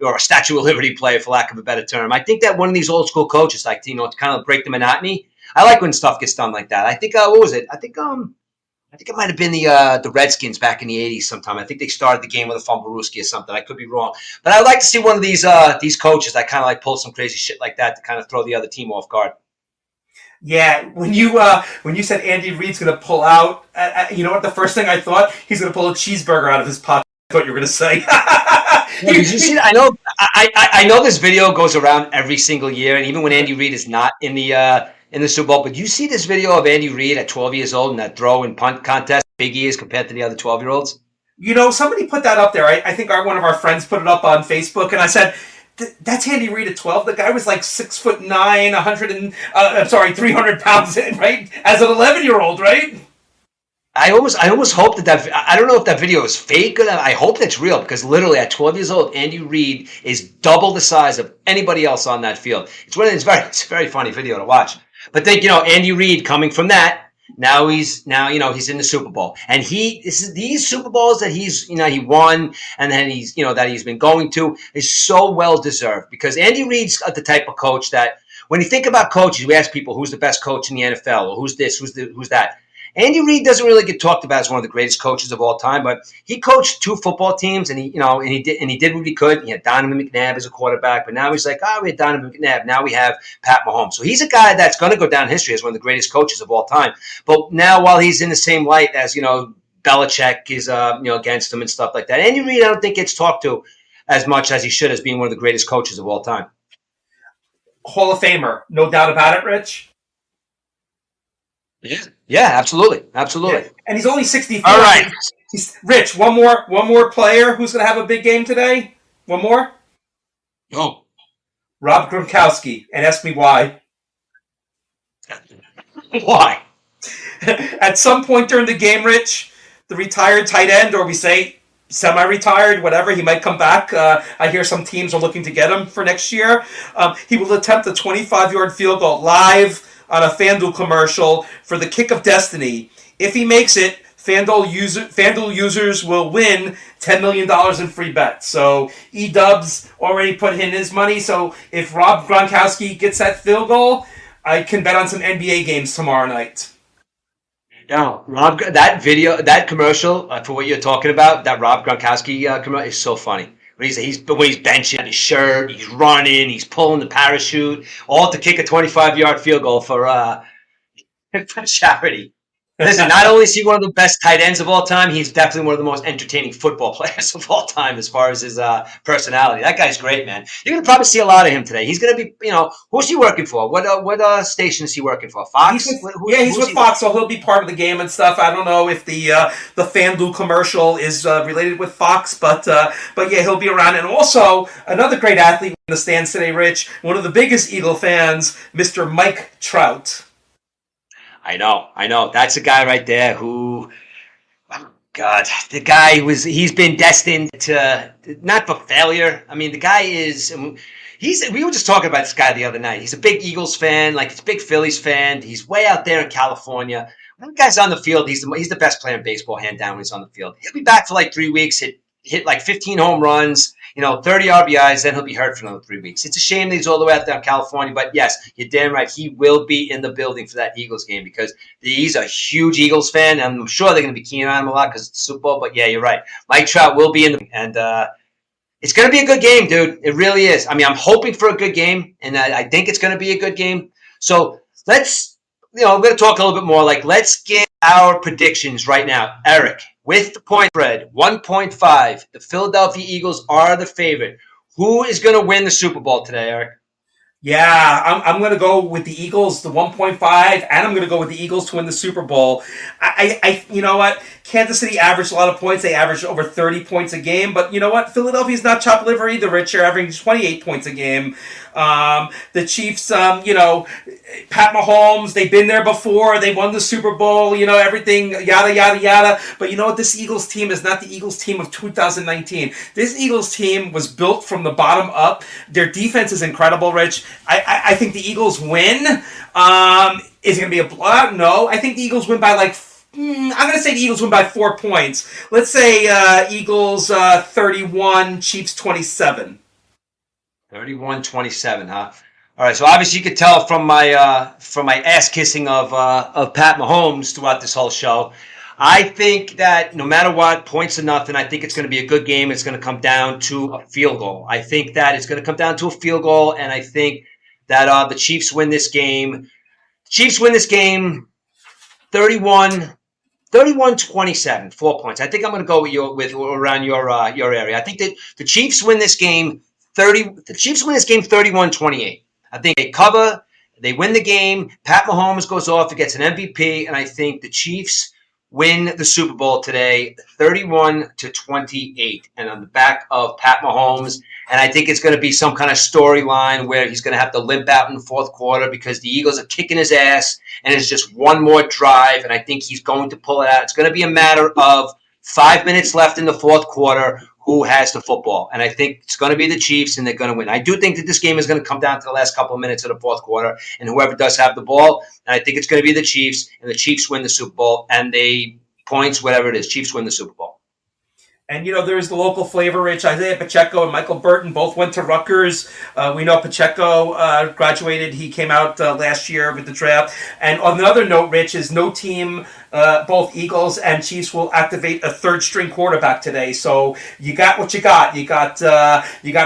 or a Statue of Liberty play, for lack of a better term. I think that one of these old school coaches, to kind of break the monotony. I like when stuff gets done like that. I think what was it? I think it might have been the Redskins back in the '80s sometime. I think they started the game with a fumble Ruski or something. I could be wrong, but I'd like to see one of these coaches that kind of like pull some crazy shit like that to kind of throw the other team off guard. Yeah, when you said Andy Reid's going to pull out, you know what? The first thing I thought, he's going to pull a cheeseburger out of his pocket. I thought you were going to say. Did you see that? I know this video goes around every single year, and even when Andy Reid is not in the Super Bowl, but you see this video of Andy Reid at 12 years old in that throw and punt contest, big he is compared to the other 12-year-olds. Somebody put that up there. I think one of our friends put it up on Facebook, and I said, that's Andy Reid at 12. The guy was like 6'9", 300 pounds, right? As an 11-year-old, right? I almost hope that I don't know if that video is fake or not. I hope that's real because literally at 12 years old, Andy Reid is double the size of anybody else on that field. It's a very funny video to watch. But think, Andy Reid coming from that. Now he's in the Super Bowl, and these Super Bowls that he won, and then that he's been going to is so well deserved because Andy Reid's the type of coach that when you think about coaches, we ask people who's the best coach in the NFL or who's this, who's that. Andy Reid doesn't really get talked about as one of the greatest coaches of all time, but he coached 2 football teams, and he did what he could. He had Donovan McNabb as a quarterback, but now he's like, we had Donovan McNabb. Now we have Pat Mahomes. So he's a guy that's going to go down in history as one of the greatest coaches of all time. But now, while he's in the same light as Belichick is, against him and stuff like that, Andy Reid I don't think gets talked to as much as he should as being one of the greatest coaches of all time. Hall of Famer, no doubt about it, Rich. Yeah, absolutely. Yeah. And he's only 64. All right. Rich, one more player who's going to have a big game today? One more? Oh. Rob Gronkowski. And ask me why. Why? At some point during the game, Rich, the retired tight end, or we say semi-retired, whatever, he might come back. I hear some teams are looking to get him for next year. He will attempt a 25-yard field goal live on a FanDuel commercial for the kick of destiny. If he makes it, FanDuel users will win $10 million in free bets. So EDUBBS already put in his money. So if Rob Gronkowski gets that field goal, I can bet on some NBA games tomorrow night. No, Rob, that commercial for what you're talking about, that Rob Gronkowski commercial is so funny. When he's benching his shirt, he's running, he's pulling the parachute, all to kick a 25-yard field goal for charity. Listen, not only is he one of the best tight ends of all time, he's definitely one of the most entertaining football players of all time as far as his personality. That guy's great, man. You're going to probably see a lot of him today. He's going to be, who's he working for? What station is he working for? Fox? He's with Fox, so he'll be part of the game and stuff. I don't know if the FanDuel commercial is related with Fox, but yeah, he'll be around. And also, another great athlete in the stands today, Rich, one of the biggest Eagle fans, Mr. Mike Trout. I know. That's a guy right there who God, the guy he's been destined to, not for failure. I mean, the guy is, we were just talking about this guy the other night. He's a big Eagles fan, like he's a big Phillies fan. He's way out there in California. When the guy's on the field, he's the best player in baseball, hand down, when he's on the field. He'll be back for like 3 weeks, hit like 15 home runs, 30 RBIs, then he'll be hurt for another 3 weeks. It's a shame that he's all the way out there in California, but yes, you're damn right. He will be in the building for that Eagles game because he's a huge Eagles fan, and I'm sure they're going to be keen on him a lot because it's the Super Bowl. But yeah, you're right. Mike Trout will be in the, and it's going to be a good game, dude. It really is. I mean, I'm hoping for a good game, and I think it's going to be a good game. So let's, we're going to talk a little bit more. Like, let's get our predictions right now. Eric, with the point spread, 1.5, the Philadelphia Eagles are the favorite. Who is going to win the Super Bowl today, Eric? Yeah, I'm going to go with the Eagles, the 1.5, and I'm going to go with the Eagles to win the Super Bowl. You know what? Kansas City averaged a lot of points. They averaged over 30 points a game. But you know what? Philadelphia's not chopped liver either, Rich. They're averaging 28 points a game. The Chiefs, Pat Mahomes, they've been there before. They won the Super Bowl, everything, yada, yada, yada. But you know what? This Eagles team is not the Eagles team of 2019. This Eagles team was built from the bottom up. Their defense is incredible, Rich. I think the Eagles win. Is it going to be a blowout? No. I think the Eagles win by I'm going to say the Eagles win by 4 points. Let's say Eagles 31, Chiefs 27. 31-27, huh? All right, so obviously you could tell from my ass kissing of Pat Mahomes throughout this whole show. I think that no matter what, points or nothing, I think it's going to be a good game. It's going to come down to a field goal. I think that it's going to come down to a field goal, and I think that the Chiefs win this game. Chiefs win this game 31-27, 4 points. I think I'm going to go with around your area. I think that the Chiefs win this game 31-28. I think they cover, they win the game. Pat Mahomes goes off, he gets an MVP, and I think the Chiefs win the Super Bowl today 31-28, and on the back of Pat Mahomes. And I think it's going to be some kind of storyline where he's going to have to limp out in the fourth quarter because the Eagles are kicking his ass, and it's just one more drive, and I think he's going to pull it out. It's going to be a matter of 5 minutes left in the fourth quarter. Who has the football? And I think it's going to be the Chiefs, and they're going to win. I do think that this game is going to come down to the last couple of minutes of the fourth quarter, and whoever does have the ball, and I think it's going to be the Chiefs, and the Chiefs win the Super Bowl, and they points, whatever it is, Chiefs win the Super Bowl. And, there's the local flavor, Rich. Isaiah Pacheco and Michael Burton both went to Rutgers. We know Pacheco graduated. He came out last year with the draft. And on another note, Rich, is no team, both Eagles and Chiefs, will activate a third-string quarterback today. So you got what you got. You got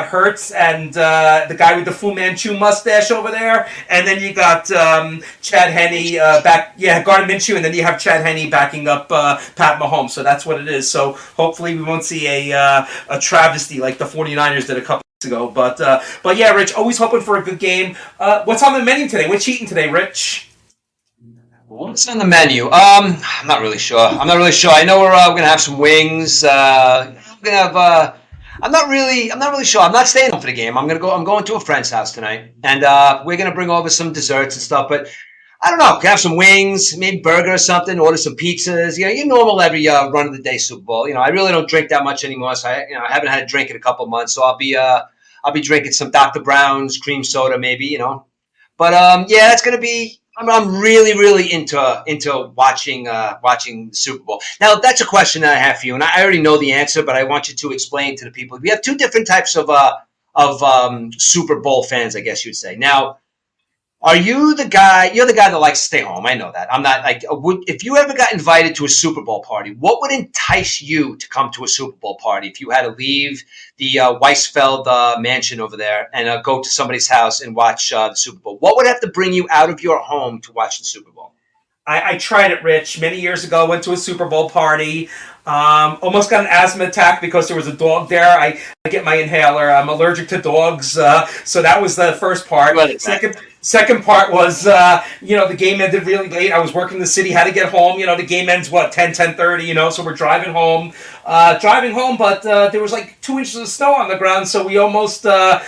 Hurts and the guy with the Fu Manchu mustache over there. And then you got Chad Henne back. Yeah, Gardner Minshew. And then you have Chad Henne backing up Pat Mahomes. So that's what it is. So hopefully we won't see a travesty like the 49ers did a couple weeks ago. But yeah, Rich, always hoping for a good game. What's on the menu today? What's eating today, Rich? What's on the menu? I'm not really sure. I know we're going to have some wings. I'm not really sure. I'm not staying home for the game. I'm going to a friend's house tonight, and we're going to bring over some desserts and stuff. But I don't know. Can have some wings, maybe burger or something. Order some pizzas. Your normal every run of the day Super Bowl. I really don't drink that much anymore. So I haven't had a drink in a couple of months. So I'll be drinking some Dr. Brown's cream soda, maybe. But yeah, that's gonna be. I'm really, really into watching the Super Bowl. Now, that's a question that I have for you, and I already know the answer, but I want you to explain to the people. We have two different types of Super Bowl fans, I guess you'd say. Now, are you the guy? You're the guy that likes to stay home. I know that. I'm not like. If you ever got invited to a Super Bowl party, what would entice you to come to a Super Bowl party? If you had to leave the Weisfeld mansion over there and go to somebody's house and watch the Super Bowl, what would have to bring you out of your home to watch the Super Bowl? I tried it, Rich, many years ago. Went to a Super Bowl party. Almost got an asthma attack because there was a dog there. I get my inhaler. I'm allergic to dogs, so that was the first part. Second part was, the game ended really late. I was working in the city, had to get home. The game ends, 10:30, so we're driving home. But there was like 2 inches of snow on the ground, so we almost drove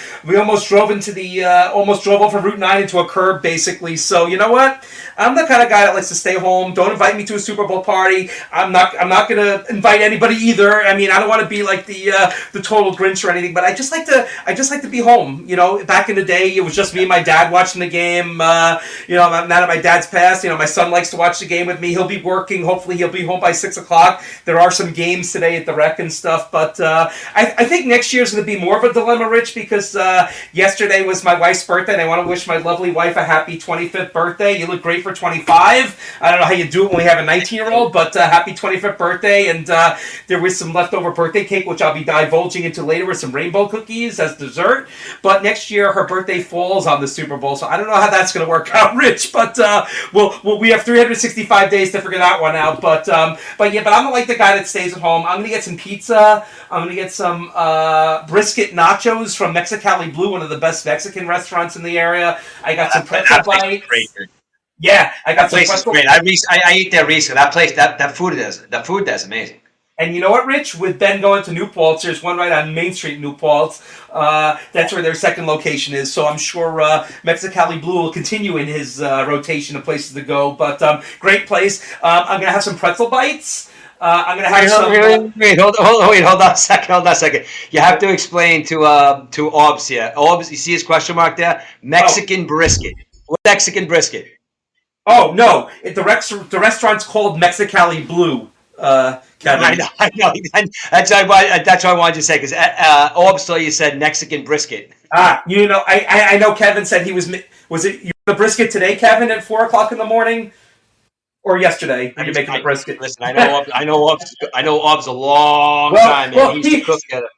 almost drove over Route 9 into a curb, basically. So you know what? I'm the kind of guy that likes to stay home. Don't invite me to a Super Bowl party. I'm not going to invite anybody either. I mean, I don't want to be like the total Grinch or anything, but I just like to be home. Back in the day, it was just me and my dad watching the game. Now that my dad's passed, my son likes to watch the game with me. He'll be working. Hopefully, he'll be home by 6:00. There are some games today at the rec and stuff, but I think next year's going to be more of a dilemma, Rich, because yesterday was my wife's birthday, and I want to wish my lovely wife a happy 25th birthday. You look great for 25. I don't know how you do it when we have a 19-year-old, but happy 25th birthday, and there was some leftover birthday cake, which I'll be divulging into later, with some rainbow cookies as dessert. But next year, her birthday falls on the Super Bowl, so I don't know how that's going to work out, Rich, but we have 365 days to figure that one out. But I'm like the guy that stays at home. I'm going to get some pizza. I'm going to get some brisket nachos from Mexicali Blue, one of the best Mexican restaurants in the area. I got some pretzel bites. Yeah, I got some pretzel bites. I ate there recently. That place, that food is amazing. And you know what, Rich? With Ben going to New Paltz, there's one right on Main Street in New Paltz. That's where their second location is. So I'm sure Mexicali Blue will continue in his rotation of places to go. But great place. I'm going to have some pretzel bites. I'm going to have some... Wait, hold on a second. You have to explain to Obbs here. Obbs, you see his question mark there? Mexican brisket. What Mexican brisket? Oh, no. The restaurant's called Mexicali Blue. Kevin. I know. That's what I wanted to say, because Orbs thought you said Mexican brisket. I know Kevin said he was it the brisket today, Kevin, at 4:00 in the morning, or yesterday when you're making the brisket? Listen, I know Orbs a long time. Man. He used to cook together.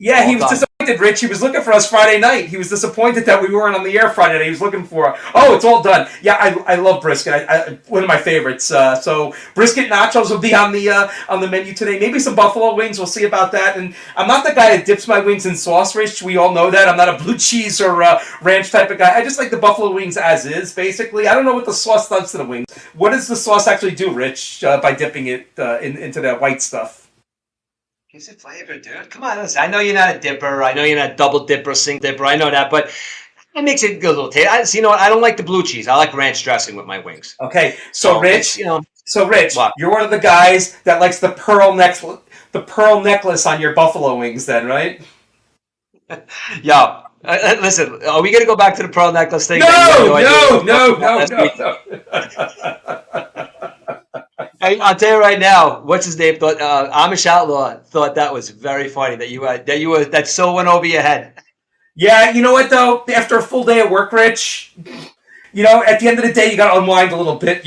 Yeah, he was disappointed, Rich. He was looking for us Friday night. He was disappointed that we weren't on the air Friday night. He was looking for, it's all done. Yeah, I love brisket. One of my favorites. So brisket nachos will be on the menu today. Maybe some buffalo wings. We'll see about that. And I'm not the guy that dips my wings in sauce, Rich. We all know that. I'm not a blue cheese or ranch type of guy. I just like the buffalo wings as is, basically. I don't know what the sauce does to the wings. What does the sauce actually do, Rich, by dipping it into that white stuff? Gives it flavor, dude. Come on, listen. I know you're not a dipper. I know you're not a double dipper, single dipper. I know that, but it makes it a good little taste. You know what? I don't like the blue cheese. I like ranch dressing with my wings. Okay, so Rich, what? You're one of the guys that likes the pearl necklace on your buffalo wings, then, right? Yo, listen. Are we gonna go back to the pearl necklace thing? No. I'll tell you right now, what's his name? Thought Amish Outlaw thought that was very funny that so went over your head. Yeah, you know what though? After a full day of work, Rich, at the end of the day, you got to unwind a little bit.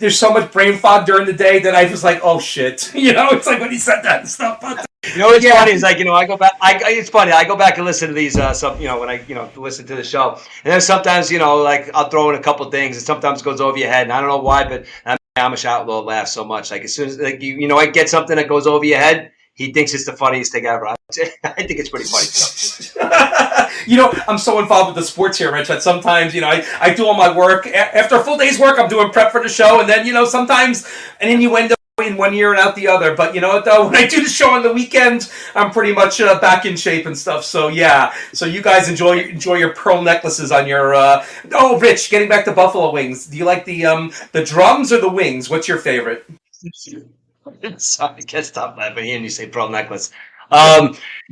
There's so much brain fog during the day that I was like, oh shit. It's like when he said that and stuff. But what's funny is, like, I go back. It's funny. I go back and listen to these when I listen to the show, and then sometimes like I'll throw in a couple things, and sometimes it goes over your head, and I don't know why, but Amish Outlaw laughs so much. Like as soon as I get something that goes over your head, he thinks it's the funniest thing ever. I think it's pretty funny. I'm so involved with the sports here, Rich, that sometimes, I do all my work. After a full day's work, I'm doing prep for the show, and then, sometimes an innuendo in one ear and out the other. But you know what, though? When I do the show on the weekend, I'm pretty much back in shape and stuff. So, yeah. So you guys enjoy your pearl necklaces on your... Rich, getting back to buffalo wings. Do you like the drums or the wings? What's your favorite? Sorry, I can't stop laughing hearing you say pearl necklace.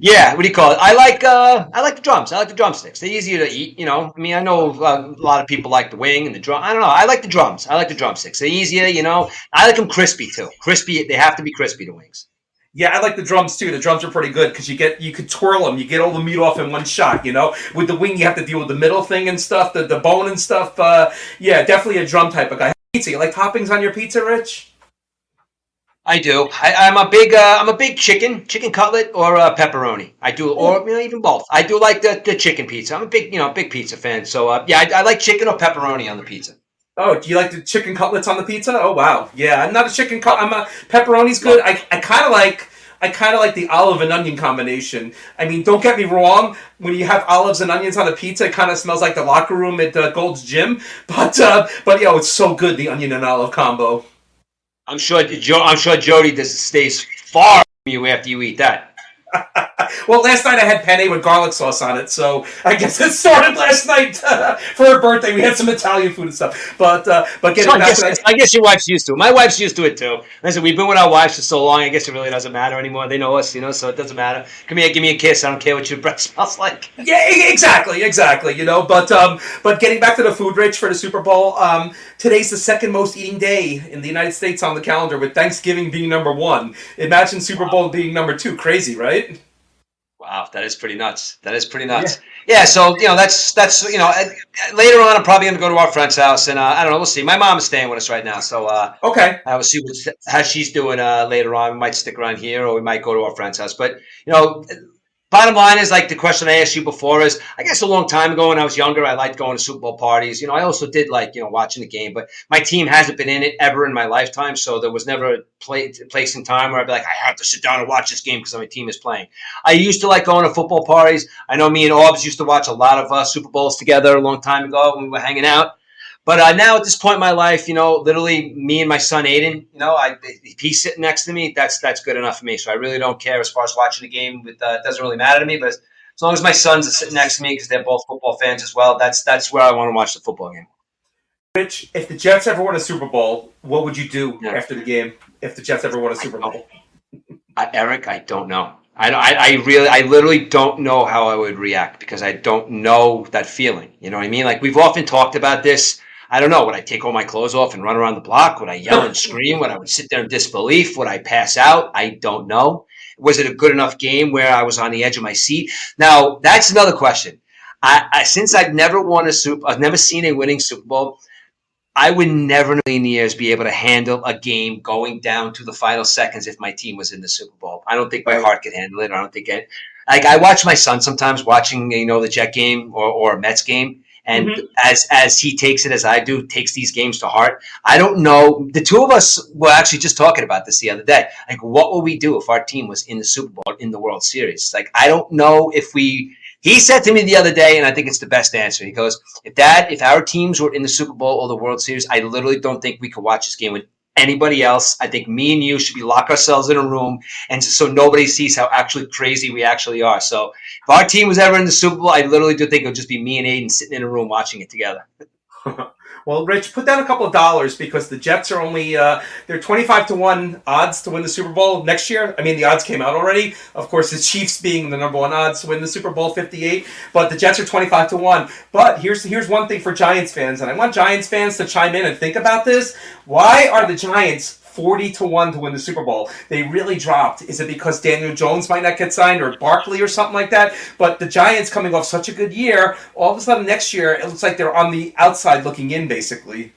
Yeah, what do you call it? I like the drums. I like the drumsticks. They're easier to eat. I mean, I know a lot of people like the wing and the drum. I don't know. I like the drums. I like the drumsticks. They're easier. I like them crispy too. Crispy. They have to be crispy. The wings. Yeah, I like the drums too. The drums are pretty good because you could twirl them. You get all the meat off in one shot. With the wing, you have to deal with the middle thing and stuff, the bone and stuff. Yeah, definitely a drum type of guy. Pizza. You like toppings on your pizza, Rich? I do. I'm a big chicken cutlet or pepperoni. I do, or even both. I do like the chicken pizza. I'm a big pizza fan. So I like chicken or pepperoni on the pizza. Oh, do you like the chicken cutlets on the pizza? Oh wow, yeah. I'm not a chicken cut. Pepperoni's good. I kind of like I kind of like the olive and onion combination. I mean, don't get me wrong. When you have olives and onions on a pizza, it kind of smells like the locker room at Gold's Gym. But it's so good, the onion and olive combo. I'm sure Jody stays far from you after you eat that. Well, last night I had penne with garlic sauce on it, so I guess it started last night for her birthday. We had some Italian food and stuff, but getting So back to that, I guess your wife's used to it. My wife's used to it too. Listen, we've been with our wives for so long. I guess it really doesn't matter anymore. They know us, so it doesn't matter. Come here, give me a kiss. I don't care what your breath smells like. yeah, exactly. But getting back to the food, Rich, for the Super Bowl, today's the second most eating day in the United States on the calendar, with Thanksgiving being number one. Imagine Super Bowl being number two. Crazy, right? Wow, that is pretty nuts. That is pretty Yeah. nuts. Yeah, so that's later on I'm probably gonna go to our friend's house and I don't know. We'll see. My mom is staying with us right now, so Okay. I will see how she's doing later on. We might stick around here or we might go to our friend's house. But you know, bottom line is like the question I asked you before is I guess a long time ago when I was younger I liked going to Super Bowl parties. I also did like watching the game, but my team hasn't been in it ever in my lifetime, so there was never a place in time where I'd be like I have to sit down and watch this game because my team is playing. I used to like going to football parties. I know me and Orbs used to watch a lot of Super Bowls together a long time ago when we were hanging out. But now at this point in my life, literally me and my son Aiden, if he's sitting next to me, that's good enough for me. So I really don't care as far as watching the game. It doesn't really matter to me. But as long as my sons are sitting next to me because they're both football fans as well, that's where I want to watch the football game. Rich, if the Jets ever won a Super Bowl, what would you do Yeah. after the game? If the Jets ever won a Super Bowl? Eric, I don't know. I literally don't know how I would react because I don't know that feeling. You know what I mean? Like we've often talked about this. I don't know. Would I take all my clothes off and run around the block? Would I yell and scream? Would I sit there in disbelief? Would I pass out? I don't know. Was it a good enough game where I was on the edge of my seat? Now that's another question. Since I've never I've never seen a winning Super Bowl. I would never in a million years be able to handle a game going down to the final seconds if my team was in the Super Bowl. I don't think my heart could handle it. I don't think it. Like I watch my son sometimes watching, the Jet game or a Mets game, and Mm-hmm. as he takes it as I do, takes these games to heart. I don't know. The two of us were actually just talking about this the other day. Like, what would we do if our team was in the Super Bowl in the World Series? Like, I don't know if we. He said to me the other day, and I think it's the best answer. He goes, if our teams were in the Super Bowl or the World Series, I literally don't think we could watch this game with anybody else. I think me and you should be lock ourselves in a room, and so nobody sees how actually crazy we actually are. So if our team was ever in the Super Bowl, I literally do think it would just be me and Aiden sitting in a room watching it together. Well, Rich, put down a couple of dollars because the Jets are only they're 25-1 odds to win the Super Bowl next year. I mean, the odds came out already. Of course, the Chiefs being the number one odds to win the Super Bowl, 58. But the Jets are 25-1. But here's one thing for Giants fans, and I want Giants fans to chime in and think about this. Why are the Giants 40-1 to win the Super Bowl? They really dropped. Is it because Daniel Jones might not get signed or Barkley or something like that? But the Giants coming off such a good year, all of a sudden next year, it looks like they're on the outside looking in, basically.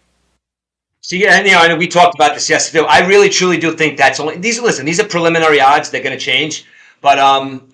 So yeah, I know we talked about this yesterday. I really truly do think that's only these. Listen, these are preliminary odds; they're going to change. But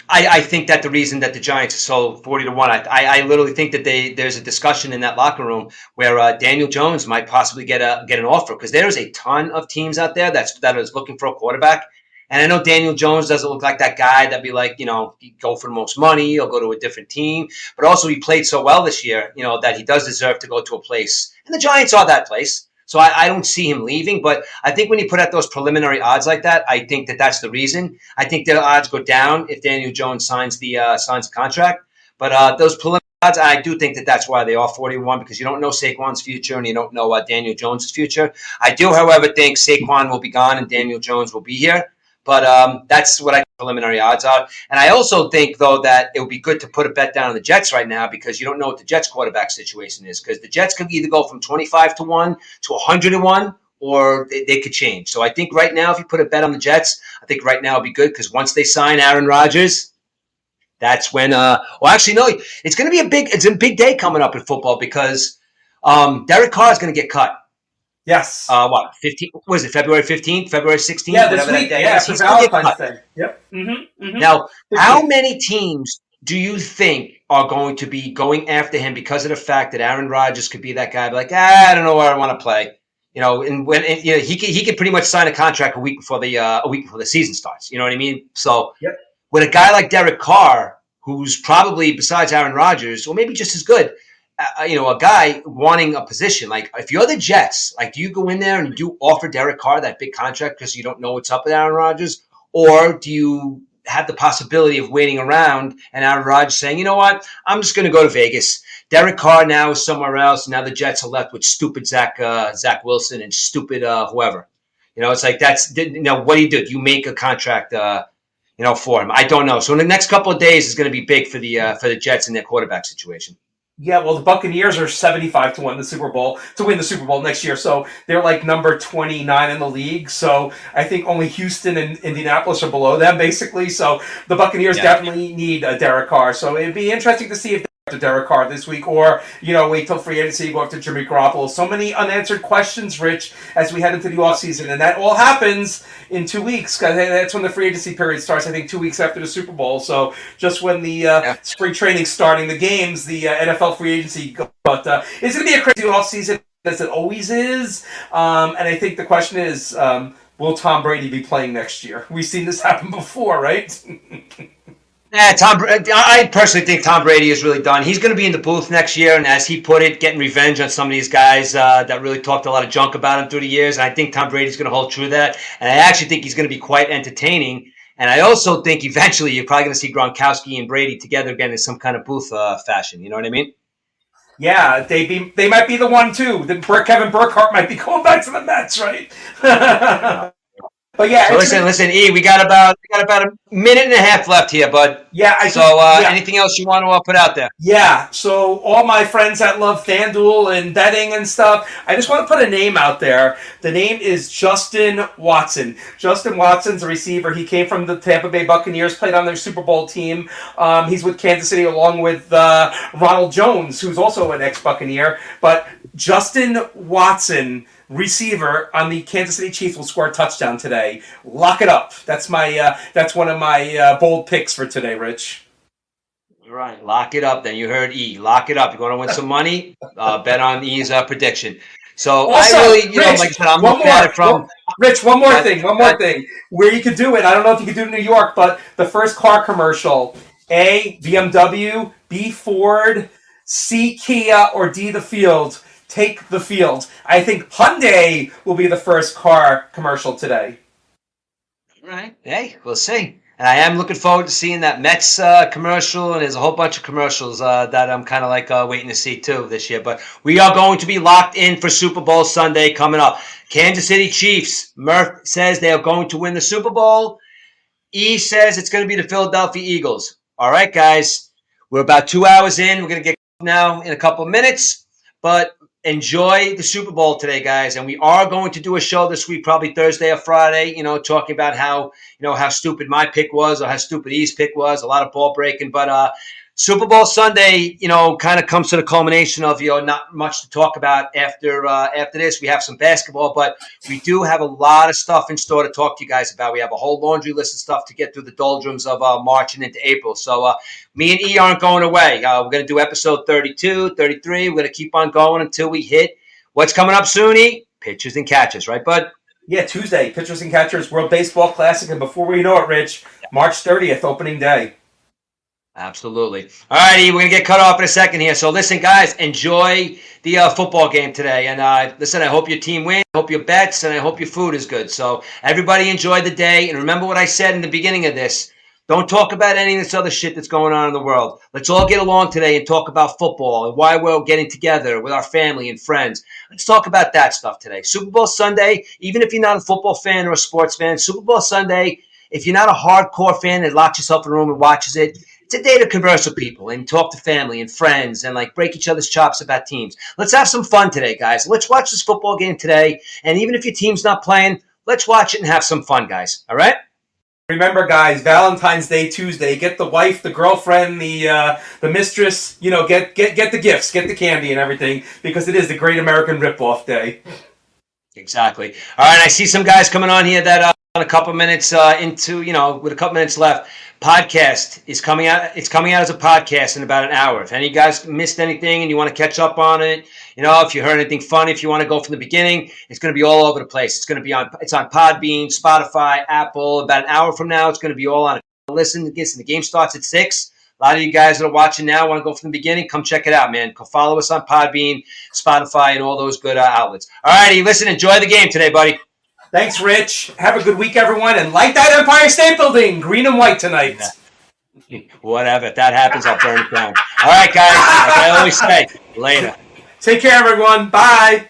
I think that the reason that the Giants are sold 40-1, I literally think that there's a discussion in that locker room where Daniel Jones might possibly get an offer because there's a ton of teams out there that is looking for a quarterback. And I know Daniel Jones doesn't look like that guy that'd be like, he'd go for the most money or go to a different team. But also he played so well this year, that he does deserve to go to a place. And the Giants are that place. So I don't see him leaving. But I think when you put out those preliminary odds like that, I think that that's the reason. I think the odds go down if Daniel Jones signs the contract. But those preliminary odds, I do think that that's why they are 41 because you don't know Saquon's future and you don't know Daniel Jones' future. I do, however, think Saquon will be gone and Daniel Jones will be here. But that's what I think preliminary odds are. And I also think, though, that it would be good to put a bet down on the Jets right now because you don't know what the Jets quarterback situation is because the Jets could either go from 25-1 to 100-1 or they could change. So I think right now, if you put a bet on the Jets, I think right now it'd be good because once they sign Aaron Rodgers, that's when well, actually, no, it's going to be a big day coming up in football because Derek Carr is going to get cut. Yes. What, 15? Was it February 15th, February 16th? Yeah, this whatever week. that day Yeah, is. for He's gonna get Valentine's cut. Day. Yep. Mm-hmm. Now, 15th. how many teams do you think are going to be going after him because of the fact that Aaron Rodgers could be that guy? Like, I don't know where I want to play. And he could pretty much sign a contract a week before the season starts. You know what I mean? So Yep. with a guy like Derek Carr, who's probably besides Aaron Rodgers, or maybe just as good, a guy wanting a position. Like if you're the Jets, like do you go in there and do offer Derek Carr that big contract because you don't know what's up with Aaron Rodgers, or do you have the possibility of waiting around and Aaron Rodgers saying, you know what, I'm just going to go to Vegas. Derek Carr now is somewhere else. Now the Jets are left with stupid Zach Wilson and stupid whoever. It's like what do? Do you make a contract? For him, I don't know. So in the next couple of days is going to be big for the Jets and their quarterback situation. Yeah, well, the Buccaneers are 75 to win the Super Bowl next year. So they're like number 29 in the league. So I think only Houston and Indianapolis are below them, basically. So the Buccaneers definitely need a Derek Carr. So it'd be interesting to see if to Derek Carr this week, or wait till free agency, go after Jimmy Garoppolo. So many unanswered questions, Rich, as we head into the offseason, and that all happens in 2 weeks, because that's when the free agency period starts. I think 2 weeks after the Super Bowl. So just when the spring training starting, the games, the NFL free agency. But it's going to be a crazy offseason, as it always is. And I think the question is, will Tom Brady be playing next year? We've seen this happen before, right? I personally think Tom Brady is really done. He's going to be in the booth next year, and as he put it, getting revenge on some of these guys that really talked a lot of junk about him through the years. And I think Tom Brady's going to hold true to that. And I actually think he's going to be quite entertaining. And I also think eventually you're probably going to see Gronkowski and Brady together again in some kind of booth fashion. You know what I mean? Yeah, they might be the one too. Kevin Burkhardt might be going back to the Mets, right? But yeah, so listen, E, we got about a minute and a half left here, bud. Yeah. Anything else you want to put out there? Yeah. So all my friends that love FanDuel and betting and stuff, I just want to put a name out there. The name is Justin Watson. Justin Watson's a receiver. He came from the Tampa Bay Buccaneers, played on their Super Bowl team. He's with Kansas City along with Ronald Jones, who's also an ex-Buccaneer. But Justin Watson, receiver on the Kansas City Chiefs, will score a touchdown today. Lock it up. That's one of my bold picks for today, Rich. All right, lock it up. Then you heard E. Lock it up. You're going to win some money. Bet on E's prediction. So also, I really, Rich, like I said, I'm looking at it from Rich. One more thing. Where you could do it. I don't know if you could do it in New York, but the first car commercial: A, BMW; B, Ford; C, Kia; or D, the Field. Take the field. I think Hyundai will be the first car commercial today. All right. Hey, we'll see. And I am looking forward to seeing that Mets commercial, and there's a whole bunch of commercials that I'm kind of like waiting to see too this year. But we are going to be locked in for Super Bowl Sunday coming up. Kansas City Chiefs. Murph says they are going to win the Super Bowl. E says it's going to be the Philadelphia Eagles. All right, guys. We're about 2 hours in. We're going to get now in a couple of minutes. But enjoy the Super Bowl today, guys. And we are going to do a show this week, probably Thursday or Friday, talking about how stupid my pick was or how stupid E's pick was. A lot of ball breaking. But Super Bowl Sunday, kind of comes to the culmination of, not much to talk about after this. We have some basketball, but we do have a lot of stuff in store to talk to you guys about. We have a whole laundry list of stuff to get through the doldrums of March and into April. So me and E aren't going away. We're going to do episode 32, 33. We're going to keep on going until we hit what's coming up soon, E? Pitchers and catchers, right, bud? Yeah, Tuesday, Pitchers and Catchers World Baseball Classic. And before we know it, Rich, March 30th, opening day. Absolutely. All righty, we're going to get cut off in a second here. So listen, guys, enjoy the football game today. And listen, I hope your team wins. I hope your bets, and I hope your food is good. So everybody enjoy the day. And remember what I said in the beginning of this. Don't talk about any of this other shit that's going on in the world. Let's all get along today and talk about football and why we're getting together with our family and friends. Let's talk about that stuff today. Super Bowl Sunday, even if you're not a football fan or a sports fan, Super Bowl Sunday, if you're not a hardcore fan that locks yourself in a room and watches it, it's a day to converse with people and talk to family and friends and break each other's chops about teams. Let's have some fun today, guys. Let's watch this football game today. And even if your team's not playing, let's watch it and have some fun, guys. All right? Remember, guys, Valentine's Day Tuesday. Get the wife, the girlfriend, the mistress. Get the gifts, get the candy and everything, because it is the Great American Ripoff Day. Exactly. All right, I see some guys coming on here that a couple minutes into, with a couple minutes left. Podcast is coming out. It's coming out as a podcast in about an hour. If any guys missed anything and you want to catch up on it, if you heard anything funny, if you want to go from the beginning, it's going to be all over the place. It's on Podbean, Spotify, Apple. About an hour from now, it's going to be all on it. Listen, the game starts at 6. A lot of you guys that are watching now want to go from the beginning. Come check it out, man. Go follow us on Podbean, Spotify, and all those good outlets. All righty, listen, enjoy the game today, buddy. Thanks, Rich. Have a good week, everyone, and light that Empire State Building green and white tonight. Whatever. If that happens, I'll burn it down. All right, guys. Like I always say, later. Take care, everyone. Bye.